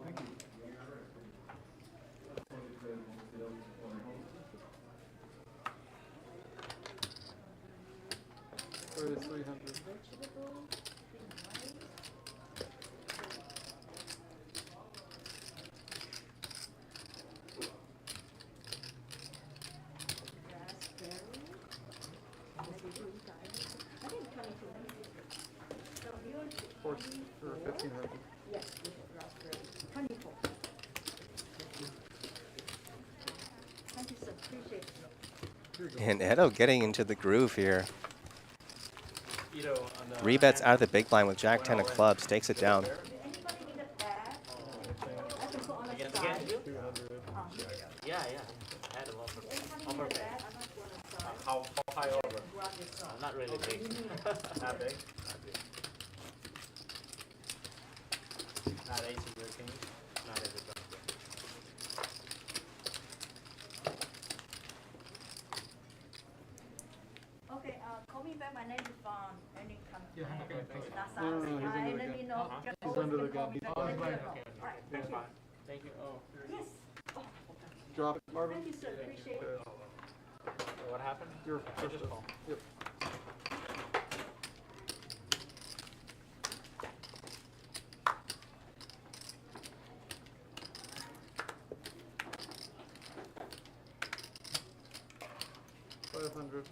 Thank you. Where is 300? Vegetable, green rice, raspberry. I think 22. So yours, Or 1500. yes, with raspberry. 24. Thank you, sir. Appreciate it. And Edo getting into the groove here. Ito on the Rebets hand, out of the big blind with Jack 10 of clubs, takes it down. Does anybody need a bag? I can put on the Again, side. again? 200. Yeah, yeah. I had a lot of Anybody upper need a bag. bag? I'm not going to side. how high over? Grab yourself. Not really big. Not big. Not big. Not ace of your king. Not ace of your king. Okay, call me back. My name is Any Yeah, okay, okay. That's No, no, no, he's under the let me gun. know. Just He's always under the can call gun. me back. Oh, Let me right, know. okay, All right, That's thank you. fine. Thank you. Oh. Yes. Oh, okay. Drop it, Marvin. Thank you, sir. Appreciate it. What happened? Your I first just shot. call. Yep. $500.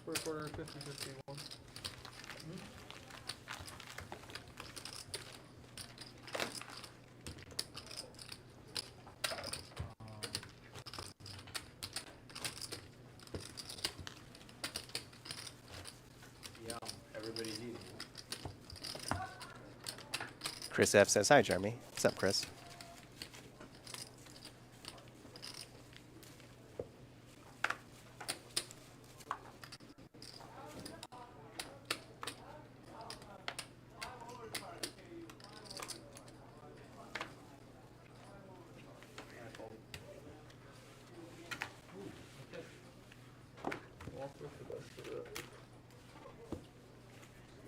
First quarter 50-51. Yum. Everybody's eating. Chris F says, hi, Jeremy. What's up, Chris? Walk with the best of it.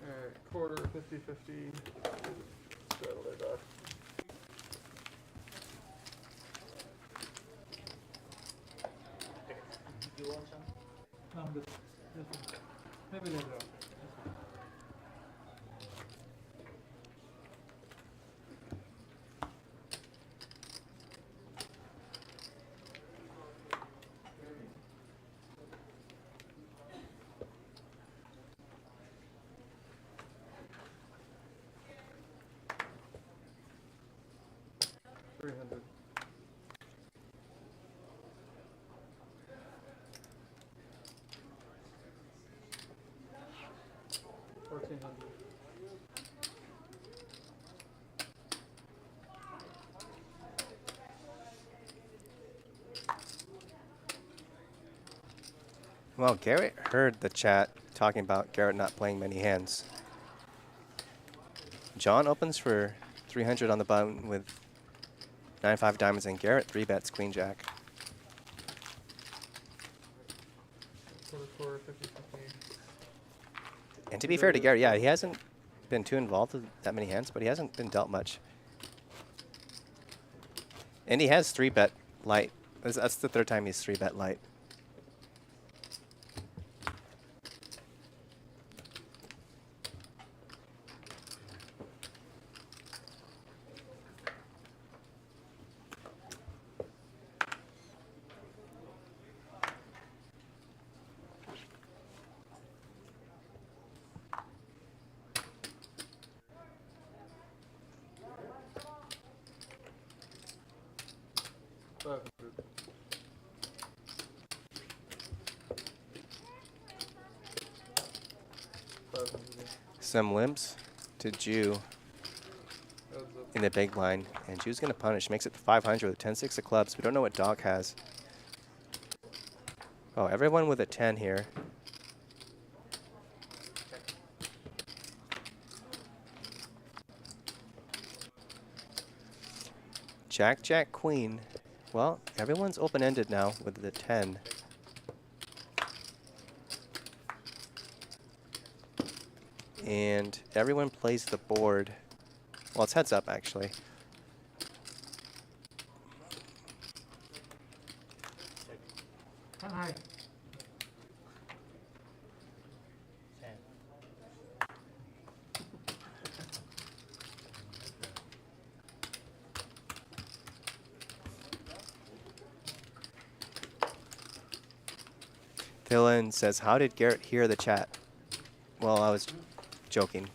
Alright, quarter 50-50. Settle it up. You want some? No, I'm good. This one. Maybe later on. $300. $1,400. Well, Garrett heard the chat talking about Garrett not playing many hands. John opens for 300 on the button with 9-5 diamonds, and Garrett 3-bets Queen Jack. Quarter 50-50. And to be fair to Garrett, yeah, he hasn't been too involved with that many hands, but he hasn't been dealt much. And he has 3-bet light. That's the third time he's 3-bet light. $500. Some limps to Jew Heads up. in the big blind, and Jew's going to punish. Makes it 500 with 10-6 of clubs. We don't know what Dog has. Oh, everyone with a 10 here. Jack, Jack, Queen. Well, everyone's open-ended now with the 10. And everyone plays the board. Well, it's heads up, actually. Hi. Dylan says, how did Garrett hear the chat? Well, I was joking.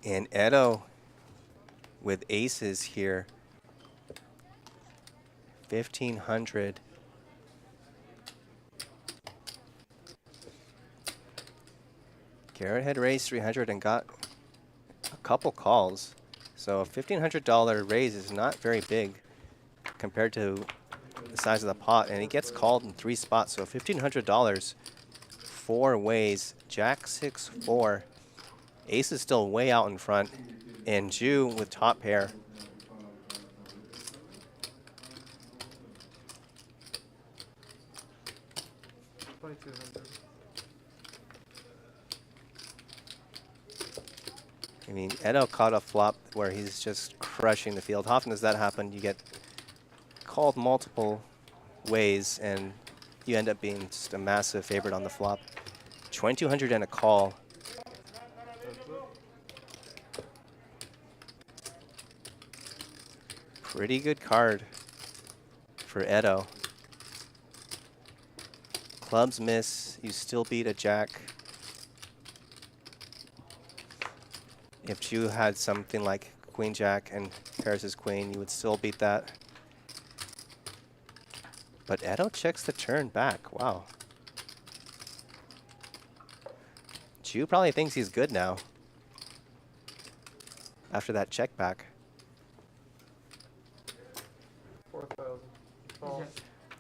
And Edo with aces here. 1,500. Garrett had raised 300 and got a couple calls. So a $1,500 raise is not very big compared to the size of the pot. And he gets called in 3 spots. So $1,500, 4 ways, Jack 6-4. Ace is still way out in front. And Jew with top pair. I mean, Edo caught a flop where he's just crushing the field. How often does that happen? You get called multiple ways, and you end up being just a massive favorite on the flop. 2,200 and a call. Pretty good card for Edo. Clubs miss, you still beat a jack. If Jew had something like queen jack and pairs his queen, you would still beat that. But Edo checks the turn back. Wow. Jew probably thinks he's good now after that check back. 4,000.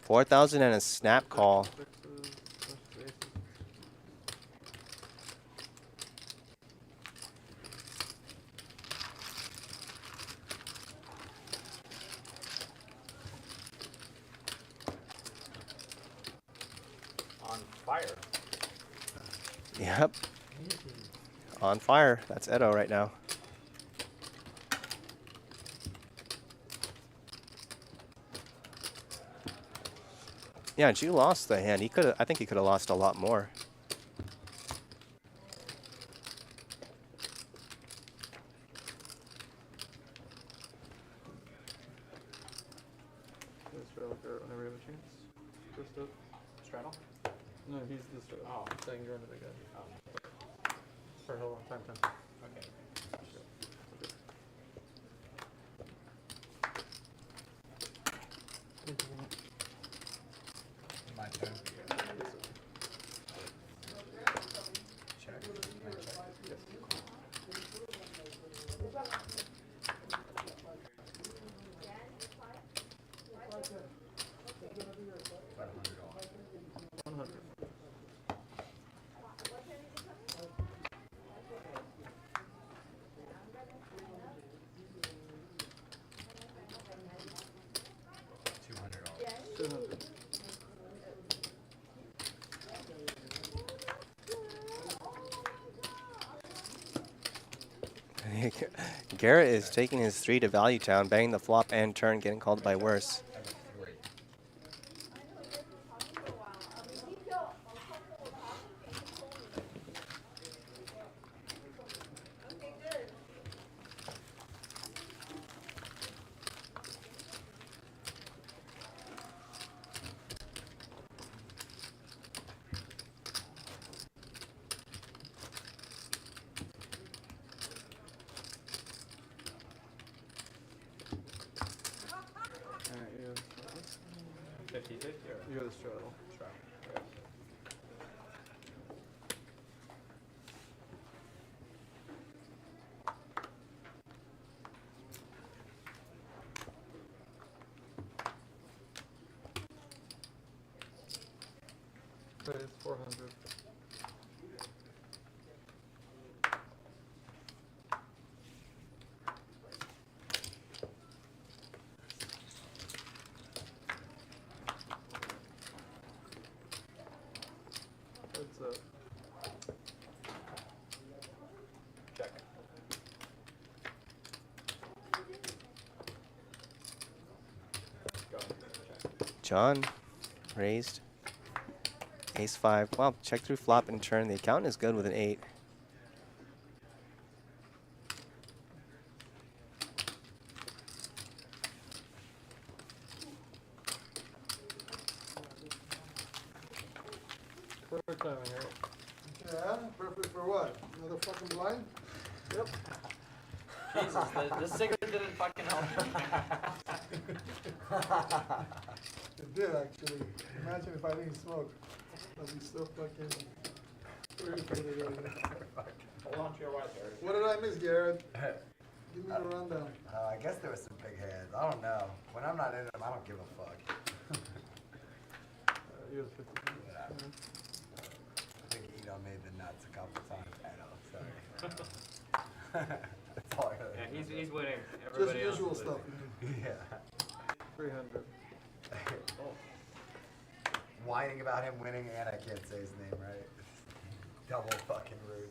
4,000 and a snap call. On fire. Yep. On fire. That's Edo right now. Yeah, Jew lost the hand. He could. I think he could have lost a lot more. Whenever you have a chance. Just up. Straddle? No, he's the straddle. Oh. Saying you're under the gun. Oh. For a long time. Okay. My turn. Check. Garrett is taking his 3 to value town, banging the flop and turn, getting called by worse. 50 or? You're the straddle. Raise 400. That's it. Check. Go. Check. John raised. Ace 5. Well, check through flop and turn. The account is good with an 8. Perfect timing here. Yeah, perfect for what? Another fucking blind? Yep. Jesus, the cigarette didn't fucking help. It did actually. Imagine if I didn't smoke. I'd be so fucking irritated right now. Hold on to your white there. What did I miss, Garrett? Give me the rundown. I guess there was some big hands. I don't know. When I'm not in them, I don't give a fuck. You're the 50. Yeah. I think Eno made the nuts a couple times. I know, sorry. That's all I really Yeah, he's winning. Just Everybody else usual is stuff. losing. Yeah. 300. Whining about him winning, and I can't say his name right. Double fucking rude.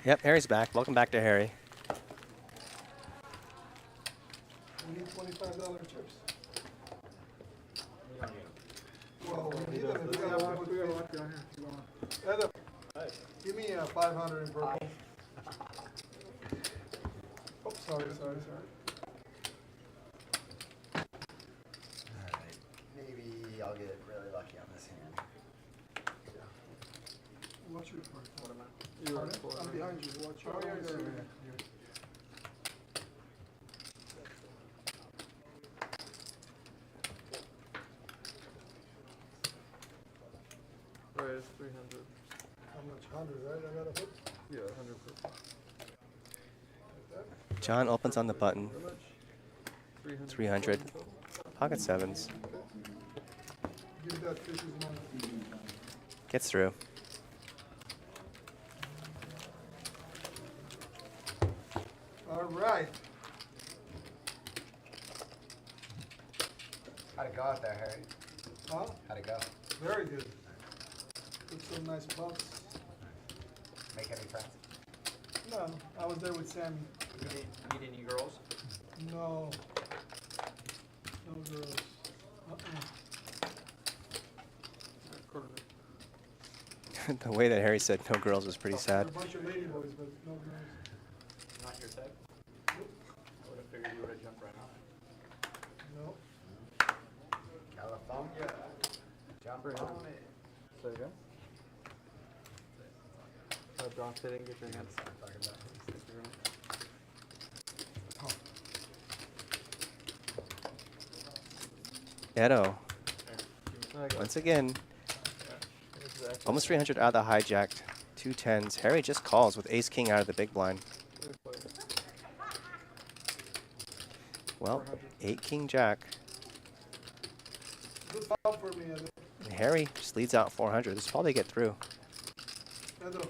Yep, Harry's back. Welcome back to Harry. We need $25 chips. You don't need 'em. Well, we need them if we We got got a lot one. down here. You want Adam, Hey. give me 500 in purple. Oh, sorry. Alright. Maybe I'll get really lucky on this hand. Watch your part. What am I? You were I'm 400. behind you. Watch your Oh, yeah, part. yeah, yeah. Raise 300. How much? 100, right? I gotta put Yeah, 100 purple. John opens on the button. How much? 300. 300. Pocket sevens. give that fish his money. Gets through. All right. How'd it go out there, Harry? Huh? How'd it go? Very good. Put some nice bucks. Make any friends? No, I was there with Sammy. Meet any girls? No. No girls. The way that Harry said no girls was pretty sad. A bunch of lady boys, but no girls. Not your type? I would have figured you would have jumped right on it. No. California. Jump on it. Say again? John sitting, get your hands. Edo, Okay. once again, Exactly. almost 300 out of the hijacked. 2 10s. Harry just calls with ace king out of the big blind. Well, 8 king jack. Good foul for me, Edo. And Harry just leads out 400. This will probably get through. Edo.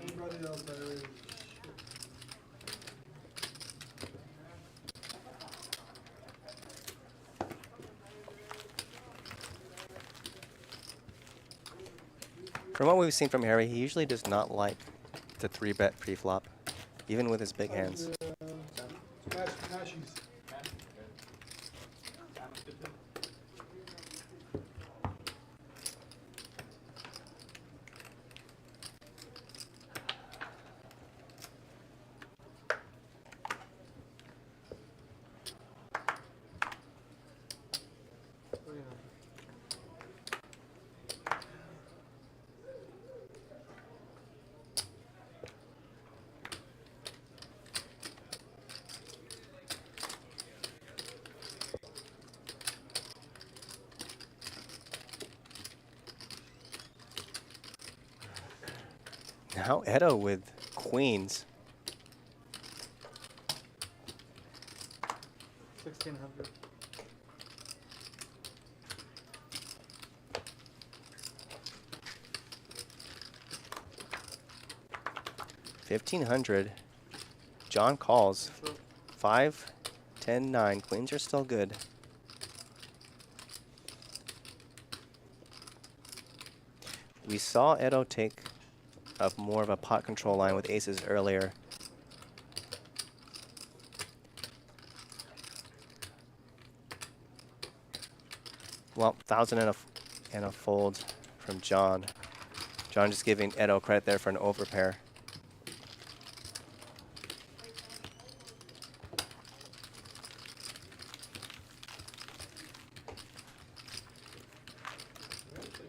Anybody else that is? From what we've seen from Harry, he usually does not like to 3-bet pre-flop, even with his big hands. Mashies. Now Edo with queens. 1600. $1,500. John calls. 5, 10, 9. Queens are still good. We saw Edo take up more of a pot control line with aces earlier. Well, 1,000 and a fold from John. John just giving Edo credit there for an overpair.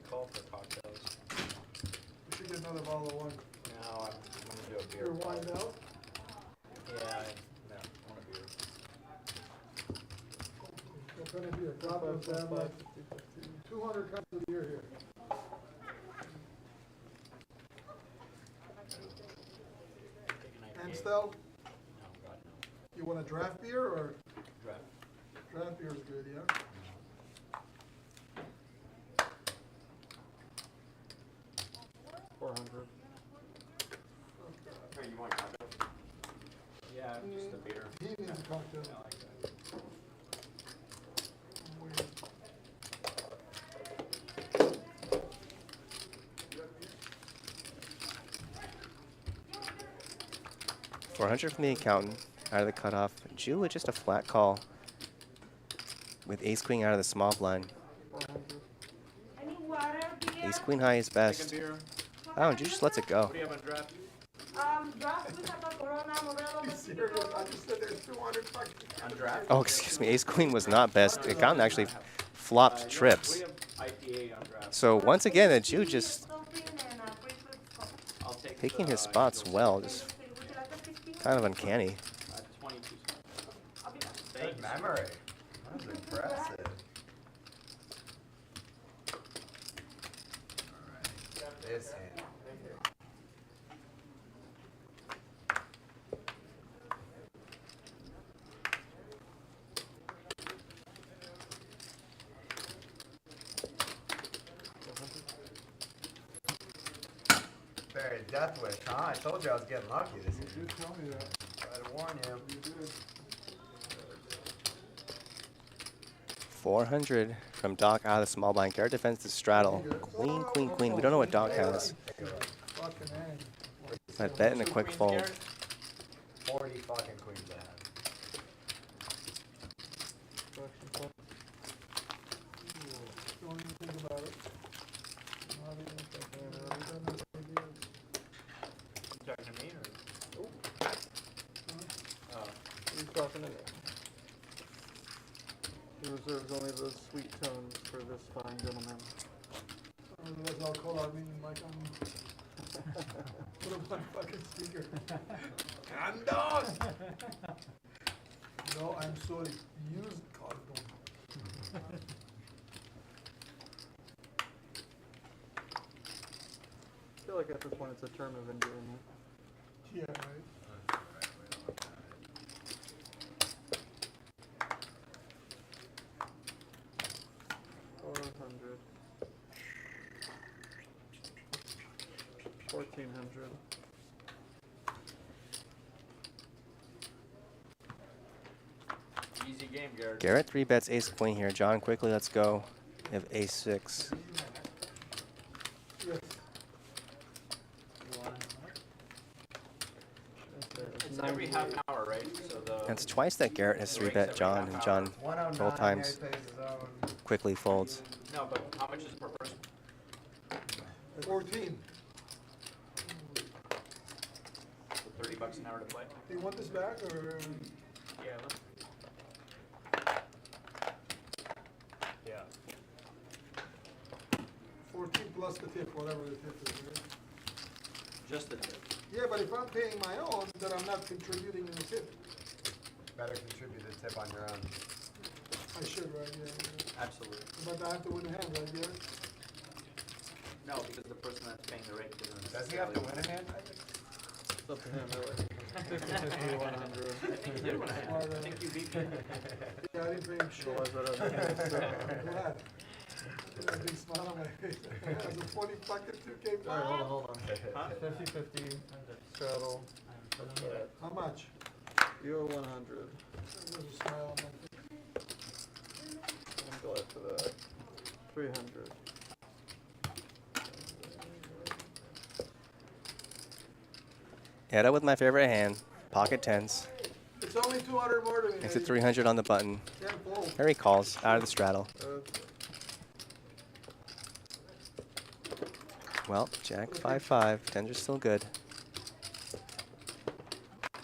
Call for cocktails. We should get another bottle of wine. No, I'm gonna do a beer. Your wine out? Yeah, I want a beer. What kind of beer? Drop of them, like 200 cups of beer here. And still, No, God, no. you want a draft beer or? Draft. Draft beer is good, yeah? 400. Hey, you want cocktail? Yeah, just a beer. He needs a cocktail. I like that. Weird. 400 from the accountant, out of the cutoff. Jew with just a flat call with ace queen out of the small blind. 400. Any water, beer? Ace queen high is best. Beer. Oh, Jew just lets it go. What do you have on draft? Draft, we have a Corona, Modelo, Serious? Pacifico. I just said there's 200 fucking. On draft? Oh, excuse me. Ace queen was not best. The accountant actually flopped trips. We have IPA on draft. So once again, the Jew just I'll take picking the, his spots well. Just kind of uncanny. 22. Good memory. That was impressive. Alright. This hand. Very death wish, huh? I told you I was getting lucky this year. You did tell me that. Tried to warn you. You did. 400 from Doc out of the small blind. Garrett defends the straddle. Queen, queen, queen. We don't know what Doc has. Fucking egg. But bet in a quick fold. 40 fucking queens I have. Don't even think about it. Not even thinking about it. I don't have ideas. You talking to me or? He's talking to me. He reserves only the sweet tones for this fine gentleman. Otherwise I'll call our meeting mic on. Put him on fucking speaker. Candos! No, I'm sorry. Use condom. I feel like at this point it's a term of endearment. Yeah, right. 400. 1400. Easy game, Garrett. Garrett 3 bets ace queen here. John, quickly, let's go. We have ace 6. Yes. It's every half an hour, right? So the That's twice that Garrett has 3 bet John, and John 109, both times Gary pays his own. quickly folds. no, but how much is it per person? 14. So $30 an hour to play. Do you want this back or? Yeah. Yeah. 14 plus the tip, whatever the tip is. Right? Just the tip. Yeah, but if I'm paying my own, then I'm not contributing in the tip. Better contribute the tip on your own. I should, right? Yeah. Absolutely. But I have to win the hand, right? Yeah. No, because the person that's paying the rate doesn't. Does he have to win a hand? It's up to him, really. 50, 100. You did win a hand. I think you beat me. Yeah, I didn't pay him shit. Otherwise, I'd have been I'm set. glad. A big smile on my face. Has a 20 fucking 2K All right, plan. hold on. Huh? 50, 50, straddle. That's that. How much? You're 100. There's a smile on my face. I'm glad for that. 300. Edo with my favorite hand, pocket tens. It's only 200 more to me. Makes it 300 on the button. Can't fold. Here he calls, out of the straddle. Well, Jack 5-5. Tens are still good.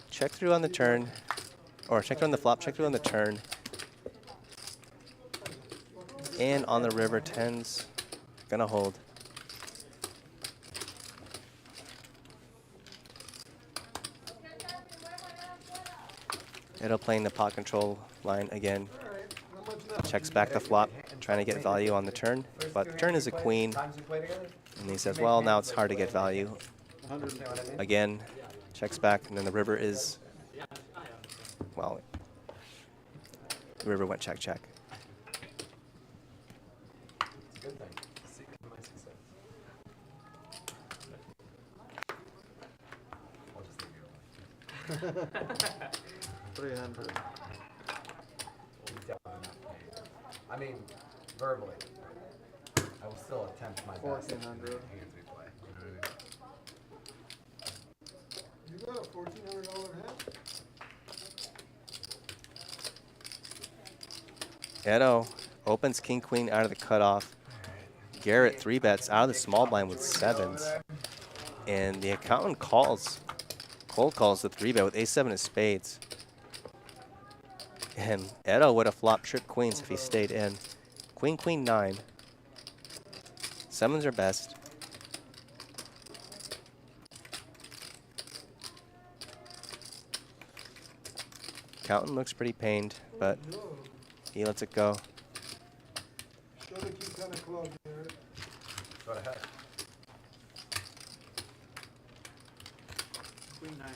Check through on the turn. Or check through on the flop, check through on the turn. And on the river, tens. Gonna hold. It'll playing the pot control line again. Alright, how much now? Checks back the flop, trying to get value on the turn. But the turn is a queen. Times we play together? And he says, well, now it's hard to get value. 100. Again, checks back, and then the river is, well, the river went check, check. It's a good thing. Secret to my success. I'll just leave you alone. 300. We'll be down on that. I mean, verbally. I will still attempt my best. 1400. Hands we play. You know what I mean? You got a $1,400 hand? Edo opens king queen out of the cutoff. Garrett 3-bets out of the small blind with sevens. And the accountant calls, cold calls the 3-bet with ace-7 of spades. And Edo would have flopped trip queens if he stayed in. Queen, queen, 9. Sevens are best. Accountant looks pretty pained, but he lets it go. Show the king 10 of clubs, Garrett. Go ahead. Queen 9.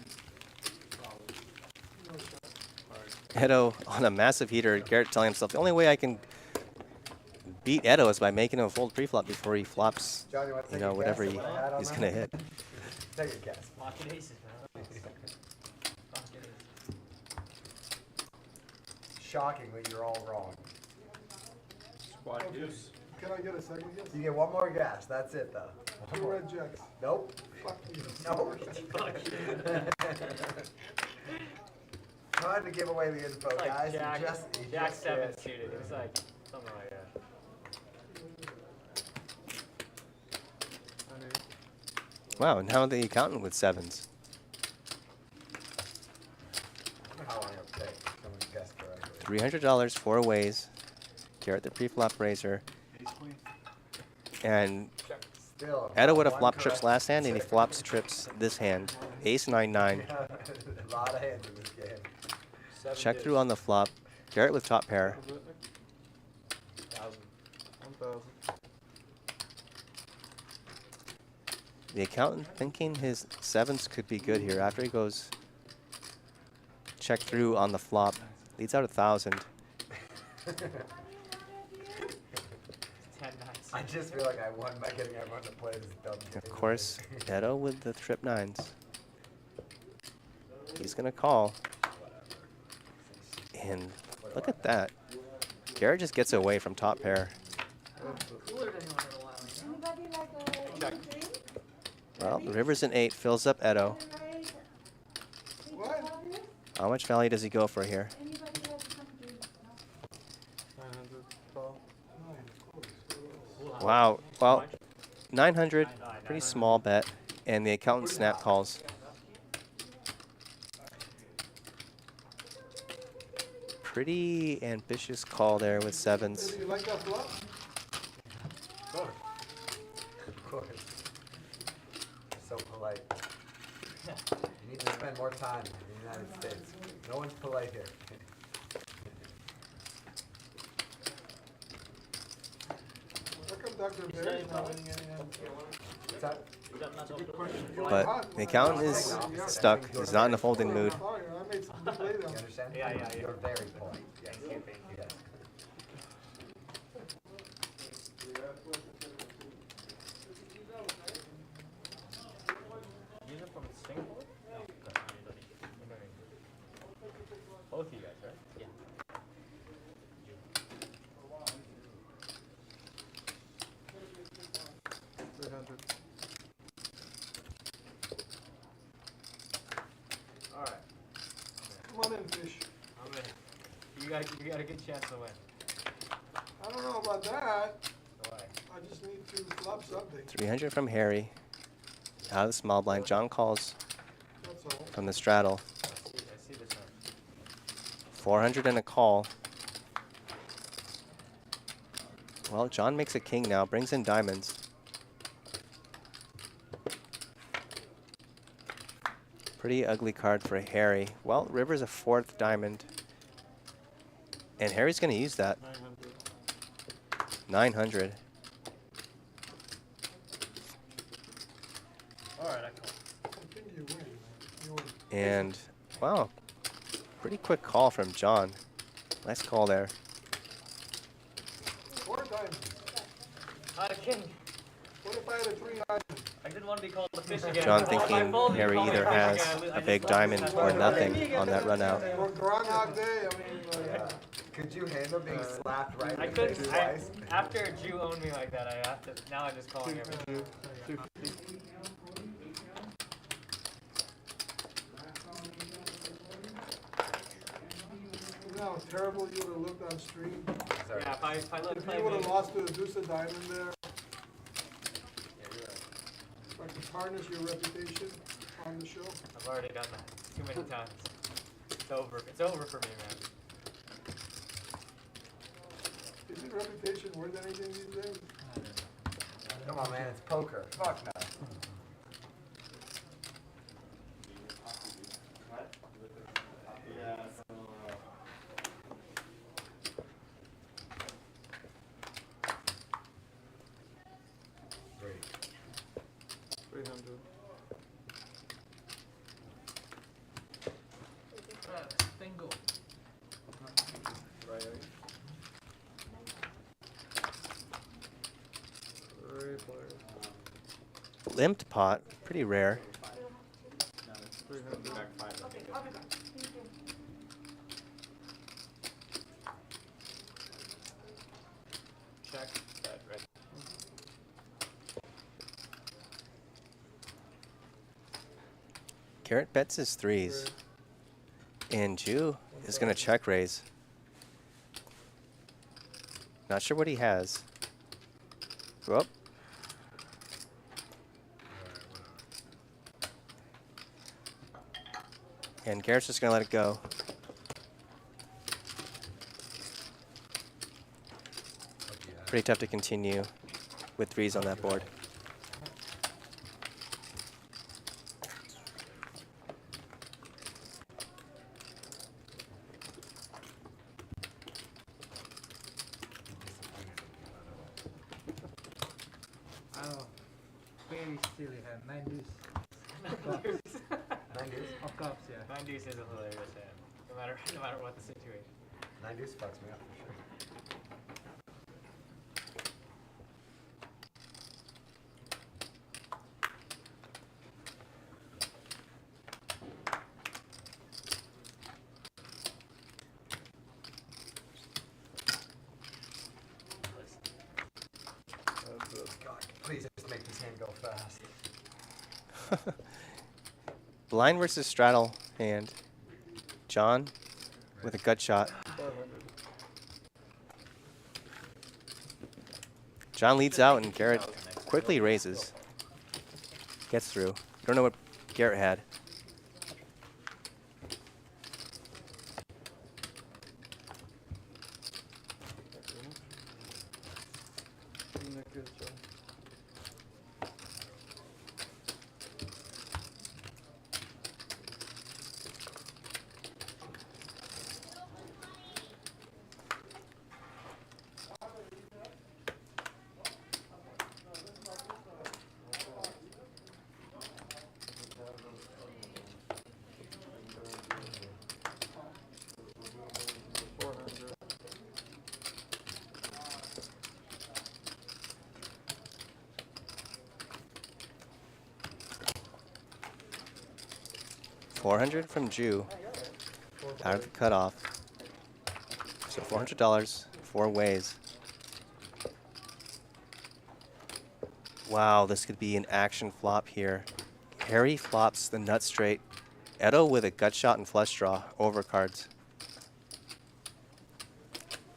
No shot. Edo on a massive heater. Garrett telling himself the only way I can beat Edo is by making him fold pre-flop before he flops, John, you want to you take know, a whatever guess at what I had on he's that? gonna hit. Take a guess. Pocket aces, man. Pocket aces. Shockingly, you're all wrong. Squad deuce. Can I get a second guess? You get one more guess. That's it, though. One Two more. red jacks. Nope. Fuck you. Nope. Trying to give away the info, Like guys. Jack, You Jack just 7 can't. suited. It was like something like that. Wow, now the accountant with sevens. How long it'll take if someone guessed correctly. $300 4 ways. Garrett the pre-flop raiser. And Still. Edo would have one flopped trips correct. last hand, and he flops trips this hand. Ace 9-9. A lot of hands in this game. 7 Check deuce. through on the flop. Garrett with top pair. 1,000. 1000. The accountant thinking his sevens could be good here. After he goes check through on the flop, leads out 1,000. 10 9. I just feel like I won by getting everyone to play this dumb game. Of course, Edo with the trip 9s. He's gonna call. And look at that. Garrett just gets away from top pair. Anybody like a Check. drink? Well, the river's an 8, fills up Edo. What? How much value does he go for here? Anybody like some drink? 900. Call. Wow. Well, 900, pretty small bet, and the accountant snap calls. Pretty ambitious call there with sevens. Do you like that flop? Of course. So polite. You need to spend more time in the United States. No one's polite here. How come stuck. They're very not winning any hand. What's that? But the accountant is stuck. He's not in a folding mood. Sorry, I made some big lay You down. understand? Yeah, yeah, yeah. You're very polite. Yes. Thank you, thank you. Yes. These are from Singapore? No, that's not Indonesia. Both of you guys, right? Yeah. 300. Alright. Come on in, fish. I'm in. You got a good chance to win. I don't know about that. Why? I just need to flop something. 300 from Harry. Out of the small blind. John calls That's all. from the straddle. I see this one. 400 and a call. Well, John makes a king now. Brings in diamonds. Pretty ugly card for Harry. Well, river's a fourth diamond. And Harry's going to use that. 900. Alright, I call. I think you win, man. You win. And, wow, pretty quick call from John. Nice call there. 4 diamonds. I had a king. What if I had a 3 diamond? I didn't want to be called the fish again. John If I thinking fold, you Harry call me either a fish has again, I lose- I a just big lost diamond this or time. nothing on that run out. For Groundhog Day, I mean, Could you handle being slapped right I in the face couldn't. twice? After Jew owned me like that, I have to. Now I'm just calling everything. 250. you know how terrible you would have looked on stream? Sorry. Yeah, if I let If play you would me. have lost to a deuce of diamond there. Like to tarnish your reputation on the show. I've already done that too many times. It's over. It's over for me, man. Is your reputation worth anything these days? Come on, man. It's poker. Fuck no. Great. 300. Bingo. Right. 3 players. Limped pot, pretty rare. 300. Back 5. Check. That red. Garrett bets his threes. And Jew is going to check raise. Not sure what he has. Whoop. And Garrett's just going to let it go. Pretty tough to continue with threes on that board. Oh, very silly hand. 9 deuce. Nine deuce? Of cups, yeah. 9 deuce is a hilarious hand. No matter what the situation. 9 deuce fucks me up for sure. God, please just make this hand go fast. Blind versus straddle hand. John with a gut shot. 500. John leads out and Garrett quickly raises. Gets through. Don't know what Garrett had. 400 from Jew. Out of the cutoff. So $400, 4 ways. Wow, this could be an action flop here. Harry flops the nut straight. Edo with a gut shot and flush draw over cards.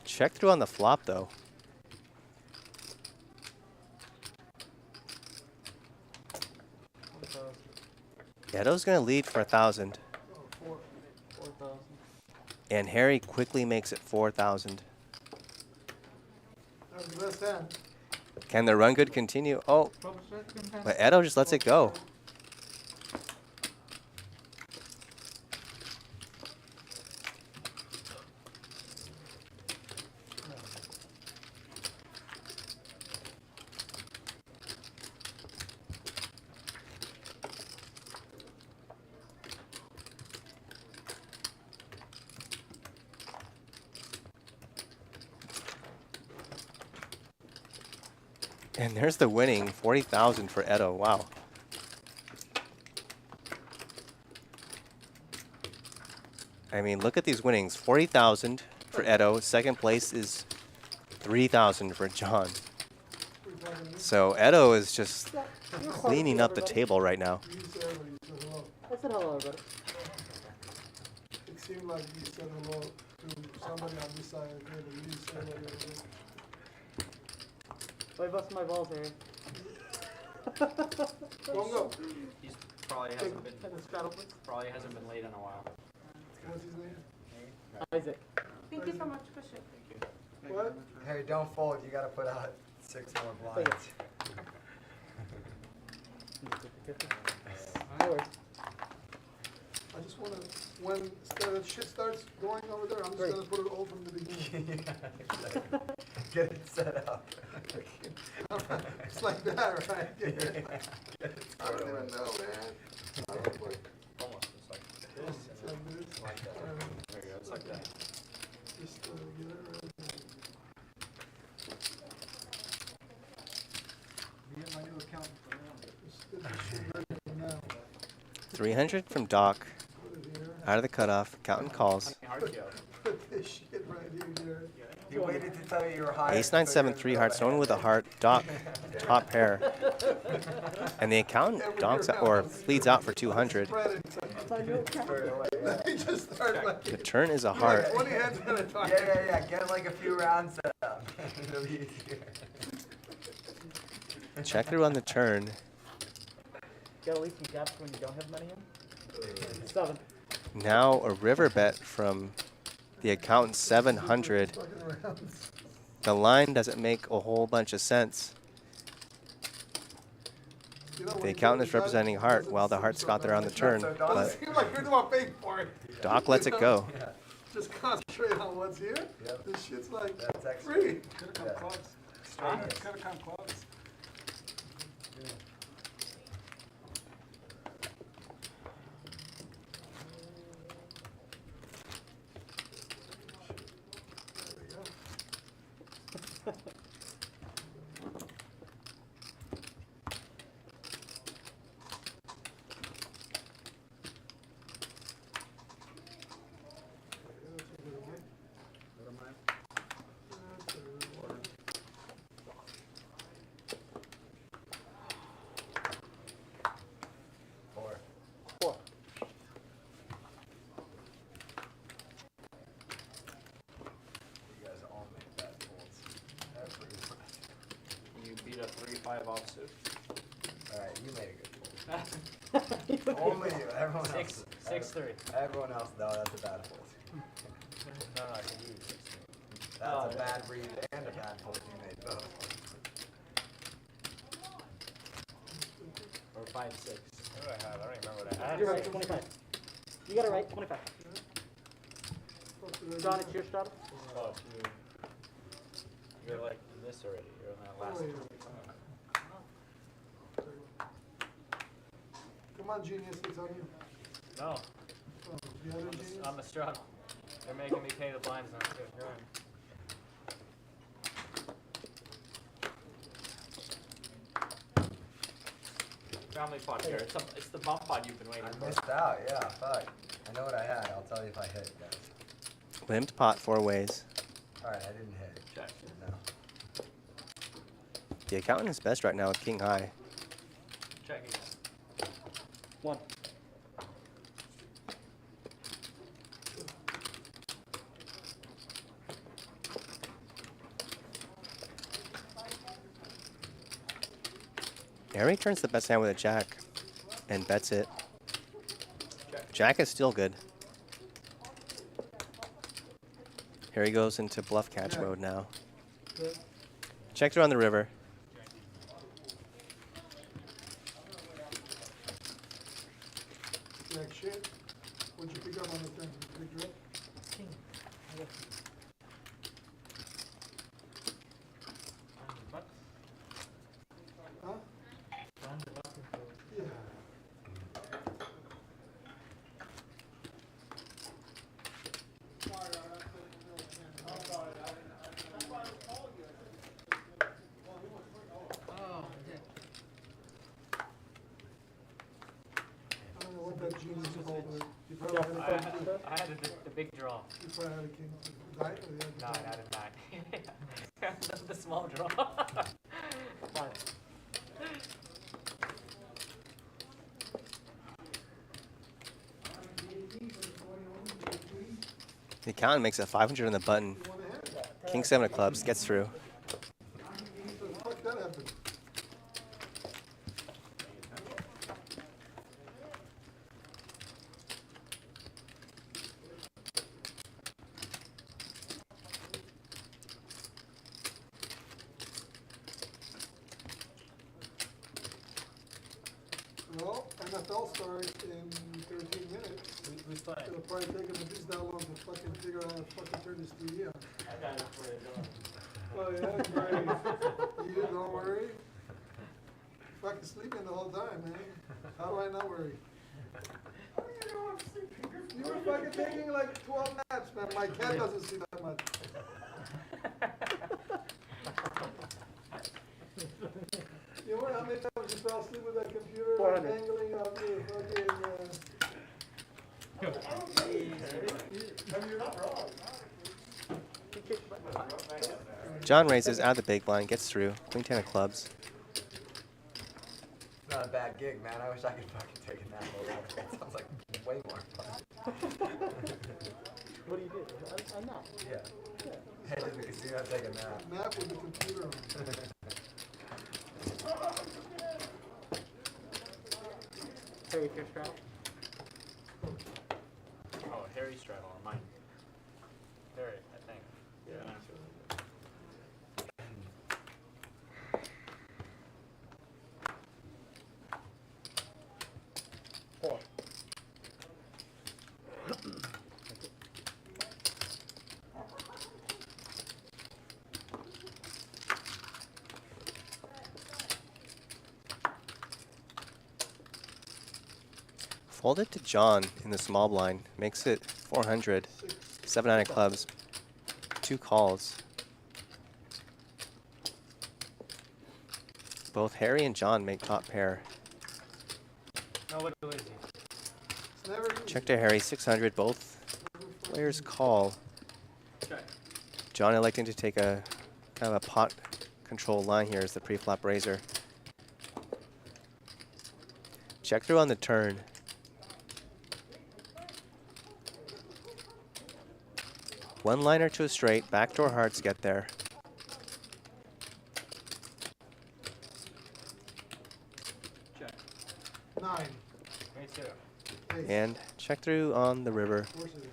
Check through on the flop though. Edo's gonna lead for 1,000. 4,000. And Harry quickly makes it 4,000. That was the best hand. Can the run good continue? Oh, but Edo just lets it go. And there's the winning, 40,000 for Edo. Wow. I mean, look at these winnings. 40,000 for Edo. Second place is 3,000 for John. So Edo is just cleaning up the table right now. You said everybody, you said hello. I said hello, everybody. It seemed like you said hello to somebody on this side of the table. You said hello. Why bust my balls, Harry? Don't go. He's probably hasn't been Straddle, please. probably hasn't been late in a while. What's his name? Isaac. Thank you so much for sharing. Thank you. What? Harry, don't fold. You gotta put out 6 more blinds. No worries. I just want to, when the shit starts going over there, I'm just Great. going to put it all from the beginning. Get it set up. It's like that, right? I don't even know, man. I don't know. Almost. It's like this It's and like this. like that. I don't know. There you go. It's like that. Just get it right. You get my new accountant for now. Just get this shit ready for now. 300 from Doc. Put it here. Out of the cutoff. Counting calls. Hard kill. Put this shit right here, Jared. He waited to tell you you were high. Ace 9 7 3 hearts. No one with a heart. Doc top pair. And the accountant donks out, or leads out for 200. He just started like The turn is a heart. 20 hands at a time. Yeah. Get like a few rounds set up. It'll be easier. Check through on the turn. Gotta leave some gaps when you don't have money in. 7. Now a river bet from the accountant 700. Fucking around. The line doesn't make a whole bunch of sense. You know, when The you accountant do is that, representing it heart doesn't while the seem heart's so got there on the nice. turn. Doesn't But seem like you're the one paying for it. Doc lets it go. Just concentrate on what's here. Yep. This shit's like That's extra. free. Could have come close. Straight. Could have come close. Four. 4. You guys all make bad folds. Everyone. You beat a 3-5 offsuit. Alright, you made a good fold. Only you. Everyone else. 6-3. Everyone else, no, that's a bad fold. No, I can do 6-3. That's a bad read and a bad fold. You made both. Or 5-6. What do I have? I don't even remember what I had. You're right, 25. You got it right, 25. John, it's your stop. Oh, you're like in this already. You're on that last. Come on, genius, it's on you. No, Oh, the other genius? I'm a struggle. They're making me pay the blinds now. Good, go ahead. Family pot here. It's the bump pot you've been waiting I for. missed out, yeah, fuck. I know what I had, I'll tell you if I hit, guys. Limped pot 4 ways. Alright, I didn't hit. Check. No. The accountant is best right now with king high. Check again. 1. Harry turns the best hand with a jack and bets it. Check. Jack is still good. Harry goes into bluff catch mode now. Good. Check through on the river. Jack shit. What'd you pick up on the thing? Big drip? Huh? Yeah. I don't know what that genius called, but you probably had a king. I had the big draw. You probably had a king. Nine, or you had No, I the had a nine. The small draw. Fine. The accountant makes a 500 on the button. King 7 of clubs gets through. So fuck that happened. Well, NFL starts in 13 minutes. Who's playing? It'll probably take them at least that long to fucking figure out how to fucking turn this TV on. I got it for you. Oh yeah, great. You don't worry. Fucking sleeping the whole time, man. How do I not worry? You were fucking taking like 12 naps, man. My cat doesn't see that much. You know how many times you fell asleep with that computer? 400. Dangling out your fucking, John raises out of the big blind, gets through. Queen 10 of clubs. It's not a bad gig, man. I wish I could fucking take a nap all day. That sounds like way more fun. What do you do? I'm not. Yeah. Head to the casino, take a nap. nap with the computer on. Harry, your straddle. Oh, Harry straddle on mine. Harry, I think. Yeah. Four. Fold it to John in the small blind. Makes it 400. 7-9 of clubs. 2 calls. Both Harry and John make top pair. No, what is he? It's never easy. Check to Harry, 600. Both players call. Check. John electing to take a kind of a pot control line here as the pre-flop raiser. Check through on the turn. One liner to a straight, backdoor hearts get there. Check. 9. Me too. Ace. And check through on the river. Of course it is.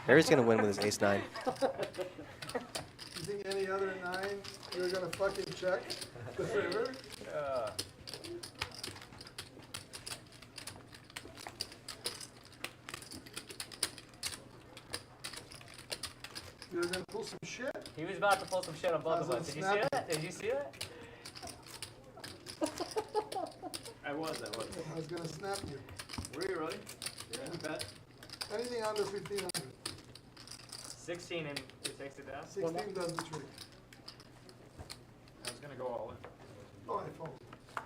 Harry's gonna win with his ace-9. You think any other 9 you're gonna fucking check the river? Yeah. You're gonna pull some shit? He was about to pull some shit on both of How's us. it Did you see snappy? that? Did you see that? I was. I was gonna snap you. Were you really? Yeah. Bet. Anything under 1500. 16 and he takes it down. 16 does the trick. I was gonna go all in. Oh, I fold.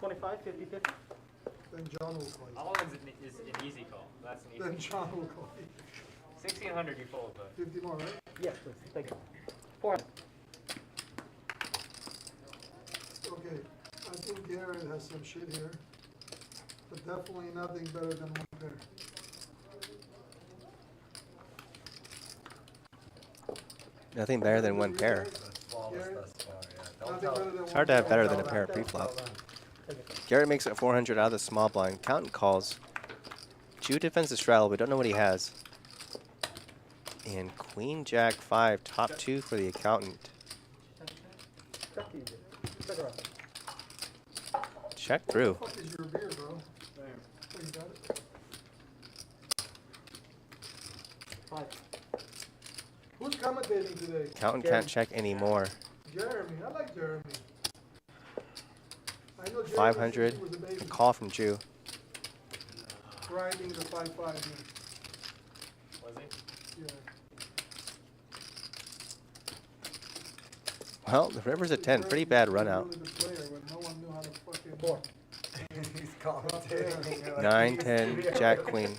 25, 50, 50. Then John will call All of it is an easy call. That's an you. Then easy. John will call you. 1600 you fold, but 50 more, right? Yes, please. Thank you. 400. Okay, I think Garrett has some shit here, but definitely nothing better than one pair. Nothing better than one pair. Flawless thus far, yeah. Don't Nothing tell. better than It's hard to have one better pair. than a pair pre-flop. Tell them. Garrett makes it 400 out of the small blind. Accountant calls. Jew defends the straddle. We don't know what he has. And Queen Jack 5, top 2 for the accountant. Check through. What the fuck is your beer, bro? Oh, you got it? 5. Who's commentating today? Accountant can't check anymore. Jeremy. I like Jeremy. I know Jeremy 500. since he was a baby. Call from Jew. Grinding the 5-5 here. was he? Yeah. Well, the river's a 10. Pretty bad run out. Really good player when no one knew how to fucking 4. He's commentating. You're like, 9, he's 10, studio. Jack, Queen. When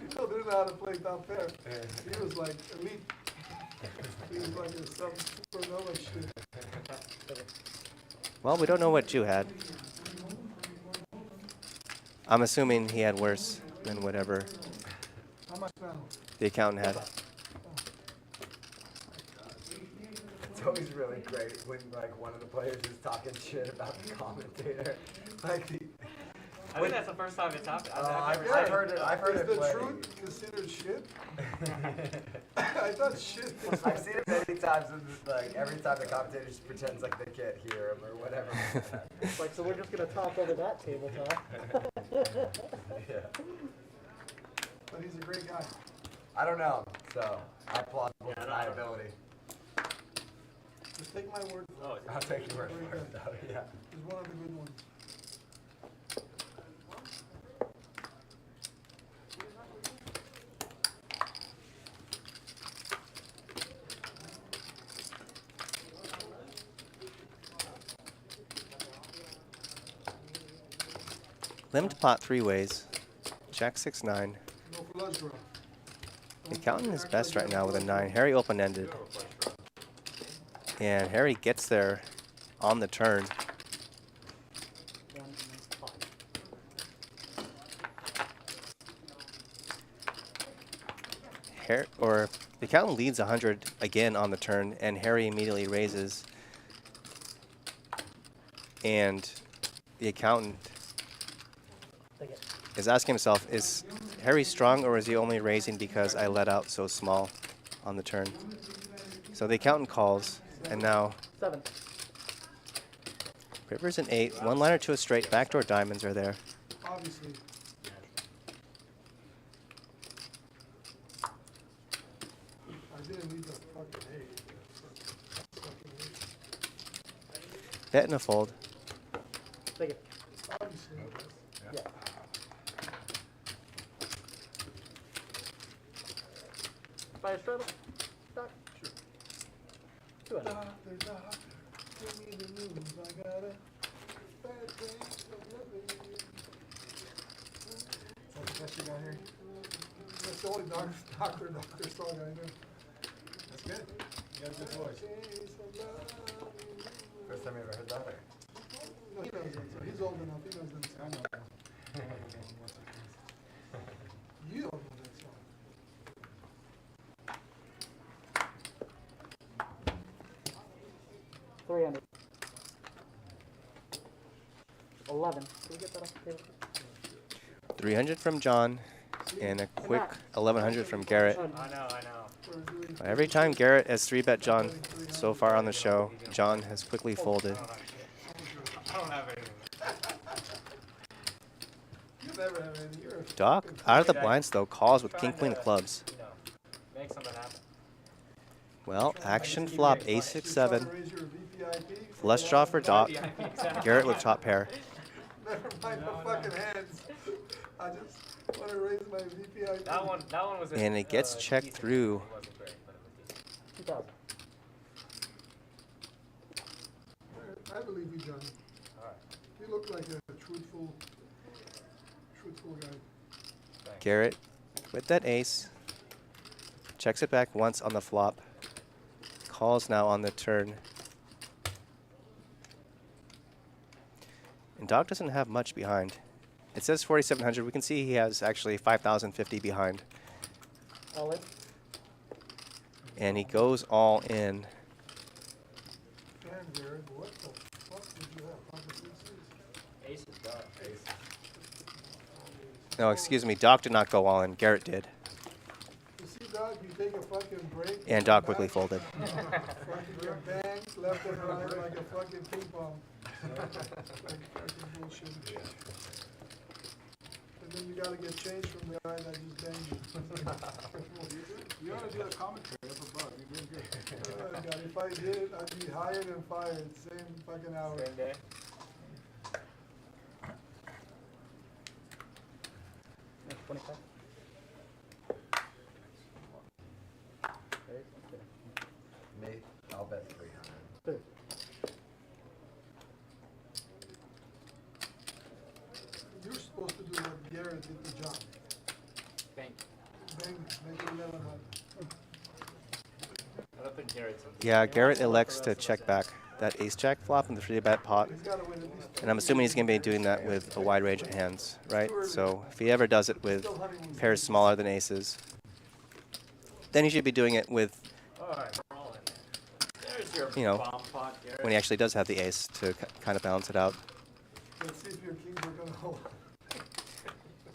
people didn't know how to play top pair, he was like elite. He was like some supernova shit. Well, we don't know what Jew had. I'm assuming he had worse than whatever How much now? the accountant had. It's always really great when like one of the players is talking shit about the commentator. Like the, I think that's the first time it's happened. I've heard it. I've heard Is it. the plenty. truth considered shit? I thought shit was I've seen it many times, and like every time the commentator just pretends like they can't hear him or whatever. It's like, so we're just going to talk over that table talk. Yeah. But he's a great guy. I don't know, so I applaud him for my ability. Just take my word for Oh, it. I'll take your word for it, though. Yeah. He's one of the good ones. Limit pot 3 ways. Jack 6, 9. No flush draw. The accountant is best right now with a 9. Harry open-ended. And Harry gets there on the turn. 1 and 5. The accountant leads 100 again on the turn, and Harry immediately raises. And the accountant Take it. is asking himself, is Harry strong, or is he only raising because I let out so small on the turn? So the accountant calls, and now 7. river's an 8. One liner to a straight. Backdoor diamonds are there. Obviously. I didn't need the fucking 8. Bet and a fold. Take it. Obviously. Yeah. Fire straddle. Doc. Sure. 200. Doctor, give me the news. I got a bad case of living. What's the best you got here? That's the only doctor song I know. That's good. You got a good voice. Case of loving. First time you ever heard that? Or? No, he knows that song. He's old enough. He knows that I song. know. You don't know that song. 300. 11. Can we get that off the table? 300 from John, and a quick 1100 from Garrett. I know. Every time Garrett has 3-bet John so far on the show, John has quickly folded. I don't have anything. You never have any. You're a Doc, out of the blinds though, calls with king, queen of clubs. You know, make something happen. Well, action flop, ace 6, 7. trying to raise your VPIP. Flush draw for Doc. Exactly. Garrett with top pair. Never mind the fucking hands. I just want to raise my VPIP. That one was. And it gets checked decent. through. It wasn't great, but it was decent. 2000. I believe you, Johnny. All right. You look like a true truthful guy. Garrett with that ace. Checks it back once on the flop. Calls now on the turn. And Doc doesn't have much behind. It says 4,700. We can see he has actually 5,050 behind. All in? And he goes all in. Damn, Jared, what the fuck did you have? Pocket aces? Aces, God. No, excuse me. Doc did not go all in. Garrett did. You see, Doc, you take a fucking break. And Doc quickly folded. Fucking get banged left and right like a fucking ping pong. Fucking bullshit. And then you gotta get changed from the guy that just banged you. You ought to do a commentary up above. You're doing good. God, if I did it, I'd be hired and fired same fucking hour. Same day. That's 25. Me, I'll bet 300. You're supposed to do what Garrett did the job. Bank. Bang, make it 1100. I don't think Garrett's in. Yeah, Garrett elects to check back that ace-jack flop in the 3-bet pot. He's gotta win at least. And I'm assuming he's going to be doing that with a wide range of hands, right? So if he ever does it with pairs smaller than aces, then he should be doing it with, Alright, we're all in. There's your you know, bomb pot, Garrett. when he actually does have the ace to kind of balance it out. Let's see if your kings are gonna hold.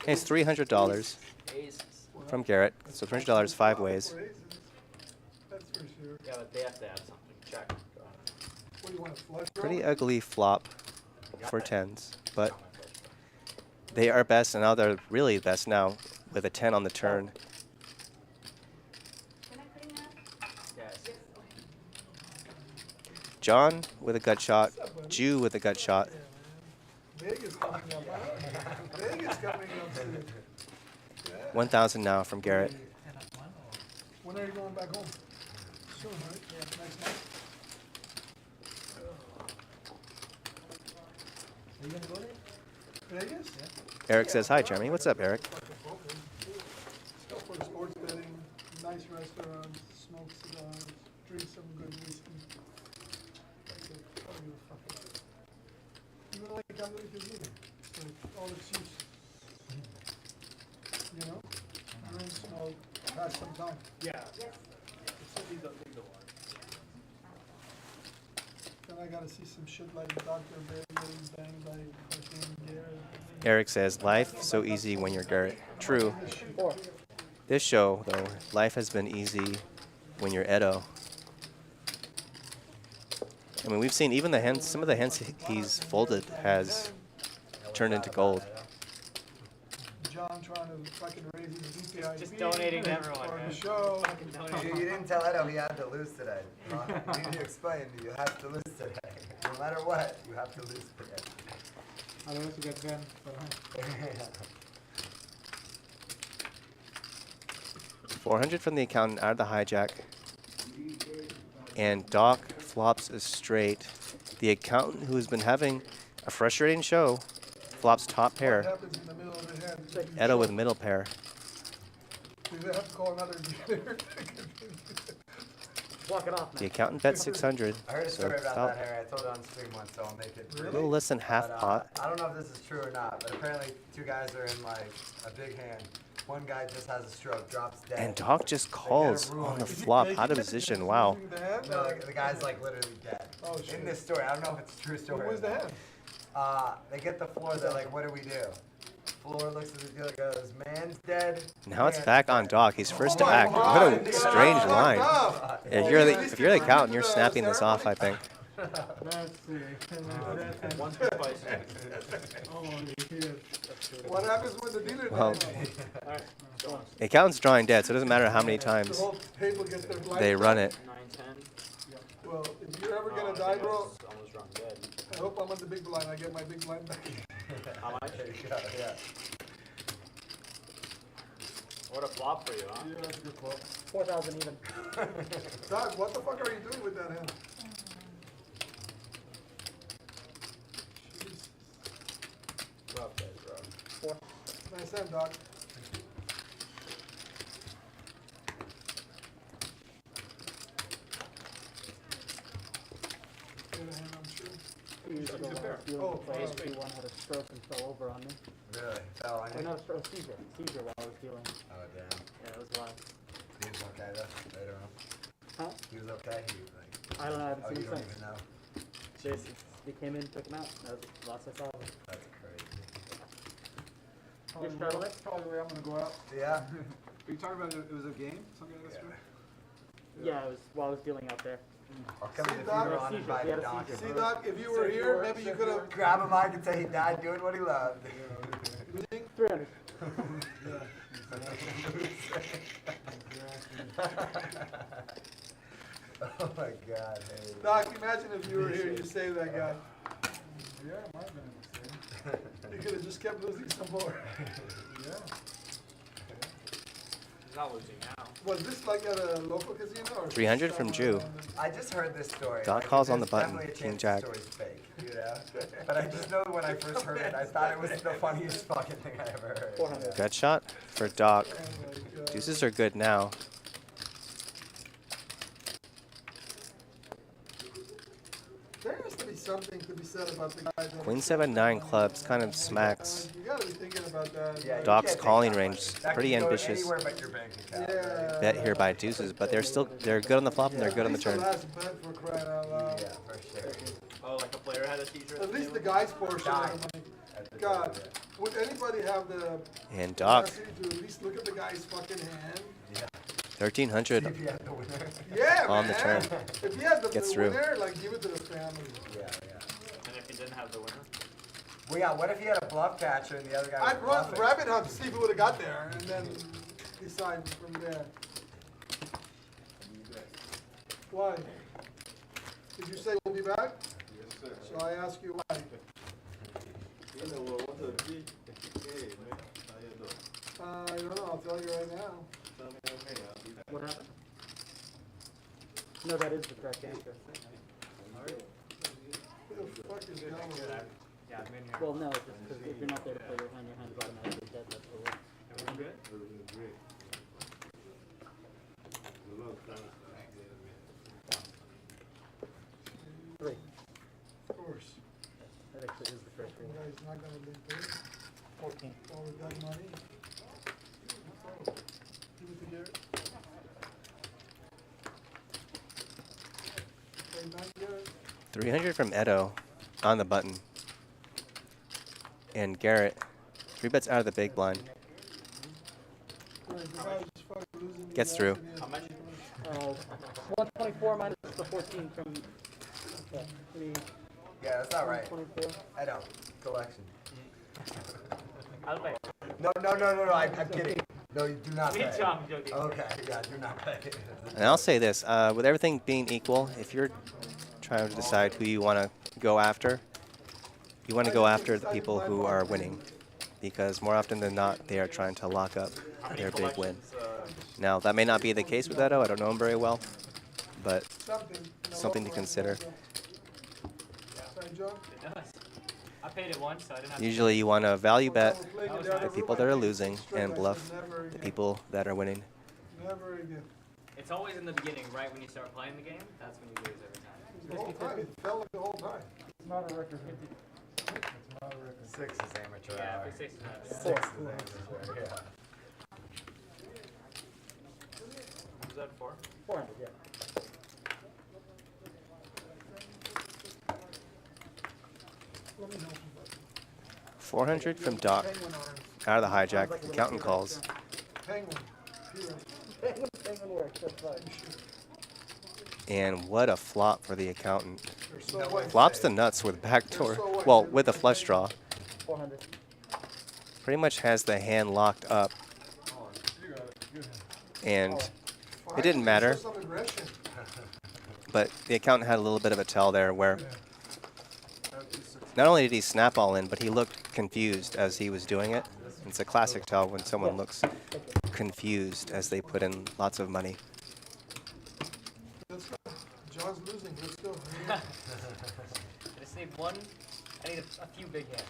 Okay, it's $300 Aces. from Garrett. So $300 5 ways. For aces, that's for sure. Yeah, but they have to have something. Check. Go ahead. What do you want, a flush draw? Pretty ugly flop for tens, but they are best, and now they're really best now with a 10 on the turn. Can I clean that? Yes. John with a gut shot. Jew with a gut shot. Vegas coming up, huh? Vegas coming up soon. 1,000 now from Garrett. When are you going back home? Soon, right? Yeah, next month. Are you gonna go there? Vegas? Eric says, hi, Jeremy. What's up, Eric? Go for the sports betting, nice restaurants, smoke cigars, drink some good whiskey. That's it. I don't give a fuck. Even like I'm with you either. Like all excuses. You know? Drink, smoke, pass some time. Yeah. Yes. Leave the water. Then I gotta see some shit like Dr. Bear getting banged by fucking Garrett. Eric says, life so easy when you're Garrett. True. This show, though, life has been easy when you're Edo. I mean, we've seen even the hands, some of the hands he's folded has turned into gold. John trying to fucking raise his DPI. Just donating to everyone, For man. the show. Fucking donating. You didn't tell Edo he had to lose today. You need to explain to you have to lose today. No matter what, you have to lose today. Otherwise you get banned. 400 from the accountant out of the hijack. And Doc flops a straight. The accountant, who has been having a frustrating show, flops top What pair. happens in the middle of the hand? Edo with middle pair. Do they have to call another dealer? Block it off, The man. accountant bet 600. I heard a So story it's about about that, Harry. I told it on stream once, so I'll make it. a little less than half But, pot. I don't know if this is true or not, but apparently two guys are in like a big hand. One guy just has a stroke, drops dead. And Doc just calls on the flop out of position. Wow. No, the guy's like literally dead. Oh, shit. In this story, I don't know if it's a true story. Who was the hand? They get the floor, they're like, what do we do? Floor looks at the dealer, goes, man's dead. Now it's man's back on dead." Doc. He's first to Oh my act. God, What a dude, strange that's line. fucked up. If you're the accountant, you're snapping this off, I think. Let's see. One twice. Holy shit. What happens when the dealer Well, dies? Alright, so on. The accountant's drawing dead, so it doesn't matter how many The times whole table gets their blind. they run it. 9-10. Well, if you're ever Oh, gonna I die, think I bro, was almost wrong dead. I hope I'm on the big blind. I get my big blind back. How much? Yeah. What a flop for you, huh? Yeah, that's a good call. 4,000 even. Doc, what the fuck are you doing with that hand? Jesus. 100%, Doc. Get a hand, I'm sure. Years ago, when I was dealing Oh, with players, sorry. one had a stroke and fell over on me. Really? Fell on Or you? not a stroke, seizure while I was dealing. Oh, damn. Yeah, it was wild. He was okay though? I don't know. Huh? He was okay? He was like... I don't know, I haven't Oh, seen you him don't since. even know? They came in, took him out. That was the last I saw of him. That's crazy. You started it? Probably the way I'm gonna go out. Yeah? Are you talking about it was a game? Something like this? Yeah, it was while I was dealing out there. I'll come See, if you Doc? were on Seizure, by he the had a doc. seizure. See, Doc, if you were here, maybe you could have. Grab a mic and say he died doing what he loved. 300. Oh my god, hey. Doc, imagine if you were here, you saved that guy. Yeah, it might have been a mistake. You could have just kept losing some more. Yeah. He's not losing now. Was this like at a local casino? Or 300 from Jew. I just heard this story. Doc like, calls on there's the button, definitely a King chance Jack. The story's fake, you know? But I just know when I first heard it, I thought it was the funniest fucking thing I ever heard. 400. Gut shot for Doc. Oh my God. Deuces are good now. There has to be something to be said about the guy that. Queen 7-9 clubs kind of smacks. You gotta be thinking about that. Yeah, you Doc's can't take calling that range money. is That pretty can go ambitious. anywhere but your bank account. Yeah. Bet here by deuces, but they're good on the flop and they're good on the At turn. least the last bet for crying out loud. Yeah, for sure. Oh, like a player had a seizure? At least the guy's portion Died. of the money. At the God, time, would anybody have the And Doc, capacity to at least look at the guy's fucking hand? yeah. 1300 See if you had the winner. Yeah, on the man. turn. If he had the Gets through. winner, like give it to the family. Yeah, yeah. And if he didn't have the winner? Well, yeah, what if he had a bluff catcher and the other guy was I'd run bluffing? rabbit hunt to see if he would have got there, and then decide from there. Why? Did you say we'll be back? Yes, sir. So I ask you why. You know what? What's a G? Hey, man. How you doing? I don't know. I'll tell you right now. Tell me okay. I'll be back. What happened? No, that is the correct answer. Who the fuck is going on? Yeah, I'm in here. Well, no, it's just because if you're not there to play your hand is automatically dead. That's the rule. Everyone good? Everything's great. A long time. 3. Of course. That actually is the correct The rule. guy's not gonna be paid. 14. All of that money. Give it to Garrett. Hey, not Garrett. 300 from Edo on the button. And Garrett, 3 bets out of the big blind. Right, the guy's fucking losing Gets the through. afternoon. How much? 124 minus the 14 from 3. Yeah, that's not right. 124. I know. Collection. I'll pay. No, I'm kidding. No, you do not Me pay. too, I'm joking. Okay, yeah, do not pay. And I'll say this, with everything being equal, if you're trying to decide who you want to go after, you want to go after the people who are winning. Because more often than not, they are trying to lock up How many their big win. collections, Now, that may not be the case with Edo. I don't know him very well. But Something. something to consider. Sorry, John? It does. I paid it once, so I didn't have Usually you want to value bet The the people that are losing and bluff the people that are winning. Never again. to. It's always in the beginning, right when you start playing the game. That's when you lose every time. The whole time, it felt like the whole time. It's not a record. It's not a record. 6 is amateur Yeah, hour. for 6 minutes. 6 is amateur, yeah. was that for? 400, yeah. Let me know. 400 from Doc. Penguin arms. Out of the hijack. Accountant calls. Penguin. Here. Penguin works, that's fine. And what a flop for the accountant. They're so white. Flops the nuts with backdoor. Well, with a flush draw. 400. Pretty much has the hand locked up. You got it. Good. And Fine, it didn't show matter. some aggression. But the accountant had a little bit of a tell there where not only did he snap all in, but he looked confused as he was doing it. It's a classic tell when someone looks confused as they put in lots of money. Let's go. John's losing. Let's go. I just need one. I need a few big hands.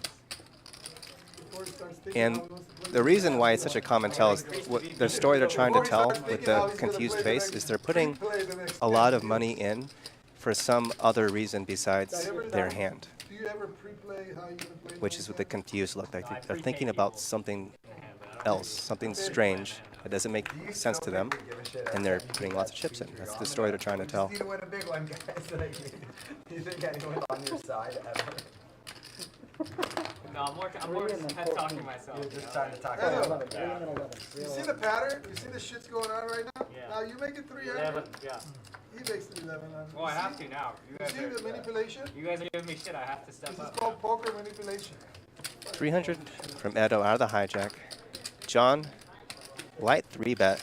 before he starts thinking And how he wants to play the reason why it's such a common tell is what the story they're trying to tell with the confused face is they're putting a lot of money in for some other reason besides their hand, Do you ever pre-play how you're gonna play? which is with the confused look. Like they're thinking about something else, something strange that doesn't make sense to them, and they're putting lots of chips in. That's the story they're trying to tell. You need to win a big one, guys. Like, do you think anyone's on your side ever? No, I'm more pet talking myself. You're just trying to talk Yeah. about it. You see the pattern? You see the shit's going on right now? Yeah. Now you make it 300. 11, yeah. He makes it 11. Well, I have to now. You see the manipulation? You guys are giving me shit. I have to step This is up. called poker manipulation. 300 from Edo out of the hijack. John, light 3-bet.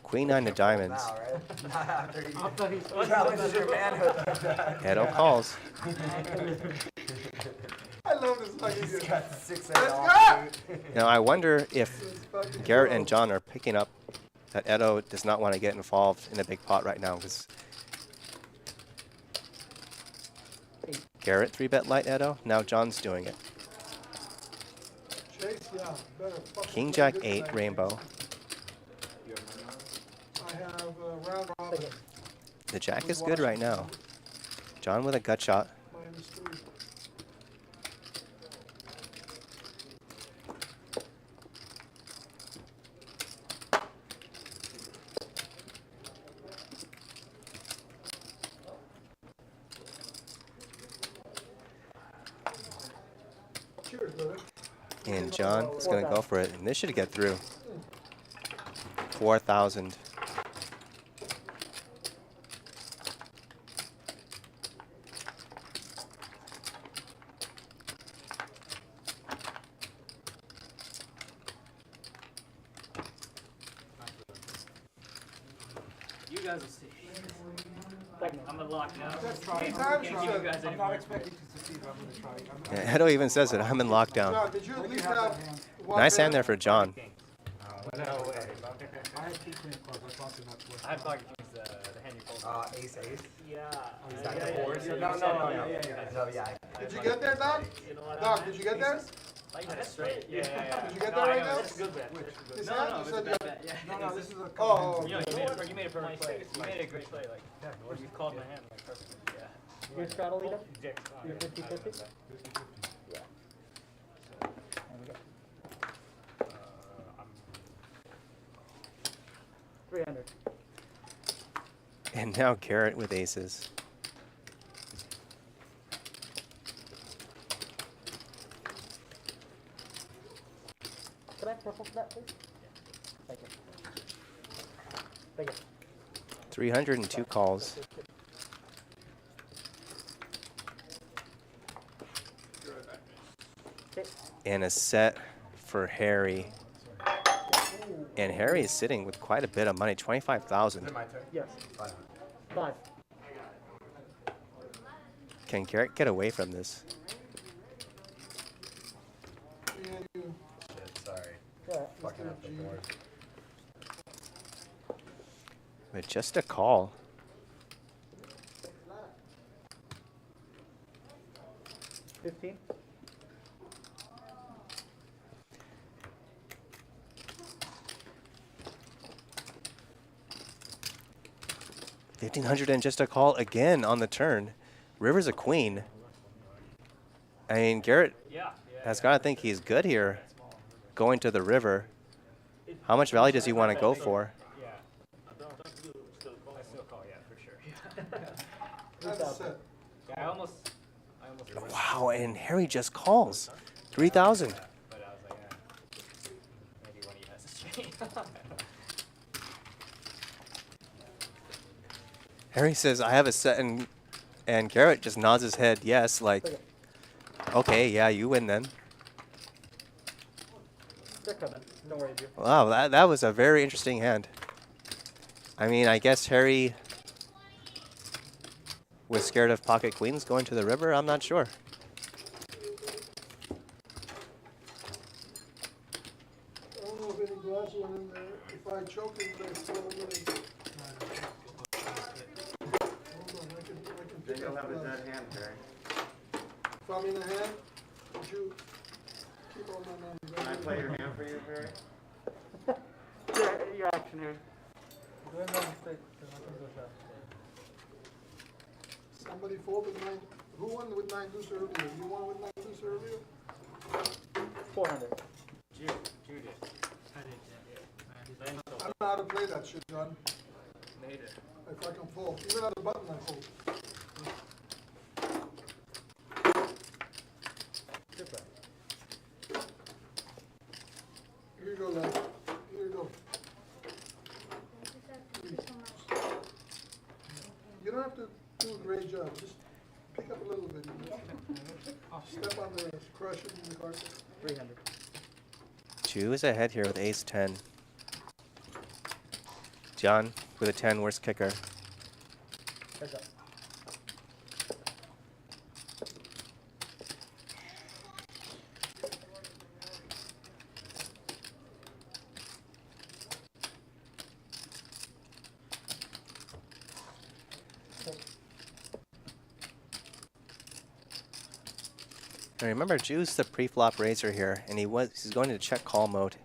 Queen 9 of diamonds. Now, right? Not after you What's challenges your manhood. Edo calls. I love this fucking He's game. got 6 Let's off. Now I wonder if This fucking Garrett go. and John are picking up that Edo does not want to get involved in a big pot right now because Garrett 3-bet light Edo. Now John's doing it. Chase, yeah. Better fucking King play Jack good 8 tonight. rainbow. I have round robin. The jack is good right now. John with a gut shot. -3. Cheers, brother. And John is going to go for it. And this should get through. 4,000. You guys will see. I'm unlocked now. Three times, Can't give Sean. you guys I'm any not more. expecting to succeed, but I'm gonna try. Yeah, Edo even says it. I'm in lockdown. John, did you at least have one Nice hand bet? there for John. No way. I have 2 queen clubs. I thought not to. I thought you used the hand you pulled. Ace. Yeah. Is that Yeah, the yeah, board? yeah, No, you no, said- no, yeah, no. yeah. No, yeah. Did you get there, Doc? You know what, Doc, did you get there? I had it straight. Yeah. Did you get No, that I right know, now? That's a good bet. That's a good This bet. hand? No, You it's said a you bad bet. Yeah. No, this is a. Oh, You made a perfect play. You made a great play. Like, you called my hand like perfect. Yeah. Your throttle leader? Dick. You're 50-50? Yeah. I'm 300. And now Garrett with aces. Can I purple for that, please? Thank you. Thank you. 302 calls. Okay. And a set for Harry. And Harry is sitting with quite a bit of money, 25,000. Is it my turn? Yes. 5. Can Garrett get away from this? Shit, sorry. Yeah. Fucking up the board. But just a call. $15. $1,500 and just a call again on the turn. River's a queen. I mean, Garrett has got to think he's good here going to the river. How much value does he want to go for? Yeah. I still call, yeah, for sure. That's a set. Yeah, I almost. Wow, and Harry just calls. 3,000. But I was like, maybe one of you has a straight. Harry says, I have a set, and Garrett just nods his head, yes, like, okay, yeah, you win then. They're coming. Don't worry, dude. Wow, that was a very interesting hand. I mean, I guess Harry was scared of pocket queens going to the river. I'm not sure. I don't know if any glass went in there. If I choke it, it's still good. Hold on, I can Then pick you'll up have a glass. dead hand, Terry. If I'm in the hand, Would you keep all my money? Can I play your hand for you, Harry? Your action here. Go ahead and mistake, because nothing goes out. Somebody folded 9. Who won with 9 deuce earlier? You won with 9 deuce earlier? 400. Jude did. I don't know how to play that shit, John. Made it. If I can fold. Even on the button, I fold. Super. Here you go, lad. Here you go. You don't have to do a great job. Just pick up a little bit. You know? Step on the crush it in the carpet. 300. Jew is ahead here with ace 10. John with a 10, worst kicker. Heads up. And remember, Jew's the pre-flop raiser here, and he's going to check call mode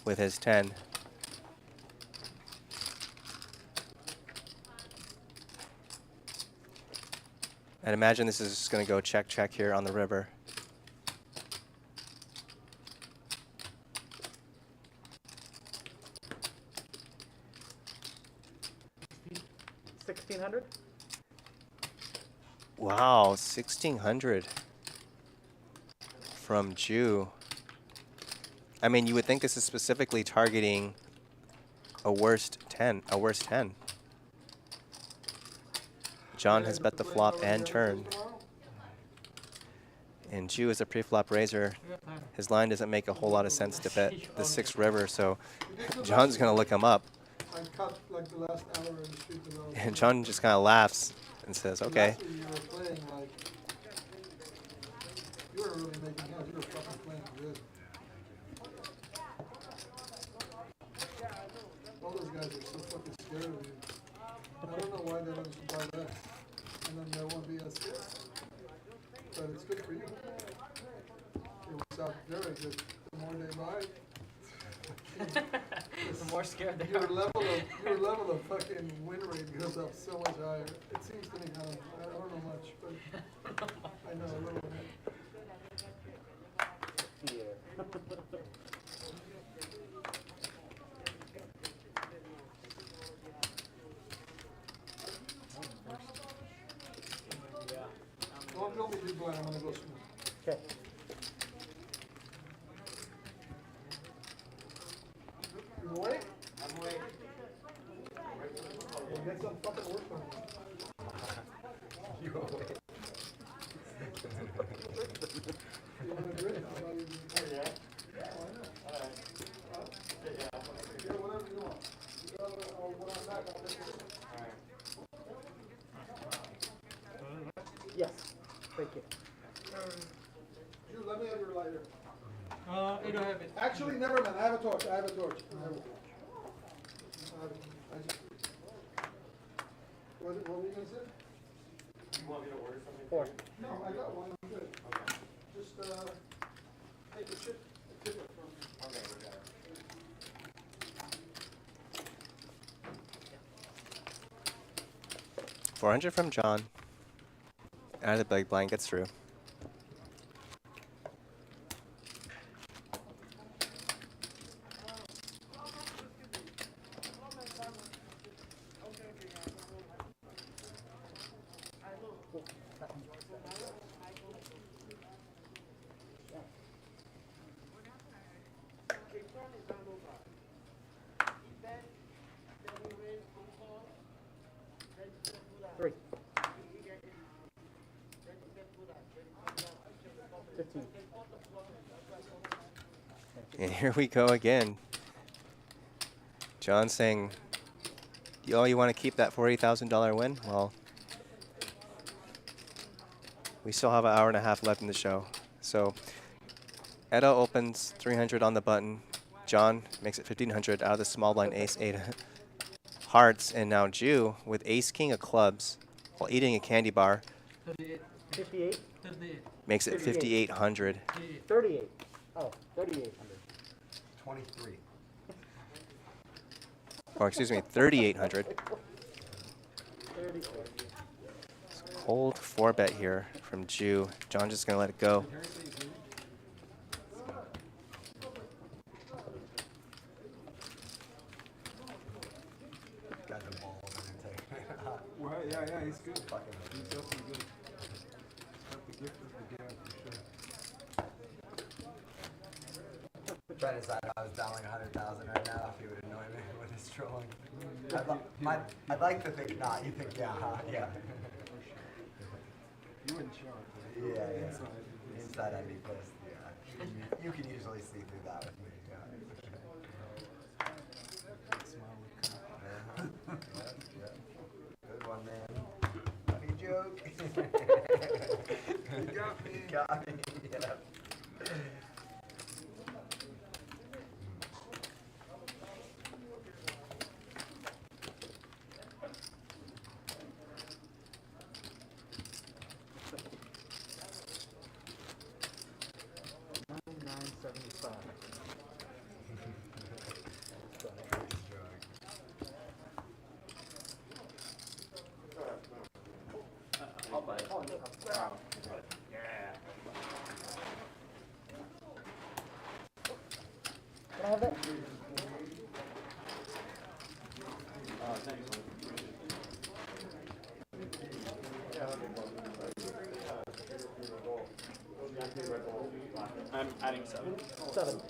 with his 10. I'd imagine this is just going to go check, check here on the river. $1,600. Wow, 1,600 from Jew. I mean, you would think this is specifically targeting a worst 10, John has bet the flop and turn. And Jew is a pre-flop raiser. His line doesn't make a whole lot of sense to bet the 6 river, so John's going to look him up. I cut like the last hour in the street below. And John just kind of laughs and says, okay. You were playing like, you were really making hands. You were fucking playing good. All those guys are so fucking scared of you. I don't know why they don't just buy less. And then there won't be as scared. But it's good for you. It works out very good. The more they buy, The more scared they your are. level of fucking win rate goes up so much higher. It seems to me kind of, I don't know much, but I know a little bit. Don't be too blind, I'm gonna go smooth. Okay. You awake? I'm awake. Well, get some fucking work on it. You awake. You wanna drink? How about you drink? Yeah. Oh, I know. Alright. Yeah, whatever you want. When I'm back, I'll take it. Alright. Yes. Thank you. Drew, let me have your lighter. You don't have it. Actually, never mind. I have a torch. I have a torch. What were you gonna say? You want me to order something? 4. No, I got one. I'm good. Okay. Just take a chip. A chip from. Okay, we got it. 400 from John. Out of the big blind, gets through. Three. 15. And here we go again. John saying, oh, you want to keep that $40,000 win? Well, we still have an hour and a half left in the show. So, Etta opens 300 on the button. John makes it 1,500 out of the small blind ace 8 hearts. And now Jew with ace king of clubs while eating a candy bar 58? Makes it 5,800. 38. Oh, 3,800. 23. Or excuse me, 3,800. 38. Cold 4-bet here from Jew. John just gonna let it go. Got the ball and Well, yeah, he's good. Fucking He's definitely good. Got the gift of the gab for sure. trying to decide if I was dialing 100,000 right now, if he would annoy me with his trolling. I'd like to think not. You think, yeah, yeah. You wouldn't show it. Yeah. Inside. Inside I'd be pissed, yeah. You can usually see through that with me, yeah. Smile with confidence. Yeah. Good one, man. Funny joke. You got me. Got me, yeah. I'll buy it. Can I have that? I'm adding 7. 7.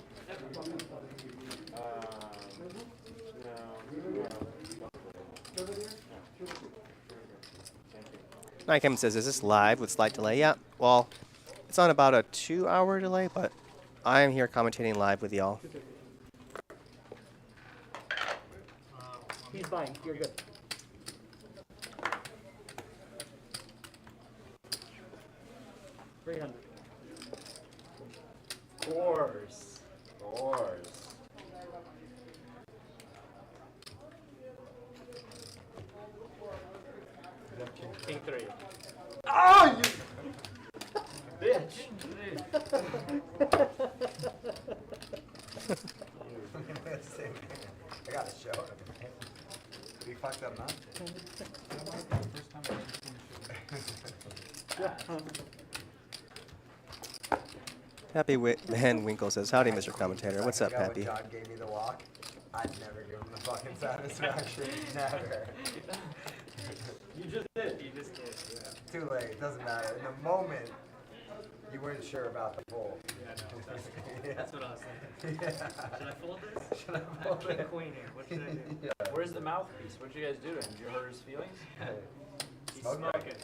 Night Kevin says, is this live with slight delay? Yeah, well, it's on about a 2-hour delay, but I am here commentating live with y'all. He's fine. You're good. $300. Course. King 3. Oh, you Bitch. I got a show. We fucked up now. First time I just finished it. Happy Man Winkle says, howdy, Mr. Commentator. What's up, When Happy? John gave me the walk, I'd never give him the fucking satisfaction. Never. You just did. You just did. Yeah. Too late. It doesn't matter. In the moment, you weren't sure about the pull. Yeah, no, that's what I was thinking. Yeah. Should I fold this? Should I fold King it? queen here. What should I do? Yeah. Where's the mouthpiece? What'd you guys do to him? Did you hurt his feelings? He's Smoke smoking.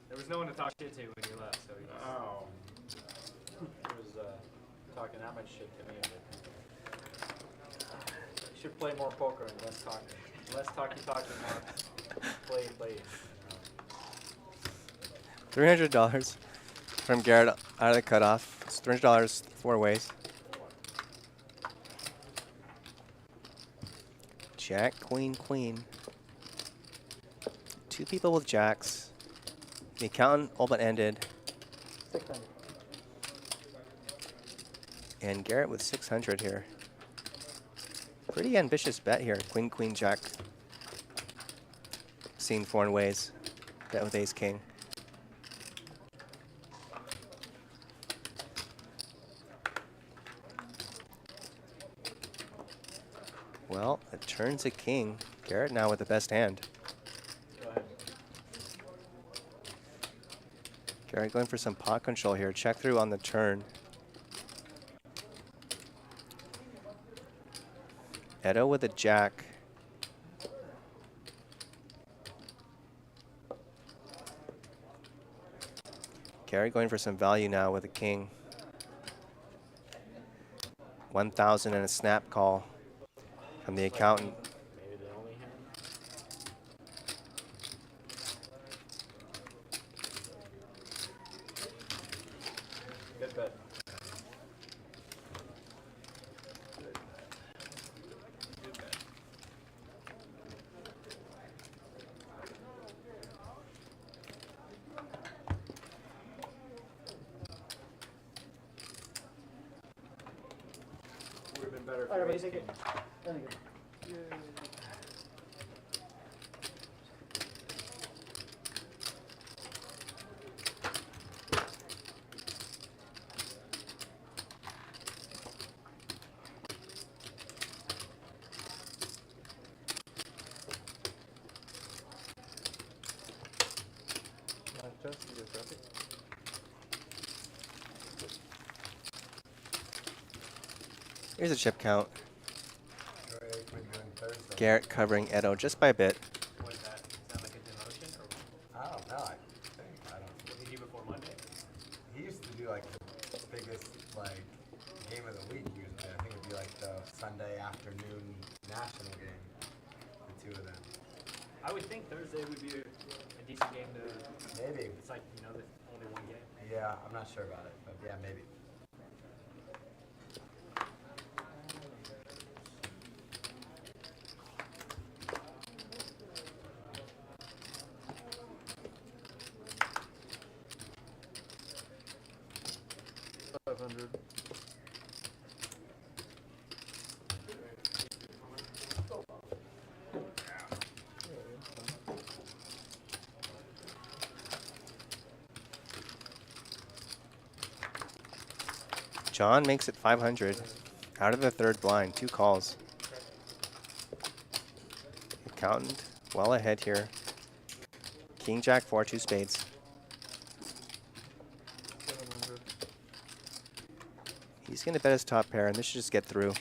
There was no one to talk shit to when you left, so he was... Oh. He was talking that much shit to me. You should play more poker and less talking. Less talky, more play. $300 from Garrett out of the cutoff. It's $300 4 ways. Jack, queen, queen. 2 people with jacks. The accountant all but ended. 600. And Garrett with 600 here. Pretty ambitious bet here. Queen, queen, jack. Seen foreign ways. Bet with ace, king. Well, it turns a king. Garrett now with the best hand. Go ahead. Garrett going for some pot control here. Check through on the turn. Edo with a jack. Garrett going for some value now with a king. 1,000 and a snap call from the accountant. Maybe the only hand. Good bet. Good bet. better if Alright, you're everybody ace take king. it. I think it. Here's a chip count. Troy Aikman doing Thursday. Garrett covering Edo just by a bit. What is that? Is that like a demotion or I don't know. I think I don't. what did he do before Monday? He used to do like the biggest like game of the week usually. I think it'd be like the Sunday afternoon national game. The two of them. I would think Thursday would be a decent game to. Maybe. It's like the only one game. Yeah, I'm not sure about it, but yeah, maybe. John makes it 500. Out of the third blind, 2 calls. Accountant well ahead here. King, Jack, 4, 2 spades. He's going to bet his top pair, and this should just get through.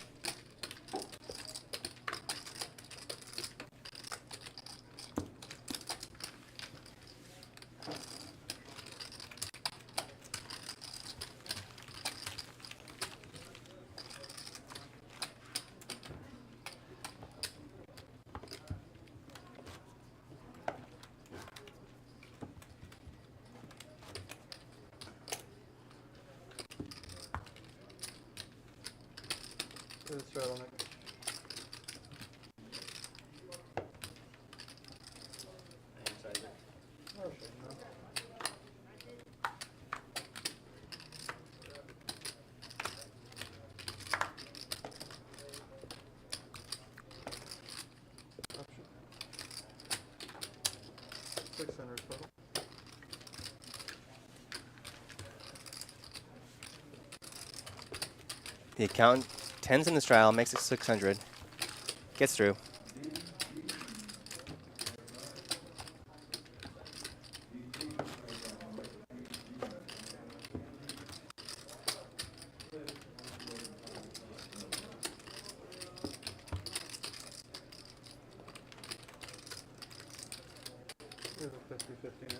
The accountant tens in the straddle, makes it 600. Gets through. Here's a 50-50.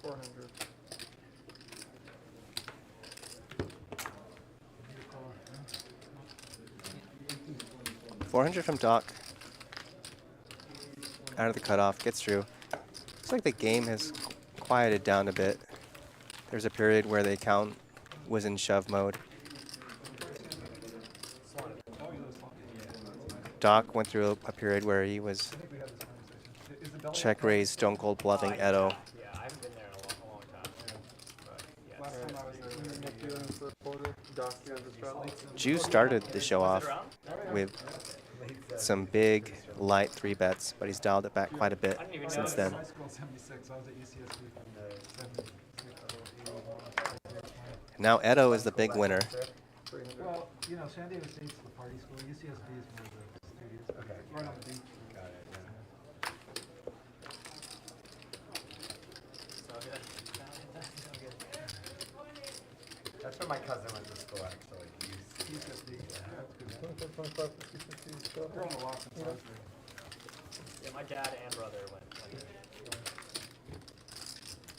400. $400 from Doc. Out of the cutoff, gets through. Looks like the game has quieted down a bit. There's a period where the account was in shove mode. Doc went through a period where he was check raise, stone cold bluffing Edo. Yeah, I haven't been there in a long time. But yeah, Last time I was there, Jew started the show was off it around? with some big light 3 bets, but he's dialed it back quite a bit I didn't even since notice. then. high school in 76, I was at UCSB from the 76. Now Edo is the big winner. Well, you know, San Diego State's the party school. UCSB is more the studios. Okay. It's right on the beach. Got it. Yeah. So good. So good. That's where my cousin went to school actually. UCSB. Yeah. That's good. Grown a lot since I was there. Yeah, my dad and brother went there.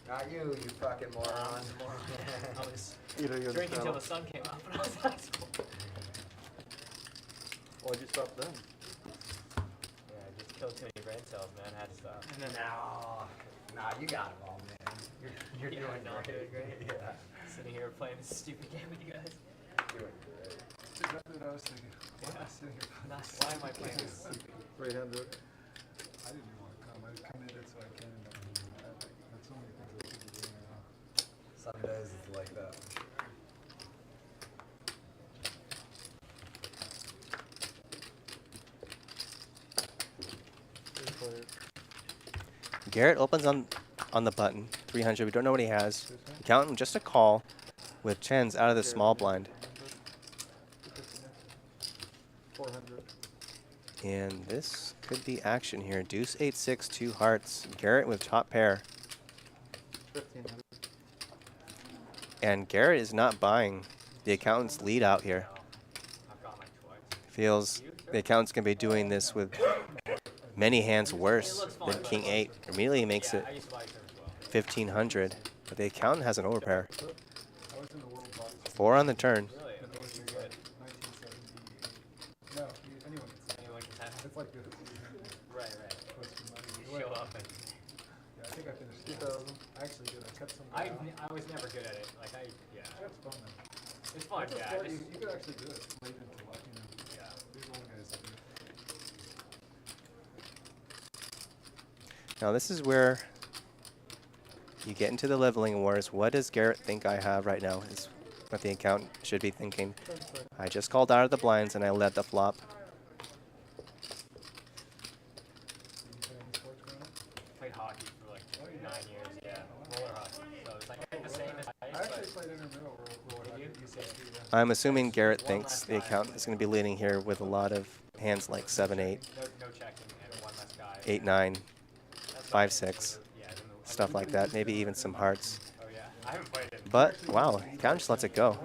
Not you, you fucking moron. I was Either you're drinking till the sun came up when I was in high school. Why'd you stop then? Yeah, I just killed too many brain cells, man. I had to stop. And then nah, you got it all, man. You're Yeah, doing no, I'm great. doing great. Yeah, Sitting here playing this stupid game with you guys. doing great. Exactly what I was thinking. Why am I sitting here? Why am I playing this stupid game? 300. I didn't even want to come. I was committed, so I came. That's Some days it's like that. Garrett opens on the button, 300. We don't know what he has. Accountant just a call with tens out of the small blind. 400. And this could be action here. Deuce 8-6, 2 hearts. Garrett with top pair. 1500. And Garrett is not buying the accountant's lead out here. I've got mine twice. Feels the accountant's going to be doing this with many hands worse than King 8. Immediately makes it I used to buy her as well. 1500. But the accountant has an overpair. I was in the world box 4 on the turn. Really? in Okay, those you years, good. like 1978. No, anyone can say Anyone can have. it's like this. Right, right. Puts some money. You show up and Yeah, I think I finished 2000. I actually did. I kept some. I was never good at it. Like yeah. That's fun though. It's fun, That's a yeah. sport I just, you could actually do it late into life, you know. yeah. These old guys do it. Now this is where you get into the leveling wars. What does Garrett think I have right now is what the accountant should be thinking. I just called out of the blinds and I led the flop. You play any sports growing up? Played hockey for like 9 years, yeah. Roller hockey. So it's like the same as I ice, actually but played intramural roller hockey at UCSD. I'm assuming Garrett thinks the accountant is going to be leading here with a lot of hands like 7-8, no checking and one less guy. 8-9, That's 5-6, yeah, then stuff like that. Maybe even some hearts. oh yeah. I haven't played it. But wow, accountant just lets it go.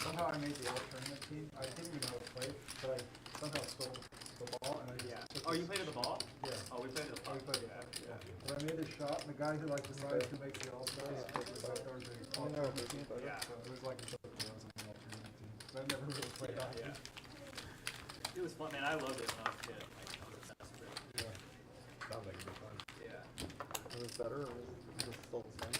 Somehow I made the all tournament team. I didn't even know how to play, but I somehow stole the ball and I took Oh, you this- played at the ball? Yeah. Oh, we played at the Oh, ball. we played it. Yeah. But I made this shot, and the guy who like decides who makes the all stars takes the lifeguards and he I know, but you- Yeah. So it was like a joke that I was on the all tournament team. But I never really played hockey. Yeah. It was fun, man. I loved it when I was a kid. Like, I was obsessed with it. Yeah. Sounds like it'd be fun. Yeah. Was it better or was it still the same?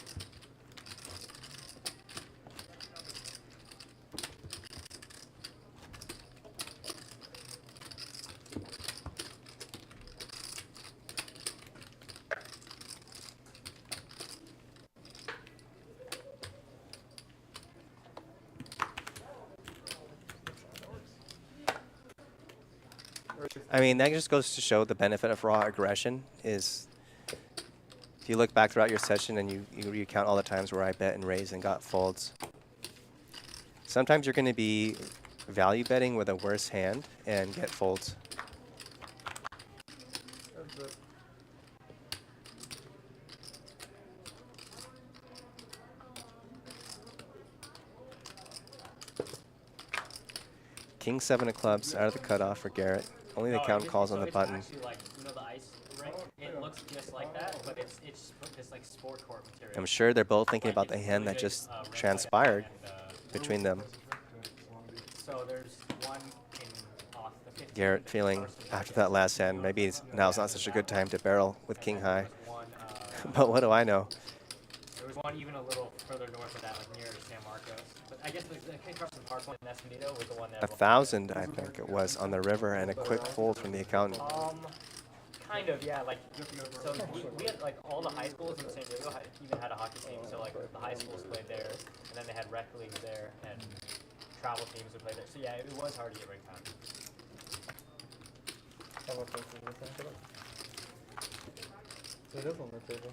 I mean, that just goes to show the benefit of raw aggression is if you look back throughout your session and you recount all the times where I bet and raised and got folds, sometimes you're going to be value betting with a worse hand and get folds. That's it. King 7 of clubs out of the cutoff for Garrett. Only the accountant calls on the button. It's actually like, you know, the ice rink? It looks just like that, but it's this like sport court material. I'm sure they're both thinking about the It's hand really that good, just rim play transpired and, between them. so there's one in off the 15. Garrett feeling after that last hand, maybe now's not such a good time to barrel with King high. One, But what do I know? there was one even a little further north of that, like near San Marcos. But I guess the King Carson Park one in Escondido was the one that. 1,000, I think it was, on the river, and a quick fold from the accountant. Kind of, yeah. Like, so we had like all the high schools in San Diego even had a hockey team. So like the high schools played there, and then they had rec leagues there, and travel teams would play there. So yeah, it was hard to get rink time. How much is this thing? So it is on the table.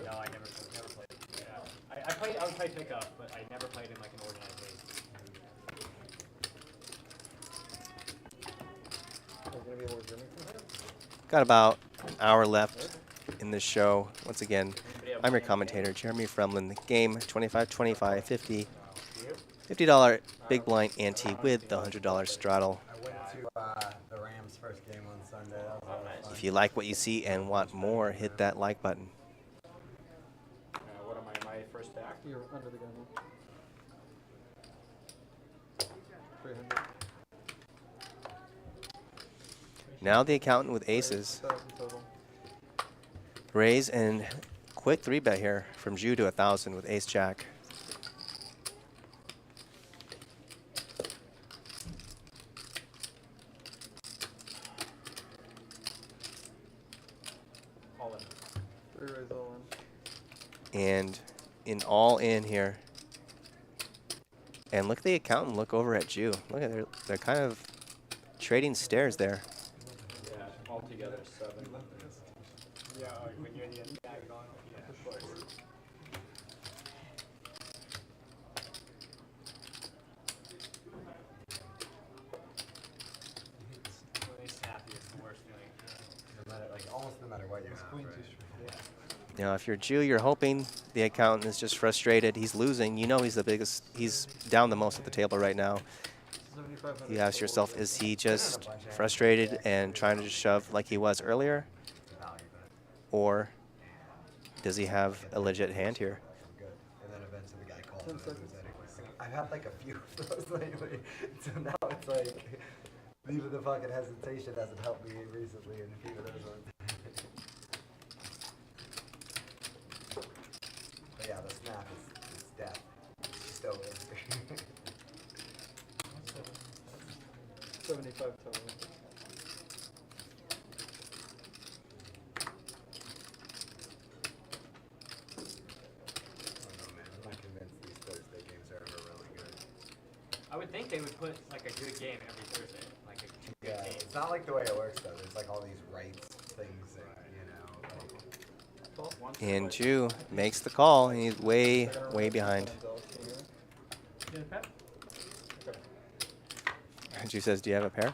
No, I never played. Yeah, I would play pickup, but I never played in like an organized league. Got about an hour left in this show. Once again, I'm your commentator, Jeremy Fremlin. The game, 25-25, 50. $50 big blind ante with the $100 straddle. I went to the Rams' first game on Sunday. That was a lot of fun. If you like what you see and want more, hit that like button. What am I, my first stack? You're under the gun now. 300. Now the accountant with aces. 1,000 total. Raise and quick 3-bet here from Jew to 1,000 with ace jack. And all in here. And look at the accountant look over at Jew. Look at they're kind of trading stares there. Yeah, altogether 7. Yeah, like when you're in the diagonal. Yeah, of course. When they snap you, it's the worst feeling. No matter, like almost no matter what you have. Queen Right? too straight. Now, if you're Jew, you're hoping the accountant is just frustrated. He's losing. You know he's the biggest. He's down the most at the table right now. 7,500. You ask yourself, is he just frustrated and trying to just shove like he was earlier? Or does he have a legit hand here? Good. And then eventually the guy calls and loses anyway. I've had like a few of those lately. So now it's like, even the fucking hesitation hasn't helped me recently in a few of those ones. But yeah, the snap is death. It's still there. 75 total. I'm not convinced these Thursday games are ever really good. I would think they would put like a good game every Thursday, like a good Yeah, game. it's not like the way it works though. There's like all these rights things that, you know, like, And Jew makes the call, and he's way behind. Jew says, do you have a pair?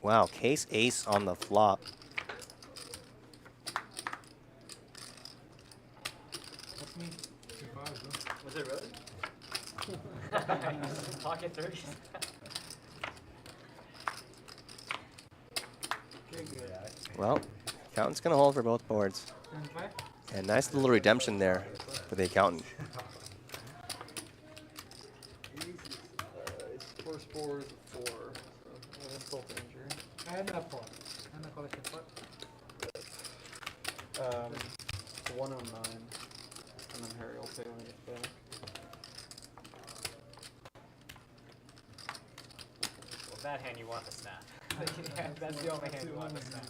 Wow, case ace on the flop. That's me. 2 5s, huh? Was it really? Pocket 30s. Well, accountant's going to hold for both boards. 75? And nice little redemption there for the accountant. First four is a 4. So I have insult to injury. And a 4. And a collection 4. 109. And then Harry will pay when he gets back. Well, that hand you want to snap. Yeah, that's the only hand you want to snap.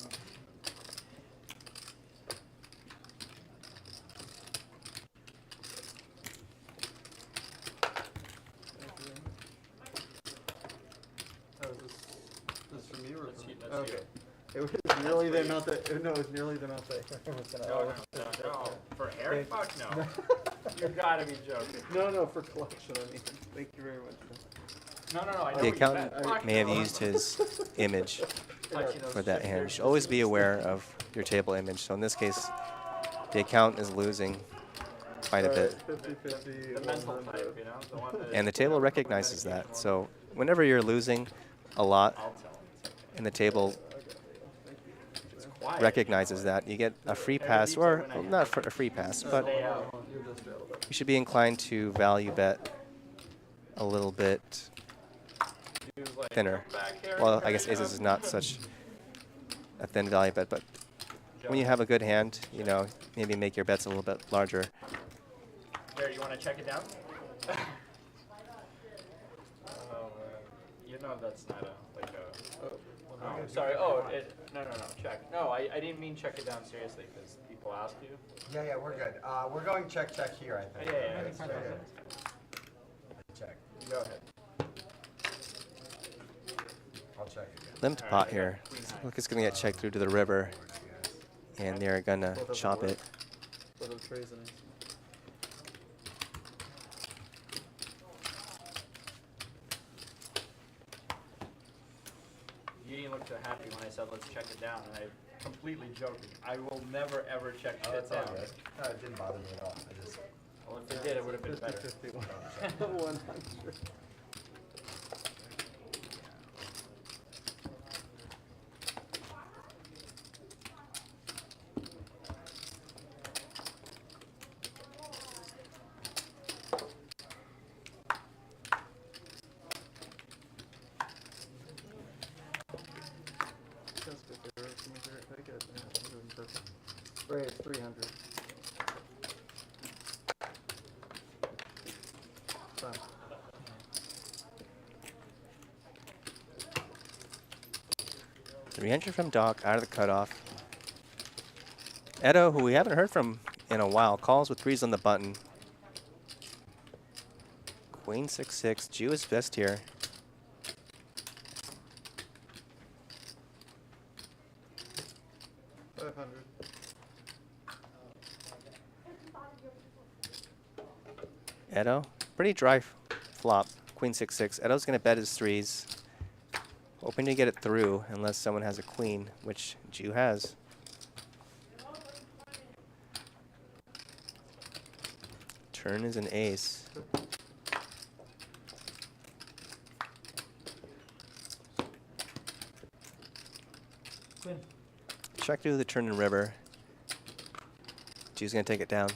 Oh, is this from you or That's from you- me? that's Okay. you. It was nearly the amount that. No, it was nearly the amount that I was gonna. No. For Eric? Fuck no. You gotta be joking. No, for collection. I mean, thank you very much. No, I know The what you accountant meant. Fuck may have no. used his image Touching those for that hand. You fingers. should always be aware of your table image. So in this case, the accountant is losing quite a bit. 50-50. The mental type, you know? The one that And the table recognizes that. So whenever you're losing a lot I'll tell him. and the table It's quiet. recognizes that, you get a free pass, or well, not for a free pass, but Stay out. you should be inclined to value bet a little bit He was like, thinner. "Come back, Harry, Well, I hurry guess aces up." is not such a thin value bet, but when you have a good hand, you know, maybe make your bets a little bit larger. Here, you want to check it down? You know that's not a, like a... Oh, sorry. Oh, no, check. No, I didn't mean check it down seriously, because people ask you. yeah, we're good. We're going check here, I think. Yeah, That's yeah, right. Check. Go ahead. I'll check again. Limp Alright, pot I got here. queen high. Look, it's gonna get checked through to the river, and they're gonna Both of chop them it. Both of trays and aces. You didn't look too happy when I said let's check it down, and I completely joking. I will never ever check Oh, shit it's all down. good. No, it didn't bother me at all. I just, Well, if it did, it would have been better. 50-50. 100. That's good. Take it. Yeah, I'm doing perfect. Raise 300. Done. $300 from Doc out of the cutoff. Edo, who we haven't heard from in a while, calls with threes on the button. Queen 6-6. Jew is best here. Edo, pretty dry flop. Queen 6-6. Edo's going to bet his threes, hoping to get it through unless someone has a queen, which Jew has. Turn is an ace. Queen. Check through the turn and river. Jew's going to take it down.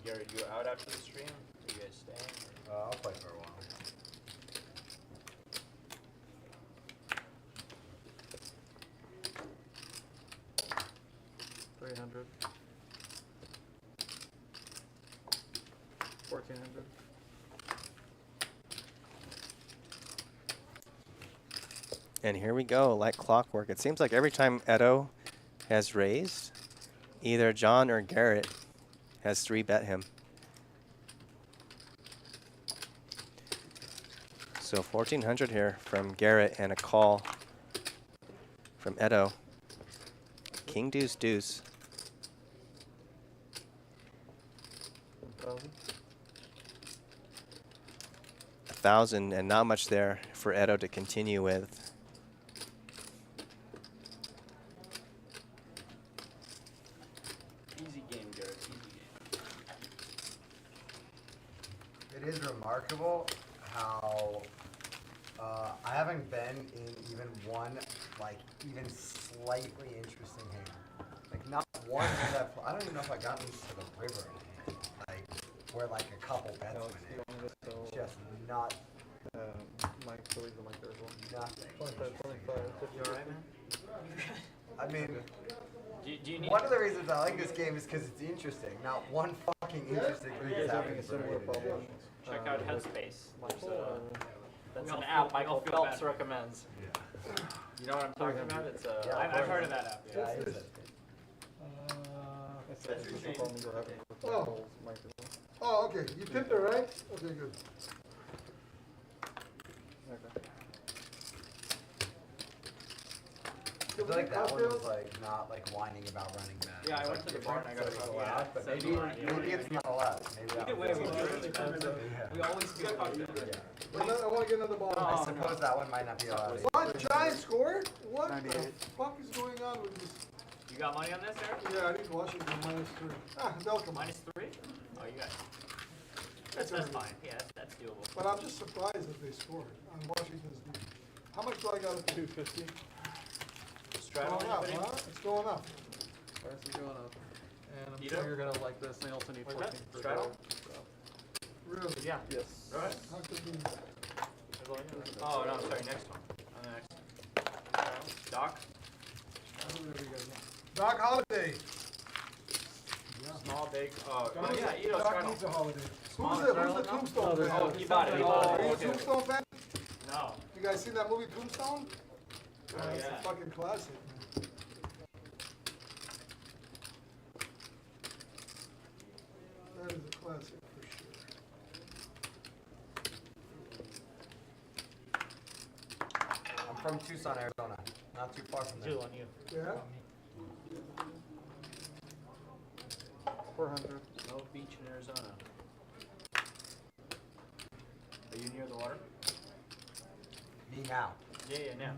Gary, you out after the stream? Are you guys staying? I'll play for a while. $300. 1400. And here we go, like clockwork. It seems like every time Edo has raised, either John or Garrett has 3-bet him. So 1400 here from Garrett and a call from Edo. King deuce deuce. 1,000 and not much there for Edo to continue with. Easy game, Garrett. Easy game. It is remarkable how I haven't been in even one, like, even slightly interesting hand. Like, not one that I don't even know if I got into the river in a hand. Like, where, like, a couple bets went in. It's just not Mike, please, the mic there as well. nothing. 25, 25. You alright, man? I mean, Do you need? one of the reasons I like this game is because it's interesting. Not one fucking interesting thing is happening. A similar problem. Check out Headspace. That's I'll an feel- app Michael I'll feel Phelps better. recommends. You know what I'm talking about? It's Yeah, I've heard of that app. Yeah, it is. It's a similar problem you're having with Oh. Michael's mic as well. Oh, okay, you tipped it, right? Okay, good. Okay. I feel like that one was like not like whining about running back. Yeah, I It's, went like, to the bar and I got different, a so couple it's allowed, apps. but Says maybe whining. maybe it's not allowed. Maybe Either that way, was- we really Yeah. we always do cocktail. Yeah. I want to get another ball. I suppose that one might not be allowed. What? Giant scored? What the 98. fuck is going on with this? You got money on this, Eric? Yeah, I need Washington -3. Ah, they'll come on. -3? Oh, you got. That's That's alright. fine. Yeah, that's doable. But I'm just surprised that they scored on Washington's defense. How much do I got? 250. It's Straddle going up, anybody? huh? It's going up. Price is going up. And I'm You sure know? you're gonna like this. They also need What's that? 14 for Straddle? gold, Really? Yeah. so. Yes. Right. How could we? Oh, no, sorry, next one. On the next one. Doc? Doc Holiday. Small, big, oh, Doc yeah, Ito Doc Straddle. needs a holiday. Small Who's the straddle, no? Tombstone there's fan? no- He bought it, he Are bought you a it. Tombstone fan? No. You guys seen that movie Tombstone? It's yeah. a fucking classic. That is a classic for sure. I'm from Tucson, Arizona. Not too far from there. Two on you. Yeah? 400. No beach in Arizona. Are you near the water? Me now. Yeah, yeah, now.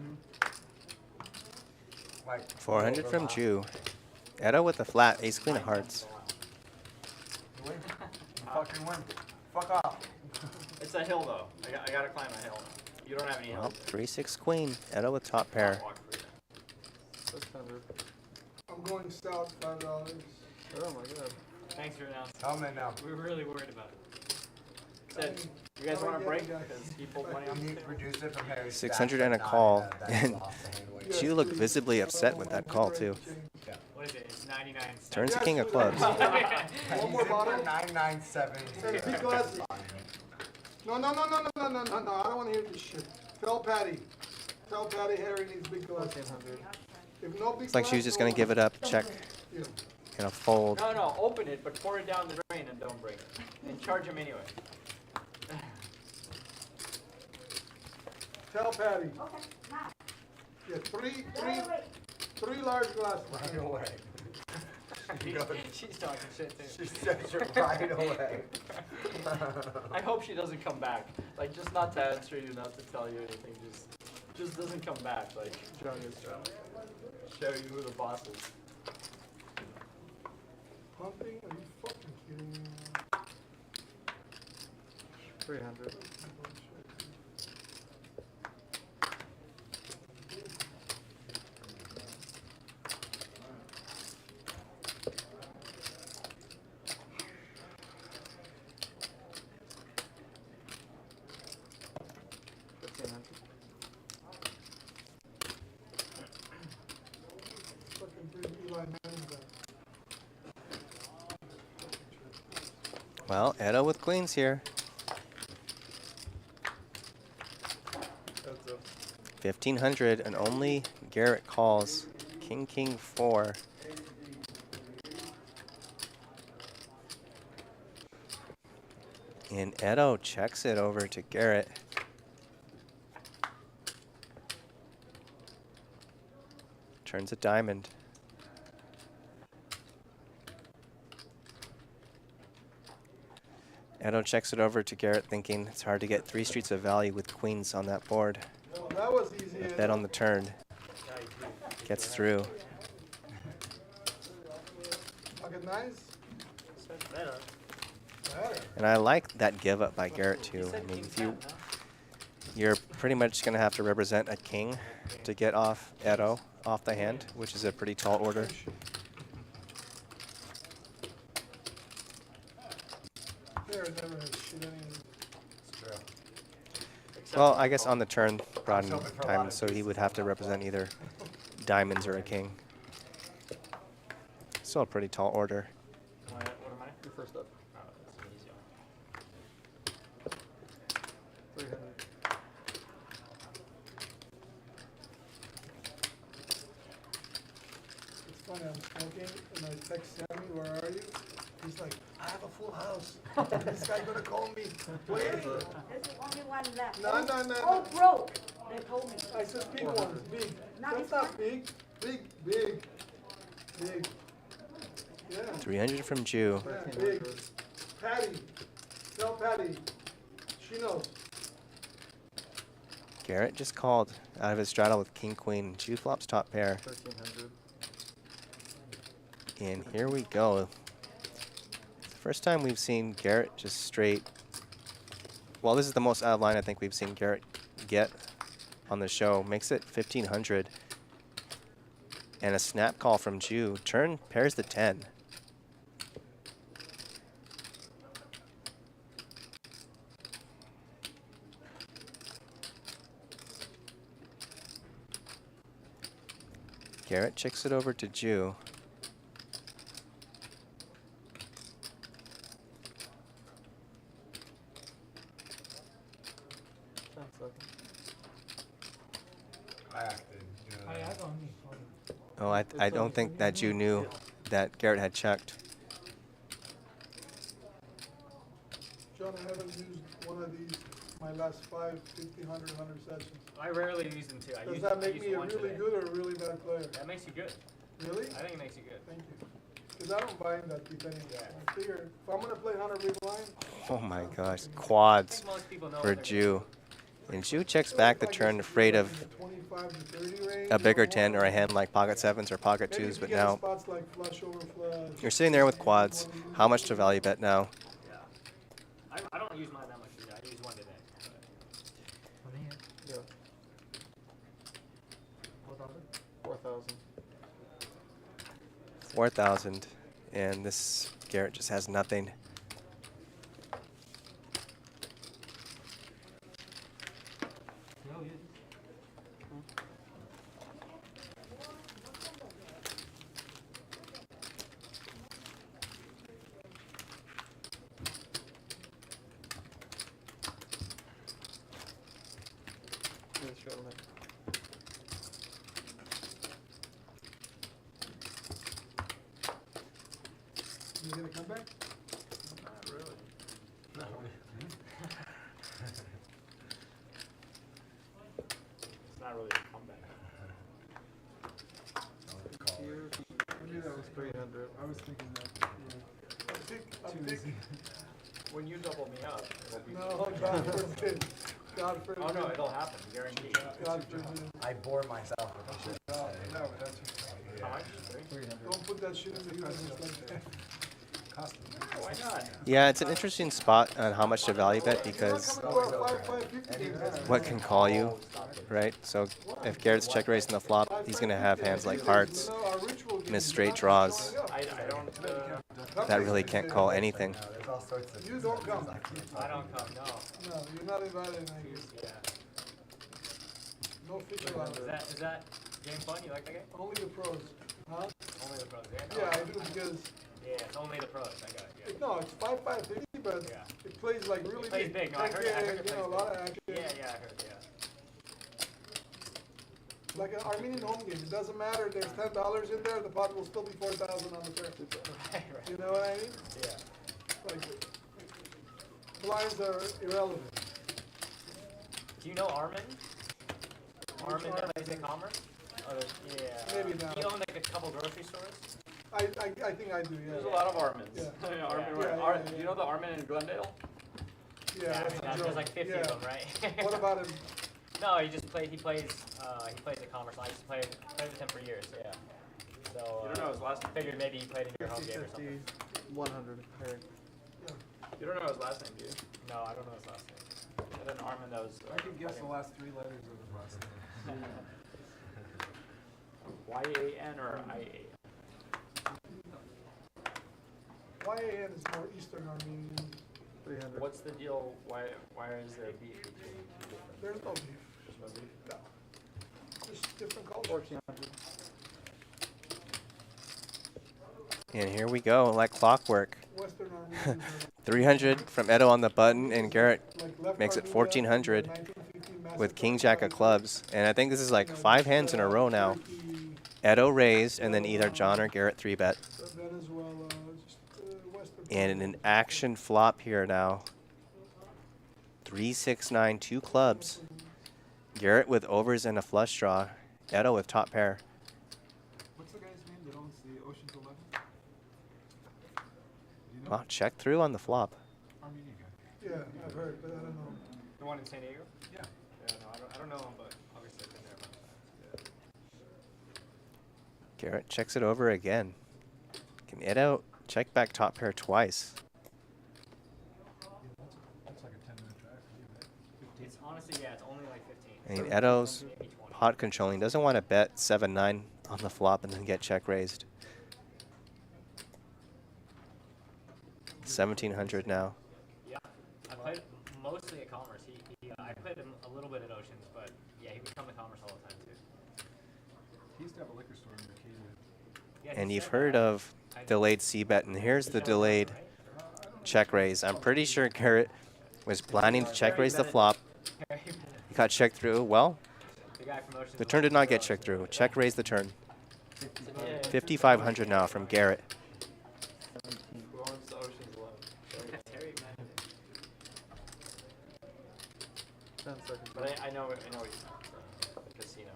Like 400 from Jew. Edo with the flat, ace queen of hearts. You win. You fucking win. Fuck off. It's a hill though. I gotta climb a hill. You don't have any Well, hills. 3-6 queen. Edo with top pair. Walk free then. 600. I'm going stout, $5. Oh my god. Thanks for announcing. Come in now. We were really worried about it. said, you guys want to break? Because he pulled money on You me. need to reduce it from Harry's 600 stats, and a but not call, in a that's and off the hand way. Yes, you look please. visibly upset with that call too. What is it? It's 99 cents. Turns to Yes, king of please. clubs. One more bottle. 997. And big glasses. No, I don't want to hear this shit. Tell Patty Harry needs big glasses. If no big It's like she was glass, just gonna no- give it up, check, Yeah. and a fold. No, open it, but pour it down the drain and don't break it. And charge him anyway. Tell Patty. Yeah, three large glasses. Right away. She's talking shit too. She says it right away. I hope she doesn't come back. Like, just not to answer you, not to tell you anything. Just doesn't come back. Like, show you who the boss is. Pumping? Are you fucking kidding me? 300. Fucking bring Eli Manning back. Well, Edo with queens here. 1500 and only Garrett calls. King 4. And Edo checks it over to Garrett. Turns a diamond. Edo checks it over to Garrett, thinking it's hard to get 3 streets of value with queens on that board. No, that was easy. Bet on the turn. Gets through. Pocket nines? Better. Better. And I like that give up by Garrett too. I mean, if you're pretty much going to have to represent a king to get off Edo off the hand, which is a pretty tall order. There, never has shit anyway. It's true. Well, I guess on the turn, broaden hoping for a lot diamonds, of so he would have to represent either diamonds or a king. Still a pretty tall order. What am I? You're first up. Oh, that's an easy one. 300. It's funny, I'm smoking and I text Sammy, where are you? He's like, I have a full house. This guy gonna call me. Wait. There's only one left. No. Oh, broke. They told me. I said big ones, big. Not That's this not one? big. Big. Yeah, 300 from Jew. yeah, big. Patty. Tell Patty. She knows. Garrett just called out of his straddle with king queen. Jew flops top pair. 1300. And here we go. It's the first time we've seen Garrett just straight. Well, this is the most out of line I think we've seen Garrett get on the show. Makes it 1500. And a snap call from Jew. Turn pairs the 10. Garrett checks it over to Jew. I acted. Oh, I don't think that Jew knew that Garrett had checked. John, I haven't used one of these my last 5, 50, 100 sessions. I rarely use them too. I Does use, that I make use me a one really today. good or a really bad player? That makes you good. Really? I think it makes you good. Thank you. Because I don't buy in that deep anyway. Yeah. I figure if I'm going to play 100 big line, Oh my gosh, I quads think most people know for what they're Jew. And Jew checks back the turn, afraid of 25 to 30 range a bigger or 10 or a more. hand like pocket 7s or pocket Maybe 2s, if you but get now spots like flush over flush. you're sitting there with quads. How much to value bet now? Yeah. I don't use mine that much either. I use one today. Yeah. 4,000. 4,000. And this Garrett just has nothing. was thinking that. I'm thinking, When you double me up, it'll be. no, God forbid. God forbid. Oh no, it'll happen, guaranteed. God forbid. I bore myself with the shit. No, but that's How much? 300. Don't put that shit in the presence like that. Custom. Why not? Yeah, it's an interesting spot on how much to value bet because what can call you, right? So if Garrett's check raising the flop, he's gonna have hands like hearts, miss straight draws. I don't, That really can't call anything. No, there's all sorts of. You don't come. I don't come, no. No, you're not invited, I guess. Yeah. No fish allowed. Is that game fun? You like that game? Only the pros. Huh? Only the pros, yeah? Yeah, I do because, Yeah, it's only the pros, I got it, yeah. no, it's 5-5-50, but Yeah. it plays like really It plays big, no, I heard it 10K, plays you know, a big. lot of action. Yeah, I heard, yeah. Like an Armenian home game, it doesn't matter, there's $10 in there, the pot will still be 4,000 on the turn. Right, right. You know what I mean? Yeah. Like, blinds are irrelevant. Do you know Armin? Armin that Armin? plays in Commerce? Yeah. Maybe not. He owned like a couple grocery stores. I think I do, yeah. there's a lot of Armins. Yeah. Armin, Yeah. You know the Armin in Glendale? Yeah, that's a there's joke. like 50 Yeah. of them, right? What about him? No, he plays at Commerce. I used to play with him for years, yeah. So, You don't know his last name? figured maybe he played in your home game or 50, something. 100. Hey. You don't know his last name, do you? No, I don't know his last name. And then Armin that was. I can guess the last 3 letters of the last name. Y-A-N or I-A? YAN is more Eastern Armenian. 300. What's the deal? Why is there beef between two different? There's no beef. There's no beef? No. Just different cultures. 1400. And here we go, like clockwork. Western Armenians 300 from Edo on the button, and Garrett are like left makes it Armenia, 1400 1950 with massacre king jack of clubs. And I think this is like 5 hands in a row now. Edo raised, and then either John or Garrett 3-bet. Venezuela, just Western. And in an action flop here now. 3, 6, 9, 2 clubs. Garrett with overs and a flush draw. Edo with top pair. What's the guy's name that owns the Ocean's 11? Do you know? Well, check through on the flop. Armenian guy. Yeah, I've heard, but I don't know. The one in San Diego? Yeah. Yeah, no, I don't know him, but obviously I've been there about that. Garrett checks it over again. Can Edo check back top pair twice? That's like a 10-minute drive for you, right? It's honestly, yeah, it's only like 15. I mean, Edo's pot controlling. Doesn't want to bet 7-9 on the flop and then get check raised. 1700 now. Yeah, I played mostly at Commerce. I played him a little bit at Oceans, but yeah, he would come to Commerce all the time too. He used to have a liquor store in Decatur. Yeah, he And you've said heard that. of delayed c-bet, and here's the delayed check raise. I'm pretty sure Garrett was planning to check raise the flop. He got checked through. Well, The guy from Oceans the turn did not get checked through. Check raise the turn. 5,500 now from Garrett. Who owns the Ocean's 11? Terry, man. 10 seconds. But I know he's the casino.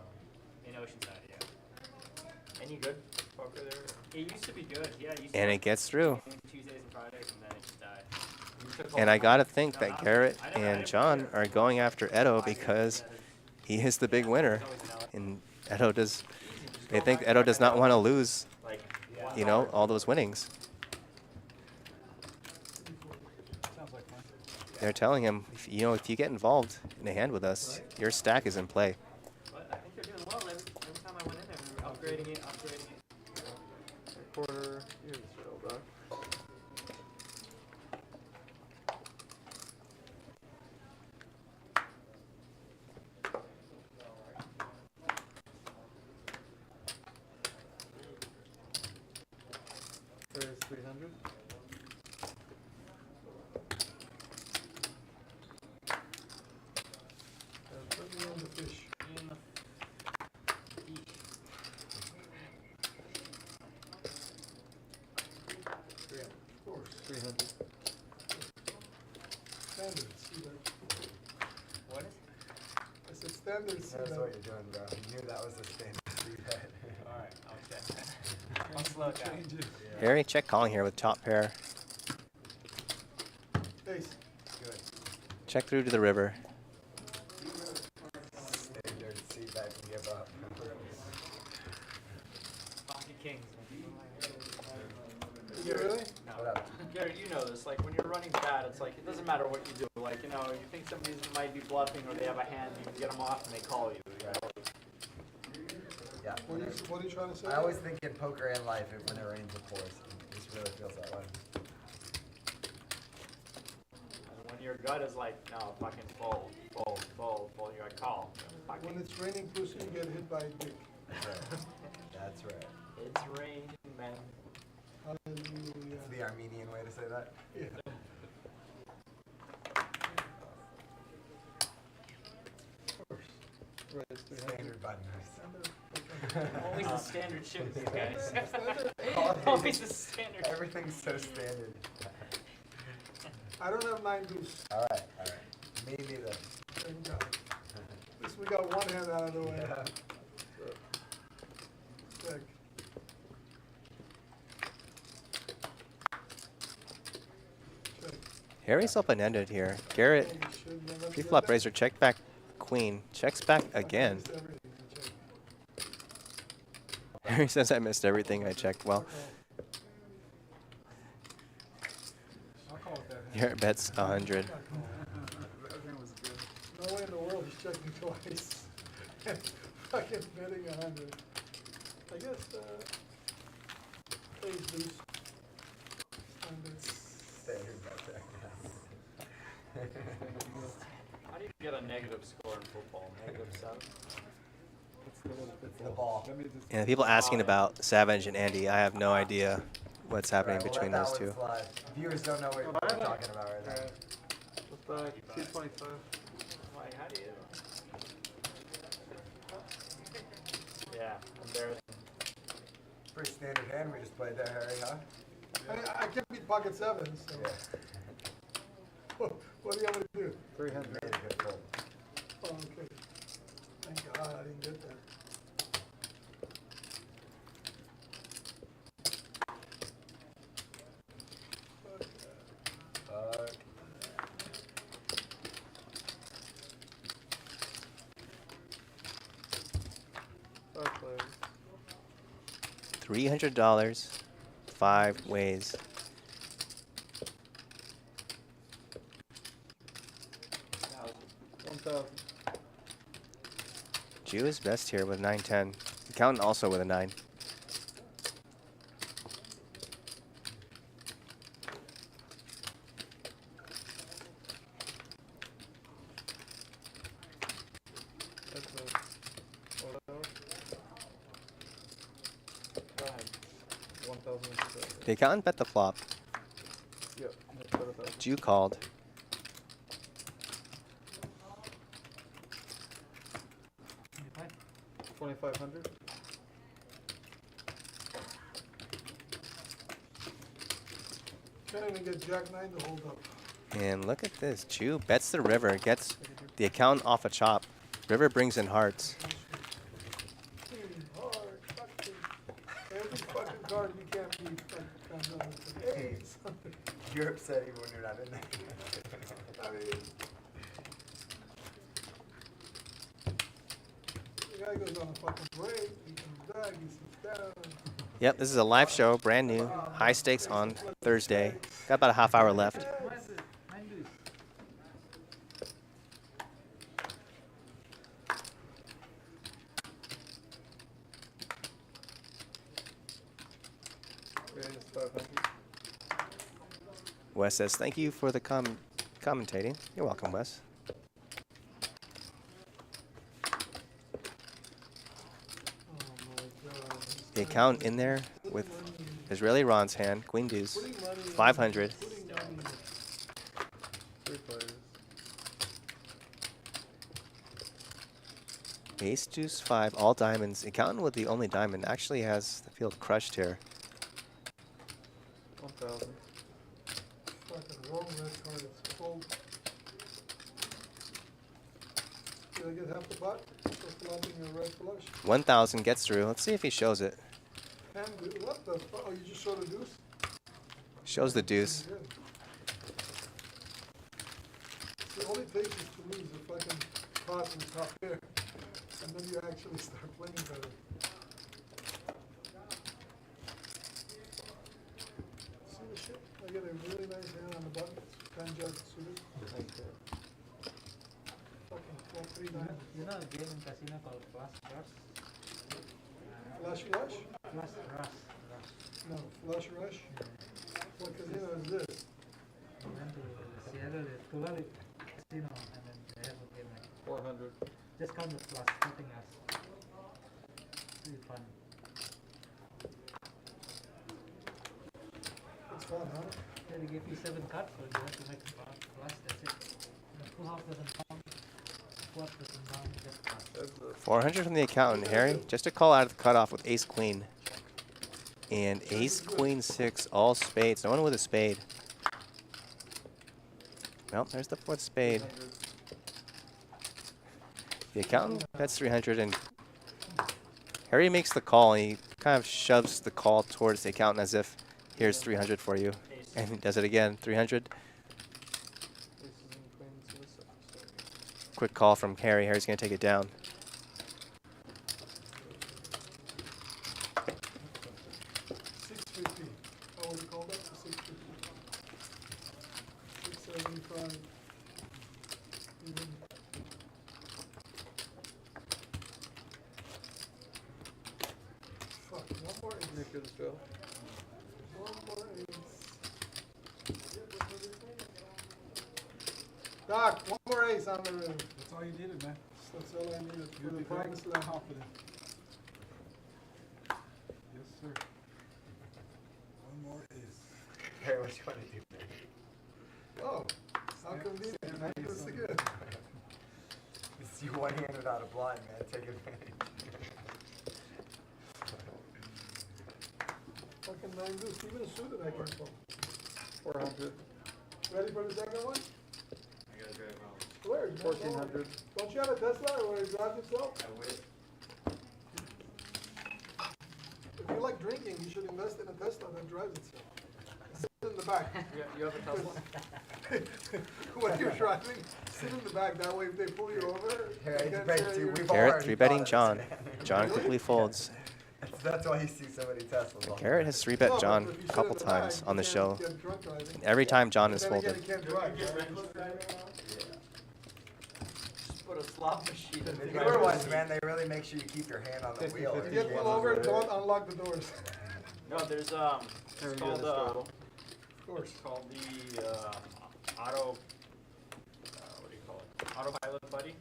In Oceanside, yeah. Any good poker there? It used to be good, yeah. It used to And be it gets through. Tuesdays and Fridays, and then it just died. You took And I gotta think No, that Garrett I don't- and John are going after Edo because he is the big winner. And Edo does, they think Edo does not want to lose, like you know, all those winnings. Sounds like fun. They're telling him, you know, if you get involved in a hand with us, your stack is in play. But I think they're doing well. Every time I went in there, we were upgrading it. Quarter. Here's the show, bro. There's 300. Put me on the fish. In the Of course. 300. Standard, see that. what is? I said standard, see That's that. what you're doing, bro. You knew that was the standard 3-bet. All right, I'll check that. I'll slow it down. Harry, check calling here with top pair. Ace. Good. Check through to the river. Standard C-bet and give up. Pocket kings. You really? What up? Garrett, you know this. Like when you're running bad, it's like it doesn't matter what you do. Like you know, you think somebody might be bluffing or they have a hand, you can get them off and they call you. You know? Yeah. What are you trying to say? I always think in poker and life, when it rains, it pours. It just really feels that way. And when your gut is like, no, fucking fold, you gotta call. When it's raining pussy, you get hit by a dick. That's right. That's right. It's raining, man. Hallelujah. It's the Armenian way to say that. Yeah. Standard button. Always the standard ship, these guys. Always Always the standard. Everything's so standard. I don't have 9 deuce. All right. Me neither. Thank God. At least we got one hand out of the way. Yeah. Check. Check. Harry's open-ended here. Garrett, Holy shit, man, let me pre-flop get that. raiser, checked back queen. Checks back again. Missed everything. Check. Harry says I missed everything I checked. Well, I'll call it that. Garrett bets 100. No way in the world he's checking twice. Fucking betting 100. I guess, ace deuce. Standard. Standard bet there. How do you get a negative score in football? -7? It's the ball. And people asking about Savage and Andy, I have no idea what's happening Right, we'll between let those that two. one slide. Viewers don't know what we're talking about right now. What's that? 225. Like, how do you? Yeah, embarrassing. Pretty standard hand we just played there, Harry, huh? I can't beat pocket sevens. So. Yeah. What do you want me to do? 300. Made a good fold. Oh, okay. Thank God I didn't get that. $300, 5 ways. Jew is best here with 9-10. Accountant also with a 9. The accountant bet the flop. Yep. Jew called. $2,500. Can't even get Jack 9 to hold up. And look at this. Jew bets the river, gets the accountant off a chop. River brings in hearts. Hard, fucking, every fucking card you can't beat comes out with an ace. You're upset even when you're not in there. I mean, the guy goes on a fucking break, he comes back, he sits down. Yep, this is a live show, brand new. High stakes on Thursday. Got about a half hour left. Wes says, thank you for the commentating. You're welcome, Wes. The account in there with Israeli Ron's hand, Queen Deuce, 500. Ace Deuce 5, all diamonds. Accountant with the only diamond actually has the field crushed here. 1,000. Fucking wrong red card, it's full. Did I get half the pot for flopping a red flush? 1,000 gets through. Let's see if he shows it. What the fuck? Oh, you just showed the deuce? Shows the deuce. Good. See, all it takes is to lose a fucking toss in the top pair. And then you actually start playing better. See the shit? I get a really nice hand on the button. Jack suited. Fucking 12-3-9. You know a game in casino called Flash Rush? Flush Rush? Flash Rush. No, Flush Rush? What casino is this? And then the Seattle, the Tulare Casino, and then they have a game like 400. just count the plus, nothing else. Really fun. It's fun, huh? Yeah, they give you 7 cards, so you have to make a plus, that's it. The full house doesn't count, squad doesn't count, just plus. 400 from the accountant, Harry. Just a call out of the cutoff with ace queen. And ace queen 6, all spades. No one with a spade. Well, there's the 4th spade. The accountant bets 300, and Harry makes the call, and he kind of shoves the call towards the accountant as if, here's 300 for you. And he does it again, 300. Quick call from Harry. Harry's going to take it down. How would you call that? 650. 675. Even. Fuck, one more ace. Make it a fill. One more ace. Doc, one more ace on the rim. That's all you needed, man. That's all I needed for You'll the be promised land. confident. Yes, sir. One more ace. Harry, what you want to do? Oh, how convenient. That's good. You one-handed out of blind, man. Take advantage. Fucking 9 deuce. Even suited I can call. 400. Ready for the second one? I gotta drive home. Where? 1400. Don't you have a Tesla where he drives himself? I wish. If you like drinking, you should invest in a Tesla that drives itself. Sit in the back. You have a Tesla? When you're driving, sit in the back. That way, if they pull you over, Harry, you can't bet say you, you're- we've Garrett already 3-betting thought John. of this. John quickly folds. That's why you see so many Teslas. all Garrett the has time. 3-bet No, John but if you a sit couple in the times back, on you the can't show. get drunk driving. Every time John But is then again, folded. you can't drive. Just put a slot machine in The newer ones, man, they really make sure you keep your hand on the wheel. If you get pulled over, don't unlock the doors. No, there's Harry, it's you have called a straddle. Of course. it's called the auto. What do you call it? Autopilot buddy.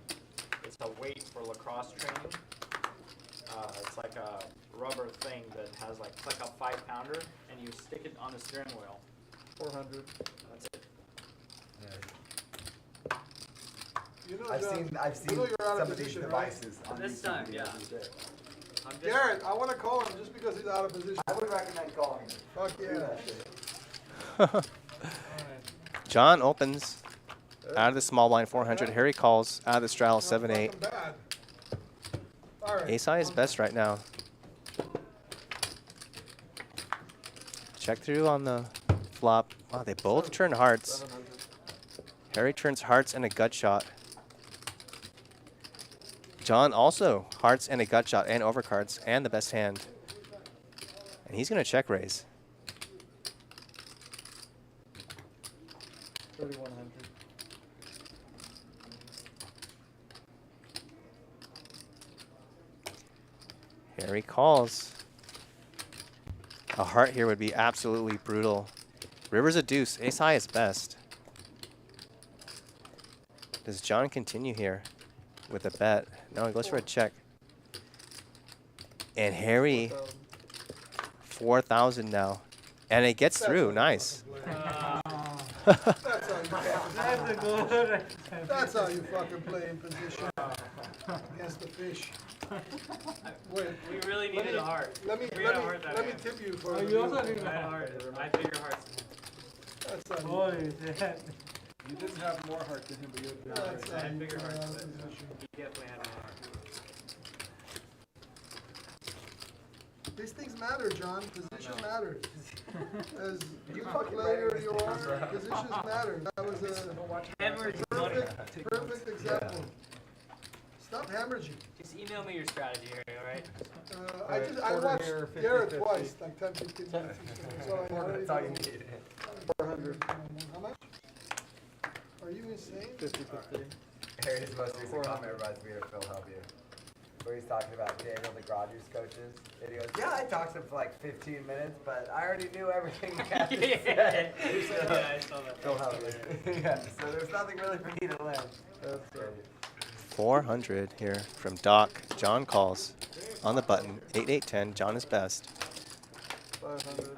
It's a weight for lacrosse training. It's like a rubber thing that has like it's like a 5-pounder, and you stick it on the steering wheel. 400. That's it. You know, I've John, seen you know you're out some of of these position, right? devices on This YouTube time, videos yeah. you did. I'm just, Garrett, I want to call him just because he's out of position. I would recommend calling him. Fuck Do yeah. that shit. John opens out of the small blind 400. Harry calls out of the straddle 7-8. Fucking bad. All right. Ace high is best right now. Check through on the flop. Wow, they both turn hearts. 700. Harry turns hearts and a gut shot. John also hearts and a gut shot and overcards and the best hand. And he's going to check raise. 3100. Harry calls. A heart here would be absolutely brutal. River's a deuce. Ace high is best. Does John continue here with a bet? No, he goes for a check. And Harry, 4,000 now. And it gets through. Nice. That's how you fucking play in position against the fish. Wait, We really needed a heart. let me tip you for the You also view. need I had a heart. I had bigger hearts. That's how you, Holy shit. You didn't have more heart than him, but you had bigger heart. that's I how had you bigger play hearts. out of position. He definitely had a heart. These things matter, John. Position matters. As You good a fucking player better you miss are, these, bro. positions matter. That was a perfect example. Stop hemorrhaging. Just email me your strategy here, alright? I watched Garrett twice, like 10, 15 minutes. So I already That's all you know. need. 400. How much? Are you insane? 50-50. Harry's most recent comment reminds me of Phil Help You, where he's talking about Daniel DeGraudu's coaches. And he goes, yeah, I talked to him for like 15 minutes, but I already knew everything he had to say. Yeah, I saw that. Phil Help You. Yeah, so there's nothing really for me to learn. That's great. 400 here from Doc. John calls on the button. 8-8-10. John is best. 500.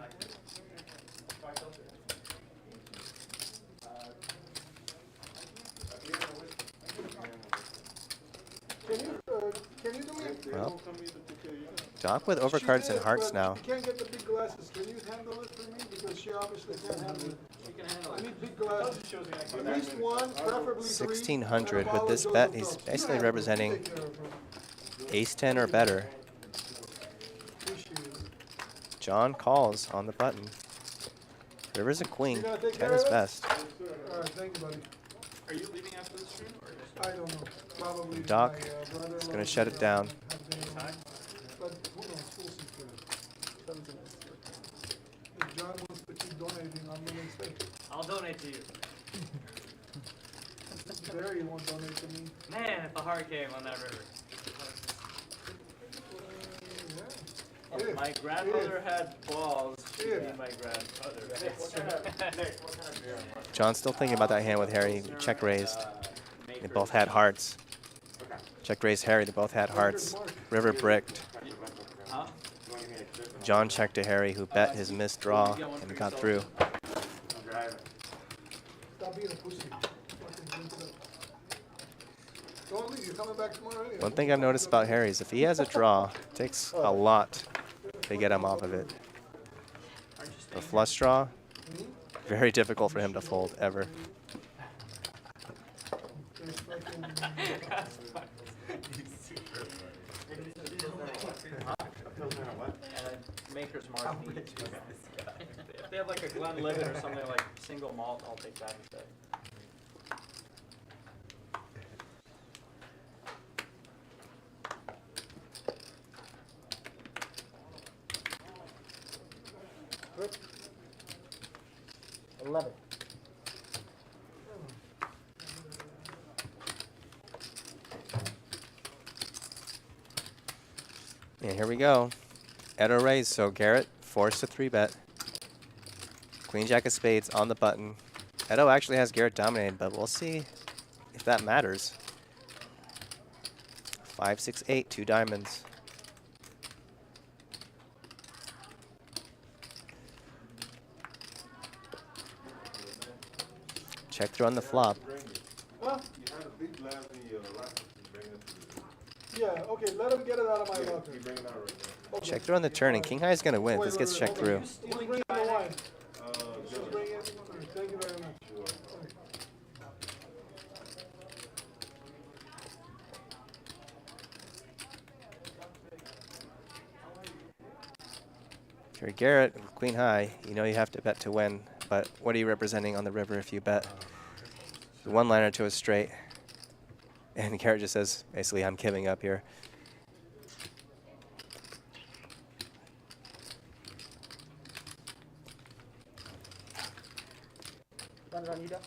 Can you do me a Well, Doc with overcards and hearts now. You can't get the big glasses. Can you handle it for me? Because she obviously can't handle it. I need big glasses. At least one, preferably three. 1600 with this bet. He's basically representing ace-10 or better. John calls on the button. River's a queen. 10 is best. All right, thank you, buddy. Are you leaving after the stream? I don't know. Probably Doc my brother-in-law is going to shut it down. But who knows? We'll see for it. If John wants to keep donating, I'm going to stay. I'll donate to you. Barry won't donate to me. Man, if a heart came on that river. Yeah. My grandmother had balls to Yeah. be my grandfather. John's still thinking about that hand with Harry. Check raised. They both had hearts. Check raised Harry. They both had hearts. River bricked. Huh? John checked to Harry, who bet his missed draw and got through. Stop being a pussy. Fucking drink it up. Don't leave. You're coming back tomorrow anyway. One thing I've noticed about Harry is if he has a draw, it takes a lot to get him off of it. A flush draw, very difficult for him to fold, ever. There's fucking... Maker's Mark. If they have like a Glenlivet or something like single malt, I'll take that instead. Good. 11. And here we go. Edo raise, so Garrett forced to 3-bet. Queen Jack of Spades on the button. Edo actually has Garrett dominated, but we'll see if that matters. 5, 6, 8, 2 diamonds. Check through on the flop. Huh? Yeah, okay, let him get it out of my locker. Okay. Check through on the turn, and King High is going to win. This gets checked through. Who's bringing the wine? Just bring it. Okay, thank you very much. Okay. If you're Garrett with Queen High, you know you have to bet to win. But what are you representing on the river if you bet? The one-liner to a straight. And Garrett just says, basically, I'm giving up here. Run it on you, Doc?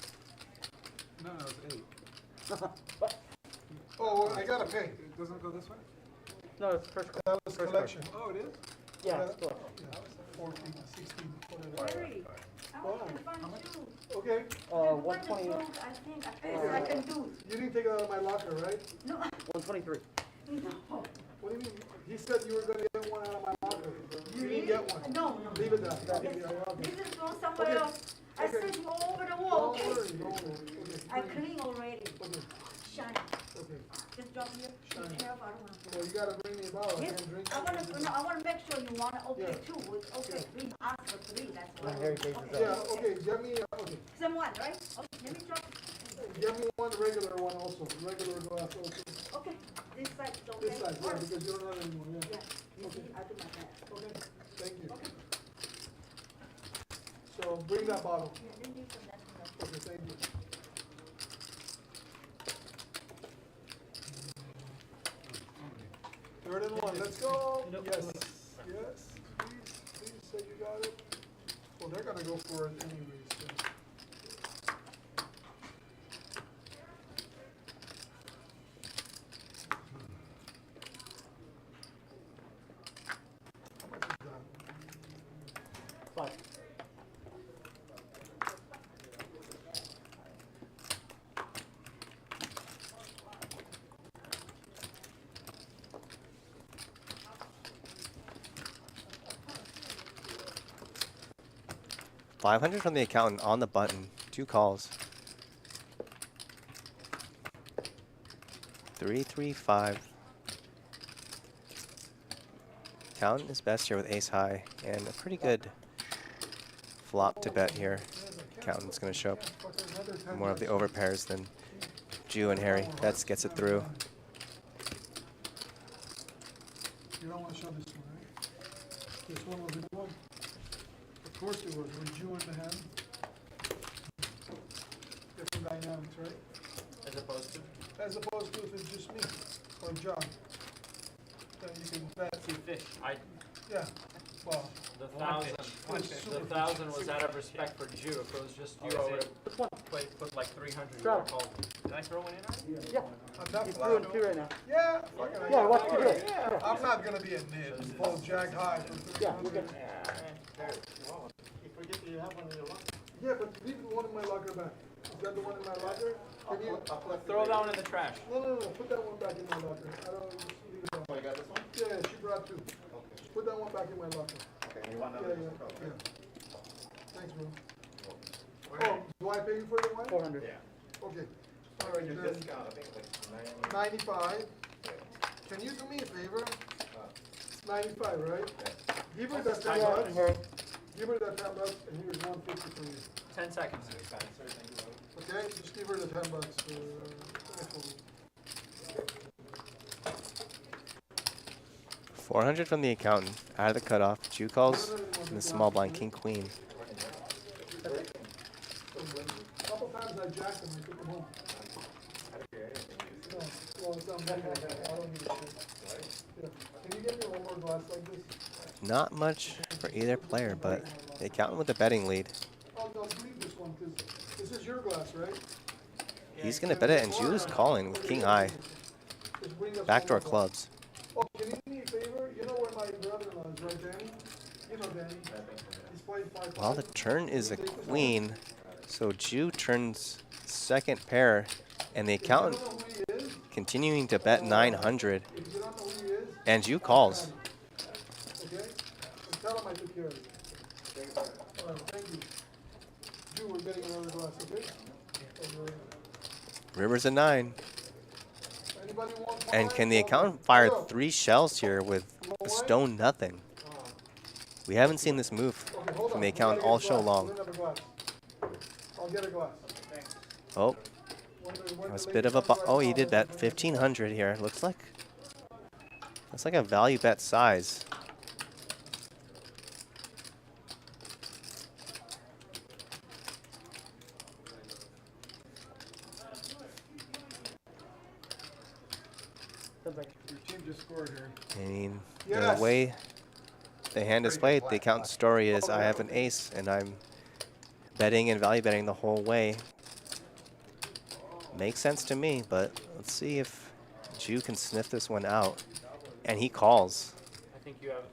No, it's 8. Oh, well, I gotta pay. It doesn't go this way? No, it's first. That was collection. Oh, it is? Yeah, it's good. Yeah, 14, 16, whatever. Harry, I want to find you. Okay, 120. I think I can do. you didn't take it out of my locker, right? No, 123. no. What do you mean? He said you were gonna get one out of my locker. You didn't get one. No, no. Leave it down. Okay. This is from somewhere Okay. else. I Okay. sent you all over the wall, Don't okay? worry, don't worry. I Okay. clean already. Okay, Shine. okay. Just drop here. Be Shine. careful, I don't want to. Well, you gotta bring me a bottle. I Yes, can't drink. I want to. No, I want to make sure you want to. Okay, Yeah. 2. Okay, 3. Ask for 3. That's When why. Harry faces Okay. Yeah, okay, get me, okay. Same one, right? Okay, let me drop. Get me one regular one also. Regular glass also. Okay, this side, don't This get side, yeah, worse. because you don't have any more, yeah. Yeah, you see, I do my best. Okay, thank you. Okay. So bring that bottle. Yeah, then you can let me know. Okay, thank you. Third and one, let's go. Yes, yes, please say you got it. Well, they're gonna go for it anyways, so. How much is that? 5. $500 from the accountant on the button. 2 calls. 3-3-5. Accountant is best here with ace high and a pretty good flop to bet here. Accountant's going to show up more of the overpairs than Jew and Harry. Bets gets it through. You don't want to show this one, right? This one was a good one? Of course it was, with you in the hand. Different dynamics, right? As opposed to? As opposed to if it's just me or John. Then you can bet. Two fish. Yeah, well, The 1,000 was out of respect for Jew. If it was just you, I would have put like 300 Try. euro calls. Did I throw one in already? Yeah. I'm not He's 2 and 2 right now. Yeah, Yeah, watch you do it. Yeah. I'm not gonna be a nit and pull jack high for Yeah, 300. we're good. You forget that you have one in your locker. Yeah, but leave the one in my locker back. Is that the one in my locker? Can you? Throw that one in the trash. No, put that one back in my locker. I don't, just leave it Oh, you got this one? Yeah, she brought 2. Okay. Just put that one back in my locker. Okay, you want Yeah, another? yeah. Thanks, bro. Oh, do I pay you for the wine? 400. Yeah. Okay. All Your right, then, discount, I think it's like 95. Can you do me a favor? 95, right? Give her that 10 Yeah, bucks. Harry. Give her that 10 bucks, and here's 150 for you. 10 seconds. Okay, just give her the 10 bucks. $400 from the accountant. Out of the cutoff. Jew calls and the small blind king queen. A couple times I jacked him, I took him home. No, well, it's not bad. I don't need a shit. Yeah. Can you get me one more glass like this? Not much for either player, but the accountant with the betting lead. Oh, no, leave this one, because this is your glass, right? He's going to bet it, and Jew is calling with king high. Just bring us Backdoor one more clubs. glass. Oh, can you do me a favor? You know where my brother-in-law is, right, Danny? You know Danny. He's playing 5-5. Well, the turn is a queen, so Jew turns second pair, and the accountant continuing to bet 900, If you don't know who he is, and Jew calls. okay? And tell him I took care of you. All right, thank you. Drew, we're getting another glass, okay? Okay. River's a 9. Anybody want And wine? can the accountant fire 3 shells here with a stone nothing? We haven't seen this move Okay, hold from on. the We accountant gotta all get a show glass. long. We're gonna have a glass. I'll get a glass. Oh, that's a bit of a oh, he did bet 1,500 here. Looks like a value bet size. Your team just scored here. I mean, Yes. the way the hand is played, the accountant's story is I have an ace and I'm betting and value betting the whole way. Makes sense to me, but let's see if Jew can sniff this one out. And he calls. I think you have.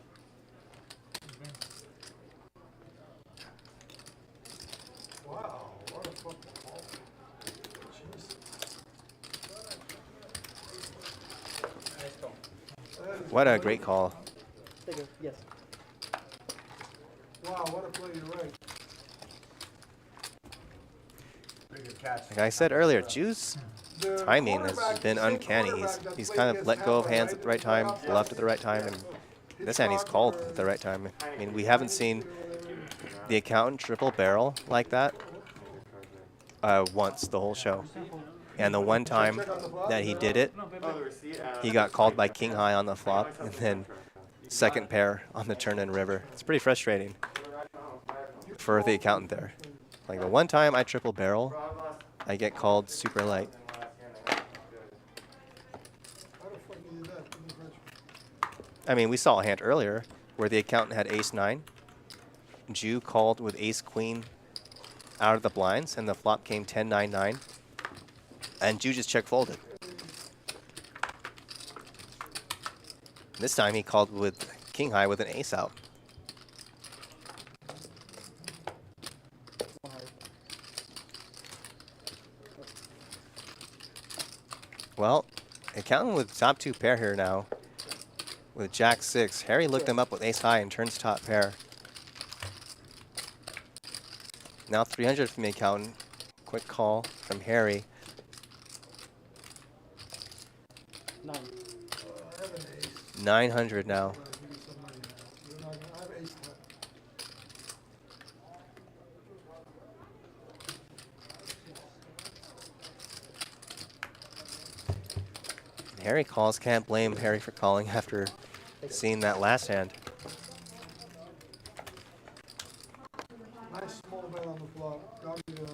Wow, what a fucking call. Jeez. Nice call. That is What a unbelievable. great call. There you go. Yes. Wow, what a play, you're right. Pretty good catch. Like I said earlier, Jew's The timing has quarterback, been the same uncanny. quarterback that He's played kind of against let go of Tampa, hands right? at the right time, Yeah. bluffed at the right time, and this hand he's called at the right time. I mean, we haven't seen the accountant triple barrel like that once the whole show. And the one time that he did it, he got called by king high on the flop, and then second pair on the turn and river. It's pretty frustrating for the accountant there. Like the one time I triple barrel, I get called super light. I mean, we saw a hand earlier where the accountant had ace-9. Jew called with ace-queen out of the blinds, and the flop came 10-9-9. And Jew just check folded. This time he called with king high with an ace out. Well, accountant with top 2 pair here now with jack 6. Harry looked him up with ace high and turns top pair. Now 300 from the accountant. Quick call from Harry. 900 now. Harry calls. Can't blame Harry for calling after seeing that last hand. Nice small bet on the flop. Got me there.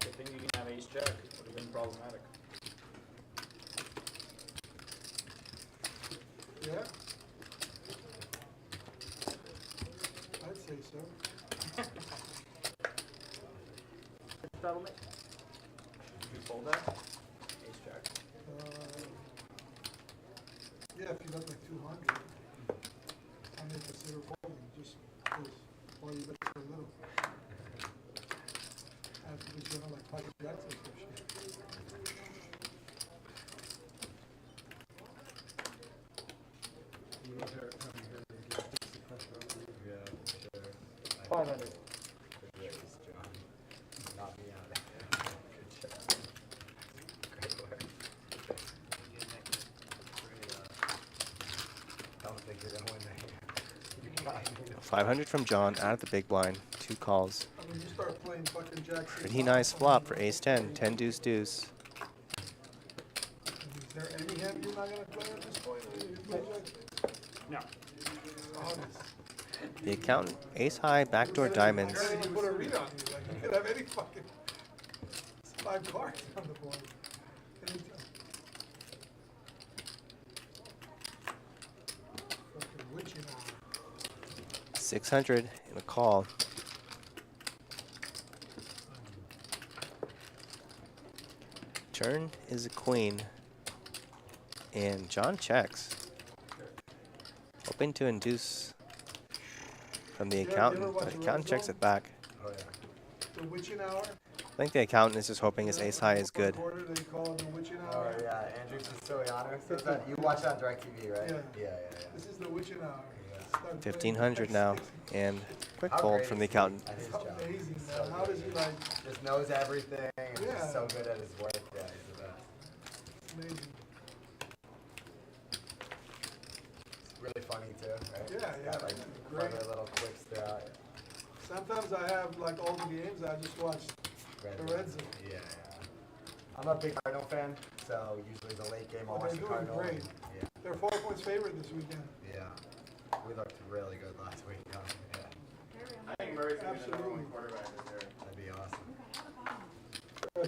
Good thing you can have ace jack. Would have been problematic. Yeah? I'd say so. Settlement. Did you fold that? Ace jack. Yeah, if you got like 200, I may consider folding just because all you bet so little. I have to be doing like pocket jacks or some shit. Yeah, sure. 500. Knock me out. Good job. Great work. Don't think you're gonna win that. 500 from John out of the big blind. 2 calls. I mean, you start playing fucking jacks. Pretty nice flop for ace-10. 10 deuce deuce. Is there any hand you're not gonna play at this point? Or you play jacks? No. Honest. The accountant, ace high, backdoor diamonds. You can't even put a read on you. Like, you could have any fucking 5 cards on the board. Anytime. Fucking witching hour. 600 in a call. Turn is a queen. And John checks. Hoping to induce from the accountant, but the accountant checks it back. Oh yeah. The witching hour. I think the accountant is just hoping his ace high is good. They call it the witching Oh hour. yeah, Andrew Siciliano. So that, you watch that on DirecTV, right? Yeah. Yeah. This is the witching hour. Start playing 1500 now. And quick How fold great from is the he accountant. at his It's job? amazing, He's man. so How good. does he like? Just knows everything and Yeah. just so good at his work. Yeah, he's the best. Amazing. It's really funny too, right? Yeah, He's yeah, got, like great. clever little quips throughout. Sometimes I have like all the games. I just watch the Red Zone. Yeah. I'm a big Cardinal fan, so usually the late game I'll But watch they're the doing Cardinal. great. Yeah. They're 4 points favorite this weekend. Yeah. We looked really good last week. Yeah. I think Murray's gonna be the number Absolutely. 1 quarterback this year. That'd be awesome.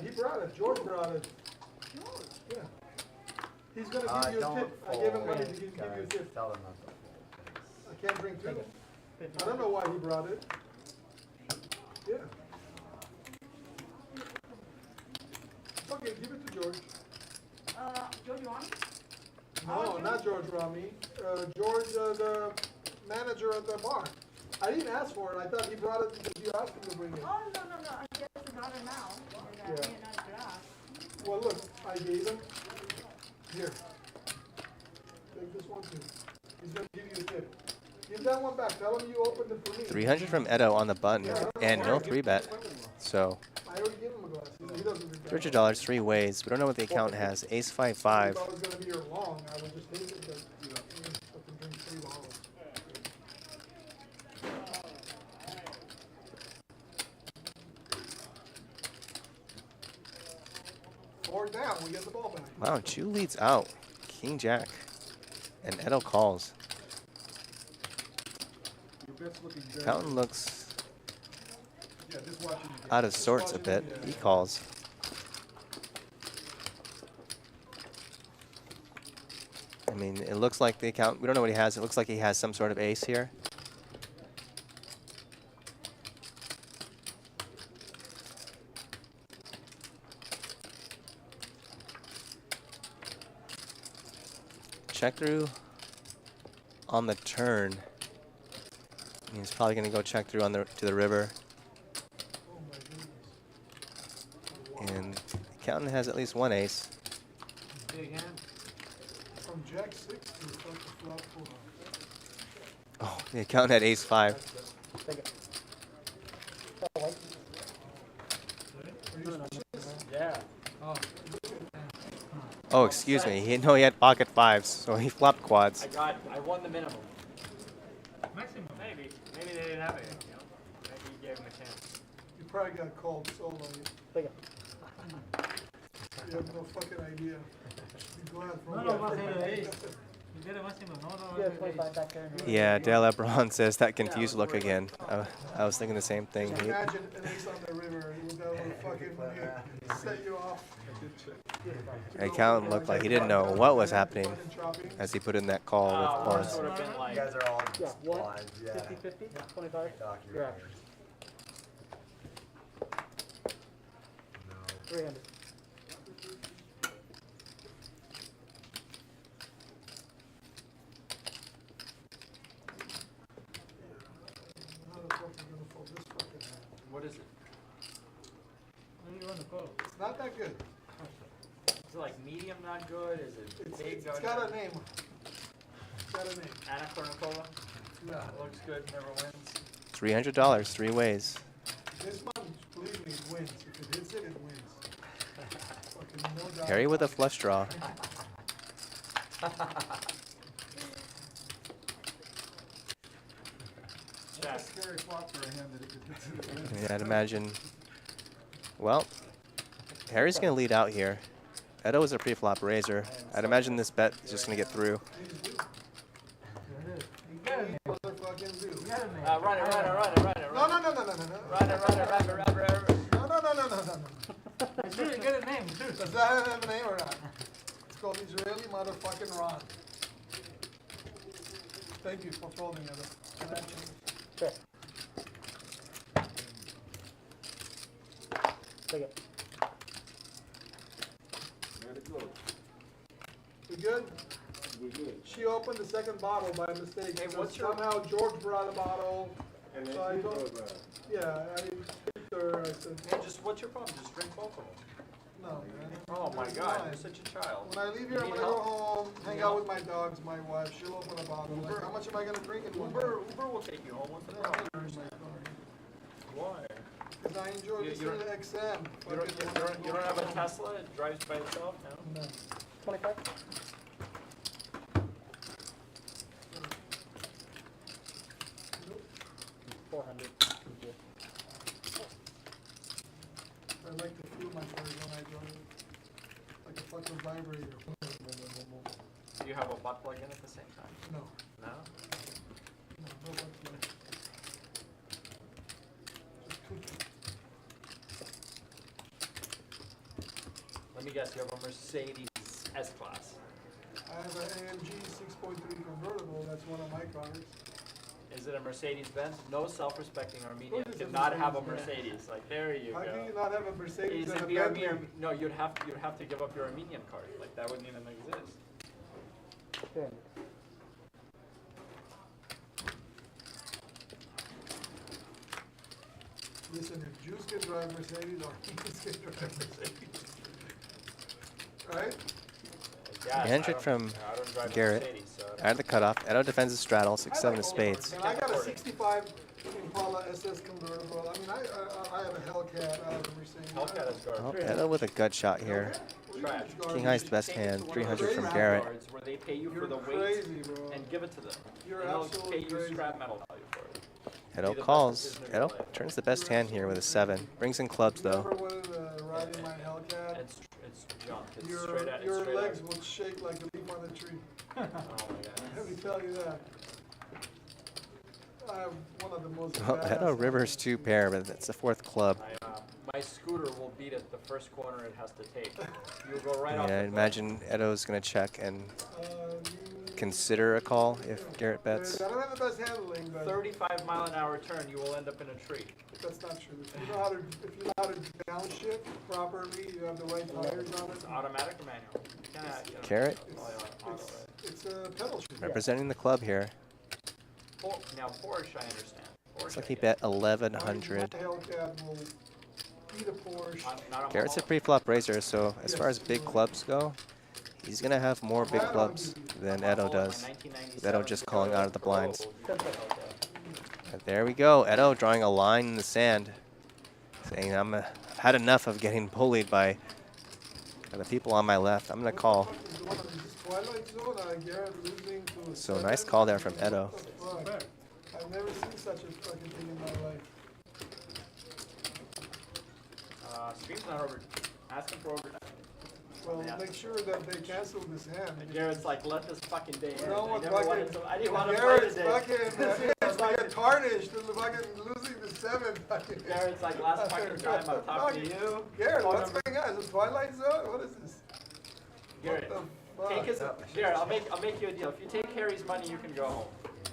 He brought it. George brought it. Yeah. He's gonna give you a Don't tip. I gave him money to fold, give you a guys. tip. Tell them not to fold. I can't drink too. I don't know why he brought it. Yeah. Okay, give it to George. George, you want me? No, not George Rami. George, the manager at the bar. I didn't ask for it. I thought he brought it because you asked him to bring it. Oh, no. I just got it now. Yeah. Not glass. Well, look, I gave him. Here. Take this one too. He's gonna give you a tip. Give that one back. Tell him you opened it for me. 300 from Edo on the button. And no 3-bet. So I already gave him a glass. He doesn't regret it. $300 3 ways. We don't know what the account has. Ace 5 If 5. I was gonna be here long, I would just take it, but you know, fucking drink 3 bottles. Or down, we get the ball back. Wow, Chu leads out. King Jack. And Edo calls. Your bet's looking very Fountain good. looks Yeah, just watching the game. out of Just sorts a watching bit. the, He calls. I mean, it looks like the account, we don't know what he has. It looks like he has some sort of ace here. Check through on the turn. He's probably going to go check through on the to the river. Oh my goodness. And the accountant has at least one ace. Big hand. From Jack 6 to fucking flop 4. Oh, the accountant had ace 5. Take it. Oh, wait. Yeah. Oh. Oh, excuse me. He had pocket 5s, so he flopped quads. I won the minimum. Maximum. Maybe they didn't have it. You know, maybe you gave him a chance. You probably got called solo. Take it. You have no fucking idea. Be glad for No, no, más era ace. You get a maximum. No, no, Yeah, no. 25 back there. Yeah, De Lebron says that confused look again. I was thinking the same thing. He- Imagine an ace on the river. That would fucking set you off. the accountant looked like he didn't know what was happening as he put in that call with Or quads. sort of been You like, guys are all Yeah, what? blind. Yeah. 50-50? 25? Doc, You're out. No. 300. How the fuck are you gonna fold this fucking hand? what is it? What do you want to call? It's not that good. Is it like medium not good? Is it big It's good? got a name. It's got a name. Anna Kournikova? Yeah. Looks good, never wins. $300, 3 ways. This one, believe me, it wins. If it hits it, it wins. Fucking no doubt. Harry with a flush draw. That's a scary flop for a hand that it could hit it wins. Yeah, I'd imagine. Well, Harry's going to lead out here. Edo is a pre-flop raiser. I'd imagine this bet is just going to get through. Please do. You got a name. Motherfucking do. You got a name. Run it. No, no, no, no, no, no, no. Run it. No, no, no, no, no, no, no. I sure you got a name, too. Does that have a name or not? It's called Israeli motherfucking Ron. Thank you for folding it. Can I change? Sure. Take it. We good? She opened the second bottle by mistake. Hey, because what's your- somehow George brought a bottle. So I told, yeah, I picked her. I said, Hey, what's your problem? Just drink both of them. no, man. Oh my There's God, mine. you're such a child. When I leave here, You I'm need gonna go help? home, hang need out help? with my dogs, my wife. She'll open a bottle. Like, how much am I gonna drink in one Uber will take you home. What's the problem? Why? Because I enjoy You- listening you to XM. You don't have a Tesla? It drives by itself? No. No. 25? Nope. 400. I like to feel my cars when I drive. Like a fucking vibrator. Do you have a butt plug in at the same time? No, No? no, no butt plug. Just cookie. Let me guess, you have a Mercedes S-Class. I have an AMG 6.3 convertible. That's one of my cars. Is it a Mercedes-Benz? No self-respecting Armenian course it's a cannot have a Mercedes-Benz. Mercedes. Like, there you How can go. you not have a Mercedes Is and it a the Bentley? Armenian? No, you'd have to give up your Armenian card. Like, that wouldn't even exist. 300. Listen, if Jews can drive Mercedes, Armenians can drive Mercedes. Right? Yes, Andrew from I don't drive a Garrett. Mercedes, so I don't- Out of the cutoff. Edo defends his straddle, 6-7 of spades. And I got a 65 Impala SS convertible. I mean, I have a Hellcat out of a Mercedes. Hellcat is Oh, garbage. Edo with a gut shot here. Trash. King high's the best hand, 300 from Garrett. Cards Where they pay you You're for the weight crazy, bro. and give it to them. You're and they'll absolutely pay you crazy. scrap metal value for it. Edo Be the best calls. decision of your Edo life. turns the best hand here with a 7. Brings in clubs You though. ever wanted to ride in my Hellcat? It's It's junk. It's Your straight out. your It's straight legs out. will shake like a leaf on a tree. Oh my god. Let me tell you that. I have one of the most. Well, badass Edo Rivers hands. 2 pair, but that's the 4th club. My scooter will beat it the first corner it has to take. You'll go right off Yeah, I the imagine Edo's going to check and You- consider a call if Garrett bets. I don't have the best handling, but 35-mile-an-hour turn, you will end up in a tree. that's not true. If you know how to downshift properly, you have the right tires on it. It's automatic or manual? Carrot? It's a pedal shift. Representing the club here. Now Porsche, I understand. Looks Porsche, like I he get. bet 1100. My Hellcat will beat a Porsche. Not a Garrett's a Mahal- pre-flop raiser, so as far as big clubs go, he's going to have more big clubs than Edo Mahal, does. my With 1997 Edo just calling out of the Pro blinds. will beat the And there we go. Edo drawing a line in the sand, saying I've had enough of getting bullied by the people on my left. I'm going to call. Twilight Zone, Garrett losing to a So 7. nice call there from Edo. What the fuck? I've never seen such a fucking thing in my life. Stream's not over. Ask him for overtime. Well, Yeah. make sure that they cancel this hand. And Garrett's like, let this fucking day end. You know I what, never fucking wanted to, I didn't want to play Garrett's today. fucking, it's get tarnished, and fucking losing the 7 fucking. Garrett's like, last fucking time I'm talking to you. Garrett, phone what's number- going on? Is this Twilight Zone? What is this? Garrett, What the take his, fuck? Garrett, I'll make you a deal. If you take Harry's money, you can go home.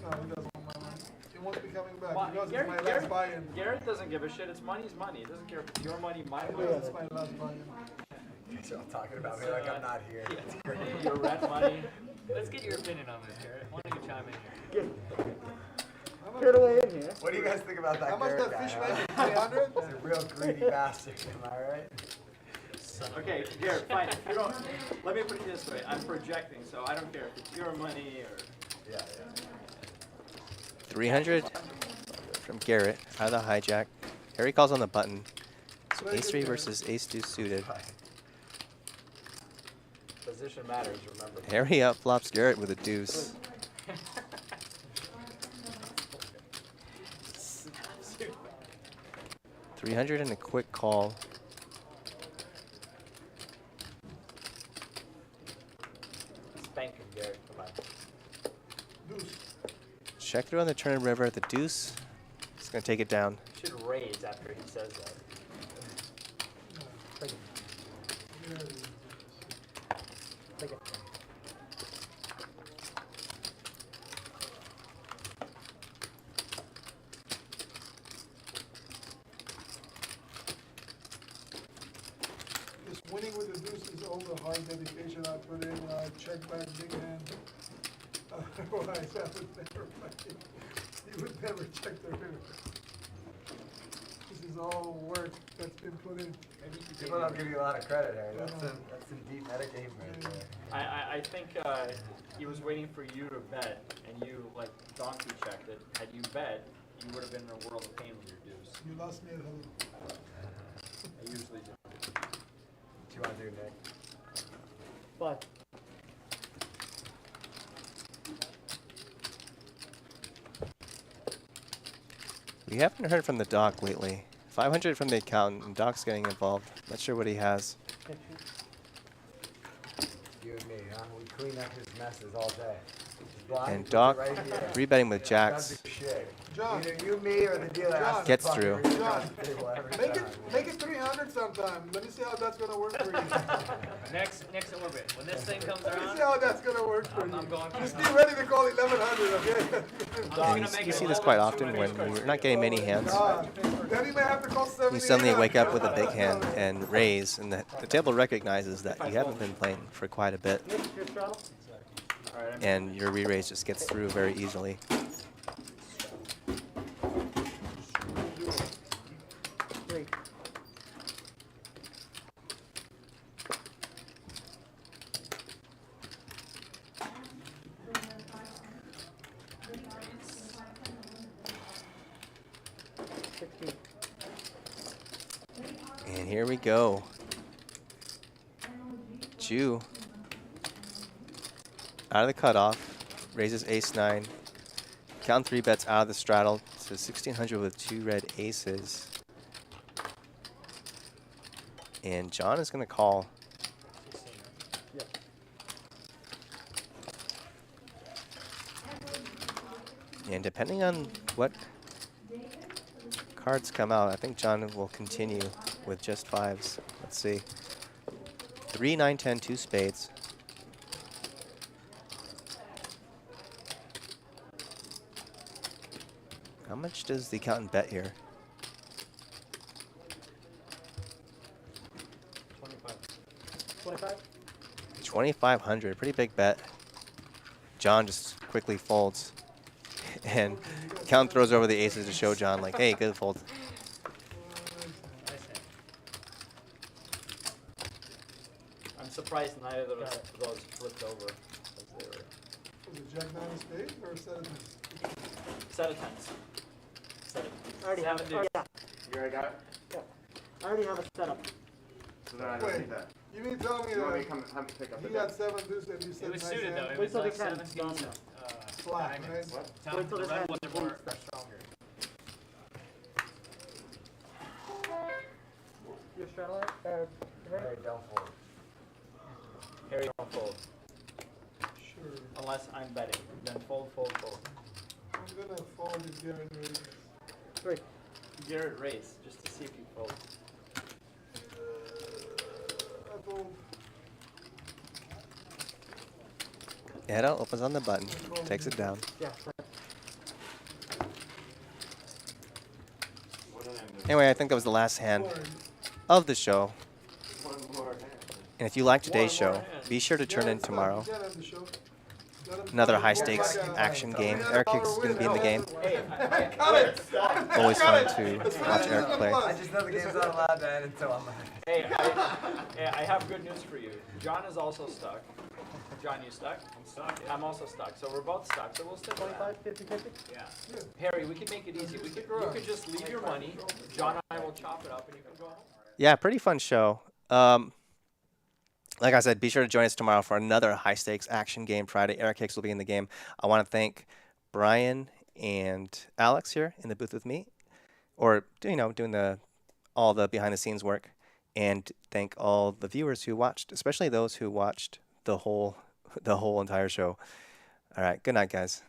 No, he doesn't want my money. He won't be coming back. Why- He knows it's Garrett- my last Garrett- buy-in. Garrett doesn't give a shit. It's money's money. He doesn't care if it's your money, my He money. knows it's my last buy-in. You're all talking about me like I'm not here. Your rent money. Let's get your opinion on this, Garrett. Why don't you chime in here? Get away in here. What do you guys think about that How much Garrett that guy, fish huh? make? 300? He's a real greedy bastard, am I right? Okay, Garrett, fine. If you don't, let me put it this way. I'm projecting, so I don't care if it's your money or. Yeah. 300 from Garrett out of the hijack. Harry calls on the button. So ace 3 versus ace 2 suited. Position matters, remember. Harry outflops Garrett with a deuce. $300 and a quick call. Spank him, Garrett. Come on. Deuce. Check through on the turn river at the deuce. He's going to take it down. You should raise after he says that. Take it. Just winning with the deuce is all the hard dedication I put in. I check back big hand. Otherwise, I would never fucking, you would never check the river. This is all work that's been put in. People don't give you a lot of credit, Harry. That's some deep metagame right there. I think he was waiting for you to bet, and you like donkey checked it. Had you bet, you would have been in a world of pain with your deuce. You lost me at home. I usually do. What you want to do, Nick? But We haven't heard from the doc lately. 500 from the accountant, and Doc's getting involved. Not sure what he has. You and me, huh? We clean up his messes all day. Just blind, And put it Doc right here. rebetting with Doesn't jacks. do shit. John. Either you, me, or the dealer has to Gets fucking through. reach John, across the table every Make time. it 300 sometime. Let me see how that's gonna work for you. Next orbit. When this thing comes Let me around, see how that's gonna work for you. I'm going for Just it. be ready to call 1100, okay? And you see this quite often when we're not getting many hands. Then you may have to call 78. You suddenly wake up with a big hand and raise, and the table recognizes that you haven't been playing for quite a bit, Nick, your throttle. and your re-raise just gets through very easily. Three. And here we go. Jew out of the cutoff, raises ace 9. Count 3 bets out of the straddle to 1600 with 2 red aces. And John is going to call. And depending on what cards come out, I think John will continue with just 5s. Let's see. 3, 9, 10, 2 spades. How much does the accountant bet here? 25. 2,500, pretty big bet. John just quickly folds. And accountant throws over the aces to show John, like, hey, good fold. I'm surprised neither of those flipped over. As they were Was it Jack 9 of spades or a set of tens? set of tens. Set of I already have it. seven, Yeah, You already got it? I already have it set up. So then I don't need that. You mean to tell me You want me to that come have to pick up the he got deck? 7 deuce and you said It was nice suited hand? though. It Wait was till the 7 hand's deuce, done. Flat, diamonds. right? Tell Wait till the this red hand ones are completes. more stronger. Your straddle it? Hey, Right? don't fold. Harry, don't fold. Sure. Unless I'm betting. Then fold, fold, fold. I'm gonna fold if Garen raises. 3. Garrett race, just to see if you fold. I fold. Edo opens on the button, takes it down. Yeah. Anyway, I think that was the last hand of the show. One more hand. And if you like today's One more show, hand. be sure to turn in tomorrow. You gotta end the show. Let him Another come high and look stakes like a- action game. $300 Eric is going to be in the game. Hey, Got it! Always fun to As soon watch as Eric he's play. got I just know the game's not allowed to end until I'm hey, I have good news for you. John is also stuck. John, you stuck? I'm stuck. I'm also stuck. So we're both stuck. So we'll stick with that. 25, 50, 50? Yeah. Harry, we can make it easy. You could just leave your money. John and I will chop it up, and you can go home. Yeah, pretty fun show. Like I said, be sure to join us tomorrow for another high stakes action game Friday. Eric Hicks will be in the game. I want to thank Brian and Alex here in the booth with me, or doing all the behind the scenes work, and thank all the viewers who watched, especially those who watched the whole entire show. All right, good night, guys.